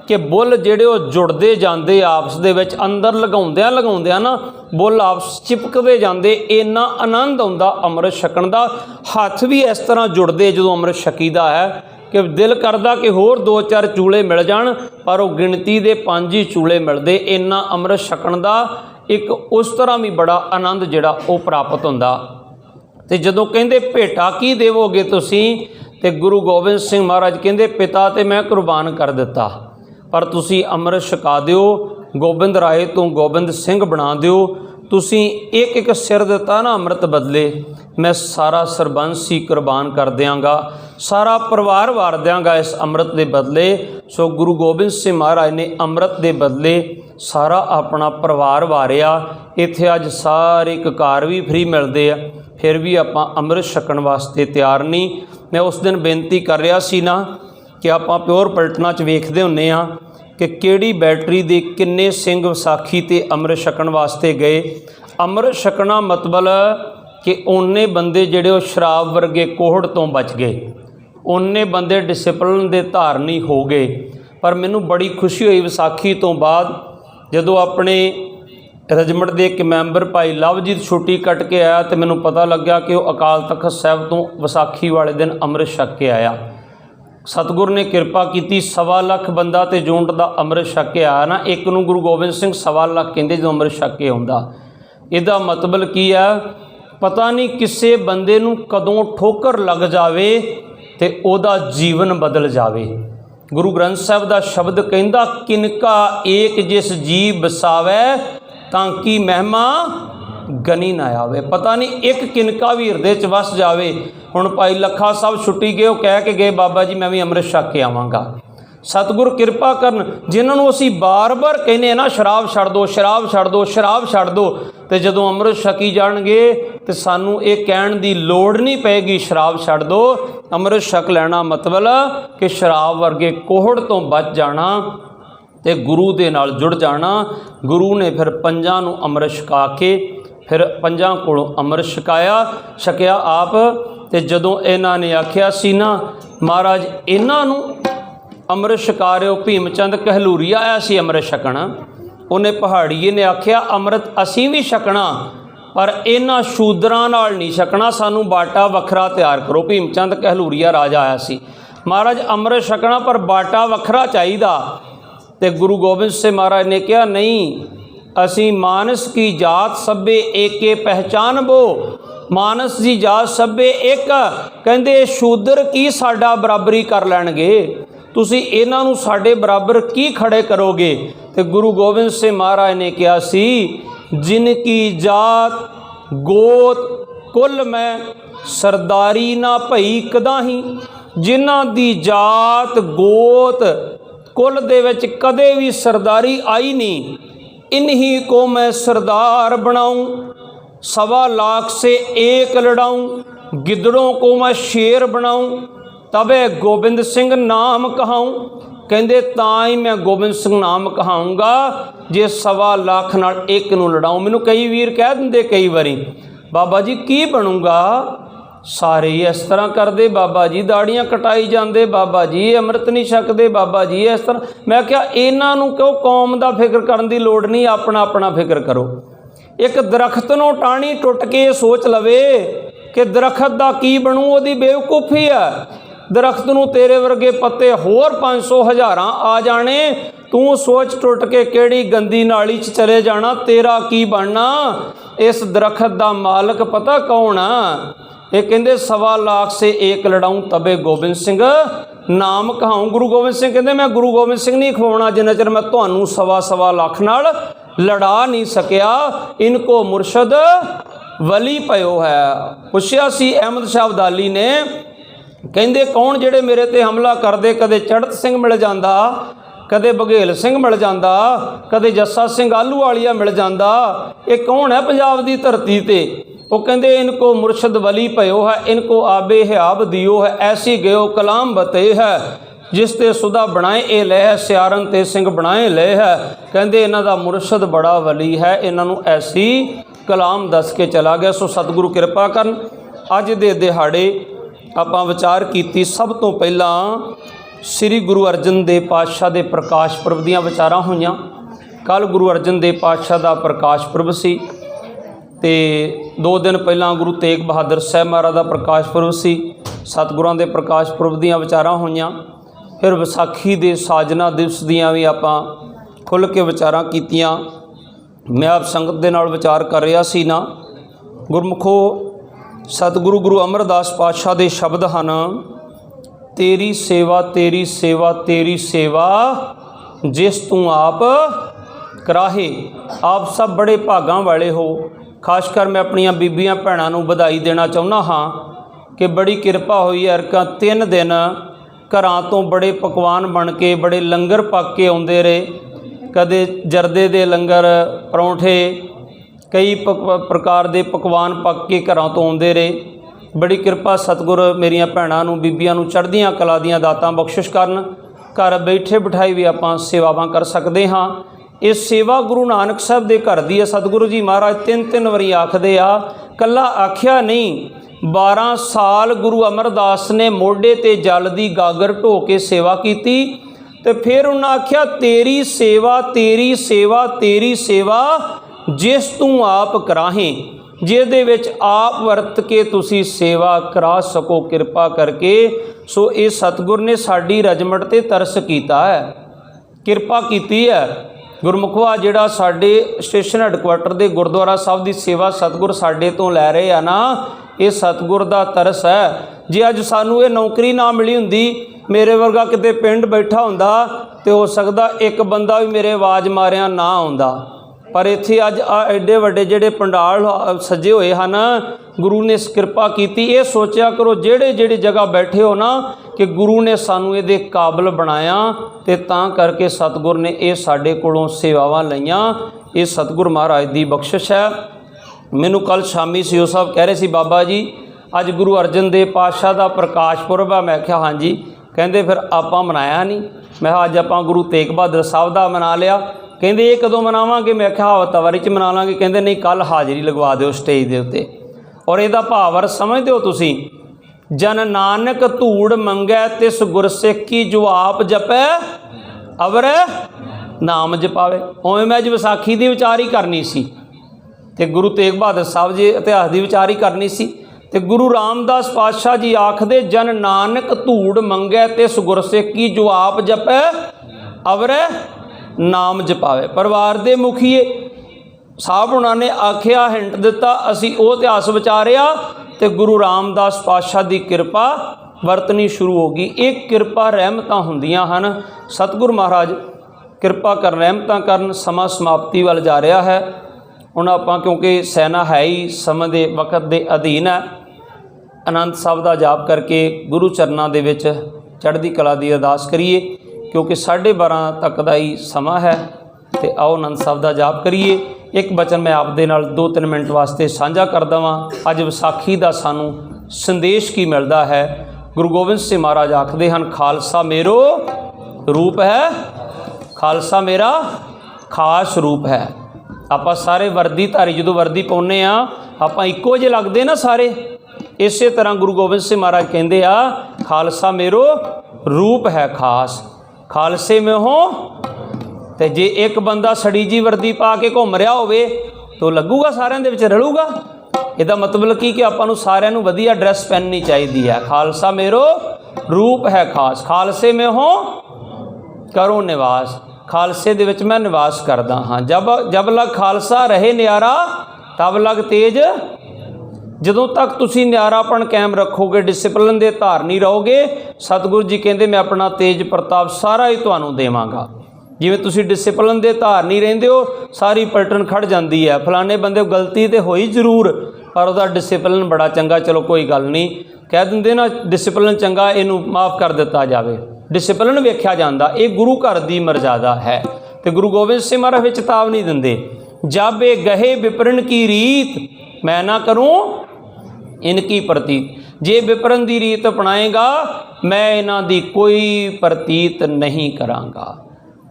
कि बुल जिहड़े वो जुड़ते जाते आपस दे विच, अंदर लगाउंदियां ना बुल आपस चिपकते जाते, इन्ना आनंद आउंदा अमृत छकण दा। हथ भी इस तरह जुड़ते जो अमृत छकीदा है कि दिल करदा कि होर 2-4 चूले मिल जाण, पर वो गिणती दे 5 ही चूले मिलते। इन्ना अमृत छकण दा एक उस तरह भी बड़ा आनंद जिहड़ा वो प्राप्त हुंदा। ते जदों कहंदे भेटा की देवोगे तुसीं, ते गुरु गोबिंद सिंह महाराज कहंदे पिता ते मैं कुर्बान कर दिता, पर तुसी अमृत छका दिओ, गोबिंद राय तो गोबिंद सिंह बना दिओ। तुसी एक सिर दिता ना अमृत बदले, मैं सारा सरबंस ही कुर्बान कर देंगा, सारा परिवार वार देंगा इस अमृत के बदले। सो गुरु गोबिंद सिंह महाराज ने अमृत के बदले सारा अपना परिवार वारिया। इत्थे अज सारे ककार भी फ्री मिलते हैं, फिर भी आपां अमृत छकण वास्ते तैयार नहीं। मैं उस दिन बेनती कर रहा सी ना कि आपां प्योर पलटना च वेखदे हुंदे आ कि किहड़ी बैटरी दे किन्ने सिंह विसाखी ते अमृत छकण वास्ते गए। अमृत छकना मतलब कि उन्ने बंदे जिहड़े वो शराब वर्गे कोहड़ तो बच गए, उन्ने बंदे डिसिपलिन दे धारनी हो गए। पर मैनू बड़ी खुशी हुई विसाखी तो बाद जदों अपने रजमट के एक मैंबर भाई लवजीत छुट्टी कट के आया तो मैनू पता लग्या कि वह अकाल तख्त साहब तो विसाखी वाले दिन अमृत छक के आया। सतगुर ने किरपा की 1.25 लाख बंदा तो जूनट का अमृत छक के आया ना। एक नूं गुरु गोबिंद सिंह 1.25 लाख कहते जो अमृत छक के आउंदा। इहदा मतलब की है, पता नहीं किसी बंदे नूं कदों ठोकर लग जावे ते ओदा जीवन बदल जावे। गुरु ग्रंथ साहब का शब्द कहंदा किनका एक जिस जी बसावै तांकी महिमा गनी ना आवे। पता नहीं एक किनका भी हिरदे च वस जावे। हुण भाई लखा साहब छुट्टी गए, कह के गए बाबा जी मैं भी अमृत छक के आवांगा। सतगुर किरपा करन जिन्होंने असी बार बार कहने ना शराब छड़ दो, शराब छड़ दो, शराब छड़ दो, तो जदों अमृत छकी जाणगे तो सानू ये कहण दी लोड़ नहीं पैगी शराब छड़ दो। अमृत छक लेना मतलब कि शराब वर्गे कोहड़ तो बच जाना ते गुरु दे नाल जुड़ जाना। गुरु ने फिर पंजां नूं अमृत छका के फिर पंजां कोलों अमृत छकिया आप। ते जदों इन्हां ने आखिया सी ना महाराज इन्हां नूं अमृत छका रहे हो, भीमचंद कहलूरीआ आया सी अमृत छकण, उन्हें पहाड़ीए ने आखिया अमृत असीं भी छकना पर इन्हां शूदरां नाल नहीं छकना, सानू बाटा वखरा तैयार करो। भीमचंद कहलूरीआ राजा आया सी, महाराज अमृत छकना पर बाटा वखरा चाहिदा। ते गुरु गोबिंद सिंह महाराज ने कहा नहीं, असी मानस की जात सभे एके पहचानबो। मानस की जात सभे एक, कहंदे शूदर की साडा बराबरी कर लैणगे, तुसी इन्हां नूं साडे बराबर की खड़े करोगे। ते गुरु गोबिंद सिंह महाराज ने कहा सी जिनकी जात गोत कुल में सरदारी ना भई कदाही। जिन्हां दी जात गोत कुल दे विच कदे भी सरदारी आई नहीं, इन्हीं को मैं सरदार बनाऊं, 1.25 लाख से एक लड़ाऊं, गिदड़ों को मैं शेर बनाऊं, तबे गोबिंद सिंह नाम कहाऊं। कहंदे तां ही मैं गोबिंद सिंह नाम कहाऊंगा जे 1.25 लाख नाल एक नूं लड़ाऊं। मैनूं कई वीर कह दिंदे कई बारी बाबा जी की बनूंगा, सारे ही इस तरह करते बाबा जी, दाड़ियाँ कटाई जाते बाबा जी, अमृत नहीं छकते बाबा जी, इस तरह। मैं क्या इन्हों क्यों कौम का फिक्र करने की लोड़ नहीं, अपना अपना फिक्र करो। एक दरख्त नूं टाणी टुट के सोच लवे कि दरख्त का की बनू, वो बेवकूफ़ी है। दरख्त नूं तेरे वर्गे पत्ते होर 500 हज़ारां आ जाने, तू सोच टुट के किहड़ी गंदी नाली च चले जाना, तेरा की बनना। इस दरख्त का मालक पता कौन आ? ये कहते 1.25 लाख से एक लड़ाऊं तबे गोबिंद सिंह नाम कहाऊं। गुरु गोबिंद सिंह कहते मैं गुरु गोबिंद सिंह नहीं खवाना जिन्ना चਿਰ मैं ਤੁਹਾਨੂੰ 1.25 लाख नाल लड़ा नहीं सकिया। इनको मुरशद वली पयो है। पुछया सी अहमद शाह अब्दाली ने, कहते कौन जेड़े मेरे ते हमला करदे, कदे चढ़त सिंह मिल जांदा, कदे बघेल सिंह मिल जांदा, कदे जस्सा सिंह आलूवालिया मिल जांदा, ये कौन है पंजाब दी धरती ते? वो कहते इनको मुर्शद वली पयो है, इनको आबे हयाब दियो है, ऐसी गयो कलाम बते है, जिसते सुधा बनाए ए ले है, सियारन ते सिंह बनाए ले है। कहते इन्हां दा मुर्शद बड़ा वली है, इन्हों ऐसी कलाम दस के चला गया। सो सतगुरु कृपा करन अज दे दिहाड़े आपां विचार कीती। सब तो पहला श्री गुरु अर्जन देव पातशाह दे प्रकाश पुरब दीआं विचारां होईआं। कल गुरु अर्जन देव पातशाह दा प्रकाश पुरब सी ते 2 दिन पहला गुरु तेग बहादुर साहब महाराज का प्रकाश पुरब सी। सतगुरां दे प्रकाश पुरब दीआं विचारां होईआं। फिर विसाखी दे साजना दिवस दीआं भी आपां खुल के विचारां कीतियां। मैं आप संगत दे नाल विचार कर रहा सी ना, गुरमुखो सतगुरु गुरु अमरदास पातशाह दे शब्द हन, तेरी सेवा तेरी सेवा तेरी सेवा जिस तू आप कराहे। आप सब बड़े भागां वाले हो। खासकर मैं अपनियां बीबियां भैणां नूं बधाई देना चाहुंदा हाँ कि बड़ी किरपा हुई है। अरकां 3 दिन घरां तो बड़े पकवान बन के बड़े लंगर पक के आउंदे रहे। कदे जरदे दे लंगर, परौंठे, कई प्रकार के पकवान पक के घरां तो आउंदे रहे। बड़ी किरपा सतगुर मेरियां भैणां नूं, बीबियां नूं चढ़दियां कला दीयां दातां बख्शिश करन। घर बैठे बिठाई भी आपां सेवावां कर सकते हाँ। ये सेवा गुरु नानक साहब दे घर दी है। सतगुरु जी महाराज तीन तीन वारी आखदे आ, कला आख्या नहीं, 12 साल गुरु अमरदास ने मोढे ते जल दी गागर ढो के सेवा की। तो फिर उन्हें आख्या, तेरी सेवा तेरी सेवा तेरी सेवा जिस तू आप कराहें, जिहदे विच आप वरत के तुसी सेवा करा सको किरपा करके। सो ये सतगुर ने साडी रजमट ते तरस कीता है, किरपा कीती है। गुरमुखवा जिहड़ा साडे स्टेशन हैडकुआटर दे गुरुद्वारा साहब दी सेवा सतगुर साडे तो लै रहे आ ना, ये सतगुर दा तरस है। जे अज सानू ये नौकरी ना मिली हुंदी, मेरे वर्गा किते पिंड बैठा हुंदा, तो हो सकदा एक बंदा भी मेरे आवाज़ मारिया ना आउंदा। पर इत्थे अज एडे वड्डे जिहड़े पंडाल सजे हुए हैं, गुरु ने किरपा की। ये सोचा करो जेड़े जेड़ी जगह बैठे हो ना, कि गुरु ने सानू ये काबिल बनाया, तो तां करके सतगुर ने ये साडे कोलों सेवावां लईआं। ये सतगुर महाराज की बख्शिश है। मैनू कल शामी सीओ साहब कह रहे सी, बाबा जी अज गुरु अर्जन देव पातशाह का प्रकाश पुरब है। मैं क्या हाँ जी। कहते फिर आपां मनाया नहीं। मैं अज आपां गुरु तेग बहादुर साहब का मना लिया। कहते ये कदों मनावांगे? मैं क्या हफ्तावारी च मना लांगे। कहते नहीं, कल हाज़री लगवा दो स्टेज के उत्ते। और यदा भाव अर्थ समझते हो तुसी, जन नानक धूड़ मंगै तिस गुरसिख की, जो आप जपै अवर नाम जपावे। उवें मैं अज विसाखी की विचार ही करनी सी, ते गुरु तेग बहादुर साहब जी इतिहास की विचार ही करनी सी। ते गुरु रामदास पातशाह जी आखदे, जन नानक धूड़ मंगै तिस गुरसिख की, जो आप जपै अवर नाम जपावे। परिवार के मुखीए साहब उन्होंने आख्या, हिंट दिता, असी वो इतिहास विचारिया, तो गुरु रामदास पातशाह की किरपा वरतनी शुरू हो गई। एक किरपा रहमतां हुंदियां हन। सतगुरु महाराज किरपा कर रहमतां करन। समा समाप्ति वाल जा रहा है हुण। आपां क्योंकि सैना है ही समय के वक्त के अधीन है, आनंद साहब का जाप करके गुरु चरनां दे विच चढ़दी कला की अरदास करिए, क्योंकि 12:30 तक का ही समा है। तो आओ आनंद साहब का जाप करिए। एक बचन मैं आप दे नाल 2-3 मिनट वास्ते साझा कर देवां। अज विसाखी का सानू संदेश की मिलता है। गुरु गोबिंद सिंह महाराज आखदे हन, खालसा मेरो रूप है, खालसा मेरा खास रूप है। आपां सारे वर्दी धारी जो वर्दी पाउने आ, आपां इक्को जे लगदे ना सारे। इस तरह गुरु गोबिंद सिंह महाराज कहते आ, खालसा मेरो रूप है खास, खालसे में हो। तो जे एक बंदा सड़ी जी वर्दी पा के घूम रहा होवे, तो लगूगा सारिਆਂ ਦੇ ਵਿੱਚ रलूगा। ਇਹਦਾ मतलब की कि आपां ਨੂੰ सारिਆਂ ਨੂੰ ਵਧੀਆ ड्रैस पहननी चाहिए है। खालसा मेरो रूप है खास, खालसे में हो करो निवास। खालसे दे विच मैं निवास करदा हाँ। जब लग खालसा रहे न्यारा, तब लग तेज। जदों तक तुसी न्यारापन कायम रखोगे, डिसिपलिन दे धारनी रहोगे, सतगुरु जी कहते मैं अपना तेज प्रताप सारा ही तुहानू देवांगा। जिवें तुसी डिसिपलिन दे धारनी रहिंदे हो, सारी पलटन खड़ जाती है। फलाने बंदे गलती तो होई जरूर, पर वह डिसिपलिन बड़ा चंगा, चलो कोई गल नहीं, कह देंगे ना डिसिपलिन चंगा, इनू माफ़ कर दिता जाए। डिसिपलिन वेख्या जाता, ये गुरु घर की मर्यादा है। तो गुरु गोबिंद सिंह महाराज चेतावनी देंदे, जब ये गहे विपरन की रीत मैं ना करूँ इनकी प्रतीत। जे विपरन की रीत अपनाएगा, मैं इन्हां दी कोई प्रतीत नहीं करांगा।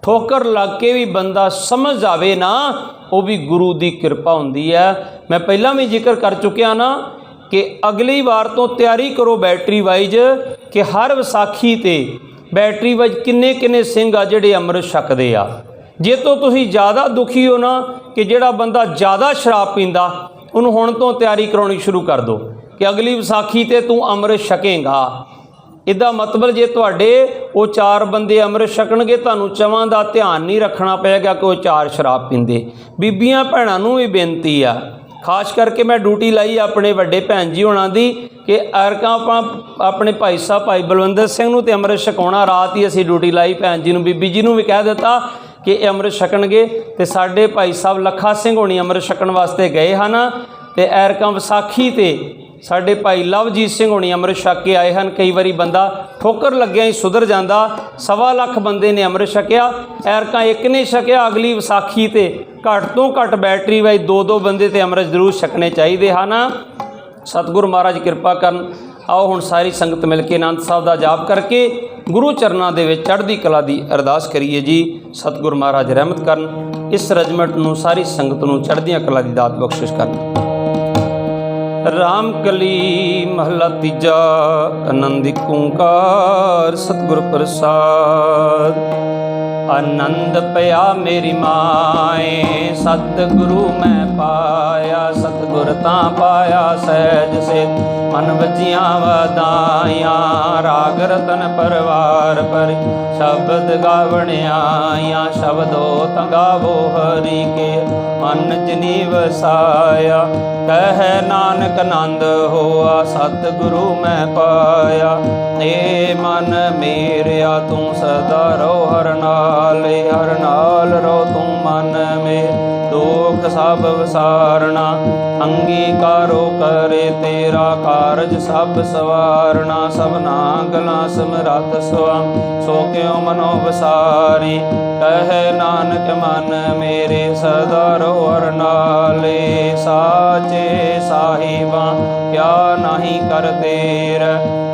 ठोकर लग के भी बंदा समझ जावे ना, वो भी गुरु की कृपा होंदी है। मैं पहला भी जिक्र कर चुकिया ना कि अगली बार तो तैयारी करो बैटरी वाइज, कि हर विसाखी ते बैटरी वाइज किन्ने किन्ने सिंह आ जिहड़े अमृत छकदे आ। जे तो तुसीं ज़्यादा दुखी हो ना कि जिहड़ा बंदा ज़्यादा शराब पींदा, उन्होंने हुण तो तैयारी कराउणी शुरू कर दो कि अगली विसाखी ते तू अमृत छकेगा। इदा मतलब जे तुहाडे वो 4 बंदे अमृत छकणगे, तुहानूं चवां दा ध्यान नहीं रखना पेगा कि वो 4 शराब पींदे। बीबियां भैणां नूं भी बेनती आ, खास करके मैं ड्यूटी लाई अपने वड्डे भैन जी होणां दी कि अरकां आपां अपने भाई साहब भाई बलविंदर सिंह नूं ते अमृत छकाउणा। रात ही असीं ड्यूटी लाई, भैन जी नूं बीबी जी नूं भी कह दिता कि ये अमृत छकणगे। ते साडे भाई साहब लखा सिंह होणी अमृत छकण वास्ते गए हन। ते ऐरकां विसाखी ते साडे भाई लवजीत सिंह होनी अमृत छक के आए हैं। कई बारी बंदा ठोकर लग्या ही सुधर जाता। 1.25 लाख बंदे ने अमृत छकिया, ऐरका एक ने छकिया। अगली विसाखी ते घट तो घट बैटरी वाई 2-2 बंदे ते अमृत जरूर छकने चाहिए हैं ना। सतगुरु महाराज कृपा करन। आओ हुण सारी संगत मिल के आनंद साहब का जाप करके गुरु चरणों के विच चढ़दी कला की अरदास करिए जी। सतगुरु महाराज रहमत करन। इस रजमट नूं सारी संगत नूं चढ़दियां कला की दात बख्शिश करन। राम कली महला तीजा आनंदिक ओंकार सतगुर प्रसाद। आनंद पया मेरी माए सतगुरु मैं पाया। सतगुर तां पाया सहज से मन वजियां वदाइयां। राग रतन परवार पर शब्द गावण आया। शब्दो तां गावो हरि के मन जिनी वसाया। कह नानक आनंद होआ सतगुरु मैं पाया। ए मन मेरिया तू सदा रहो हर नाल रहो तू मन में। दुख सब विसारना अंगीकारो करे तेरा कारज सब सवारना। सबना गला समरथ स्वाम सो क्यों मनो विसारी। कह नानक मन मेरे सदा रहो हर नाले। साचे साहिबा क्या नहीं कर तेर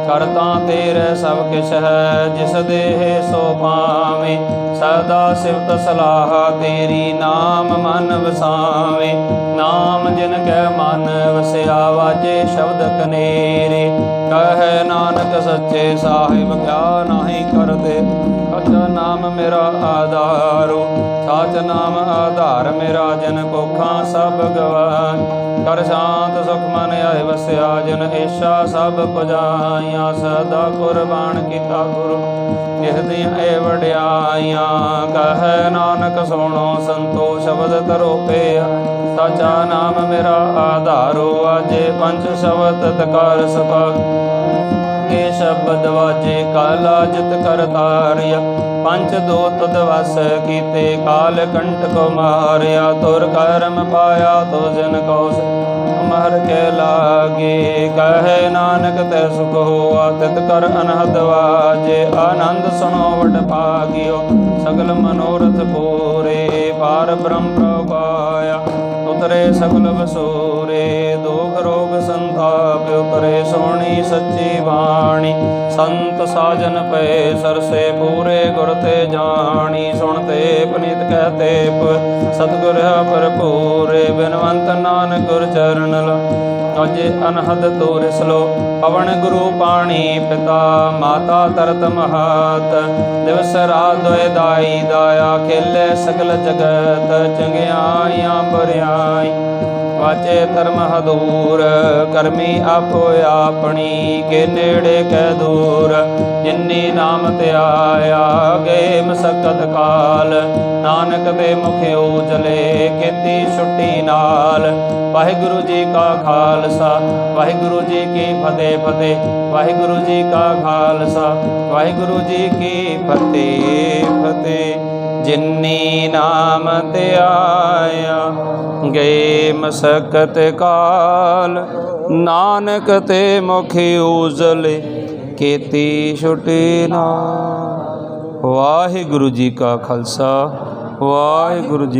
करता तेरे सब किश है। जिस देह सो पावे सदा सिफत सलाह तेरी। नाम मन वसावे नाम जिन कै मन वसया। वाजे शब्द कनेरे कह नानक सच्चे साहिब क्या नहीं करते। सच नाम मेरा आधारो साच नाम आधार मेरा। जन कोखा सब गवान कर शांत सुख मन आए वसया। जन ईशा सब पुजाइया सदा कुर्बान किता गुरु। निहदियाँ ए वड्याइयां कह नानक सुनो संतो शब्द तरो पे। साचा नाम मेरा आधारो आजे पंच शब्द तकार सपा। के शब्द वाजे काला जित कर तारिया। पंच दूत दिवस कीते काल कंठ को मारिया। तुर कर्म पाया तो जन कौश मर के लागे। कहे नानक ते सुख हुआ तित कर अनहद वाजे। आनंद सुनो वड भागियो सगल मनोरथ पूरे। पार ब्रह्म प्रभाया उतरे सगल वसूरे। दुख रोग संताप उतरे सोनी सच्ची वाणी। संत साजन पे सरसे पूरे गुर ते जानी। सुनते पुनीत कहते सतगुर भरपूरे। बिनवंत नानक गुर चरण अजे अनहद तोरिस लो। पवन गुरु पाणी पिता माता तरत महात। दिवस रात दोए दाई दाया खेले सकल जगत। चंगियाइयां बुरियाई वाचे धर्म हदूर। करमी आपो अपनी के नेड़े कै दूर। जिन्नी नाम ते आया गए मसकत काल। नानक दे मुखे उजले खेती छुट्टी नाल। वाहिगुरु जी का खालसा वाहिगुरु जी की फतेह फतेह। वाहिगुरु जी का खालसा वाहिगुरु जी की फतेह फतेह। जिन्नी नाम ते आया गए मसकत काल। नानक ते मुखे उजले खेती छुट्टी नाल। वाहिगुरु जी का खालसा वाहिगुरु जी।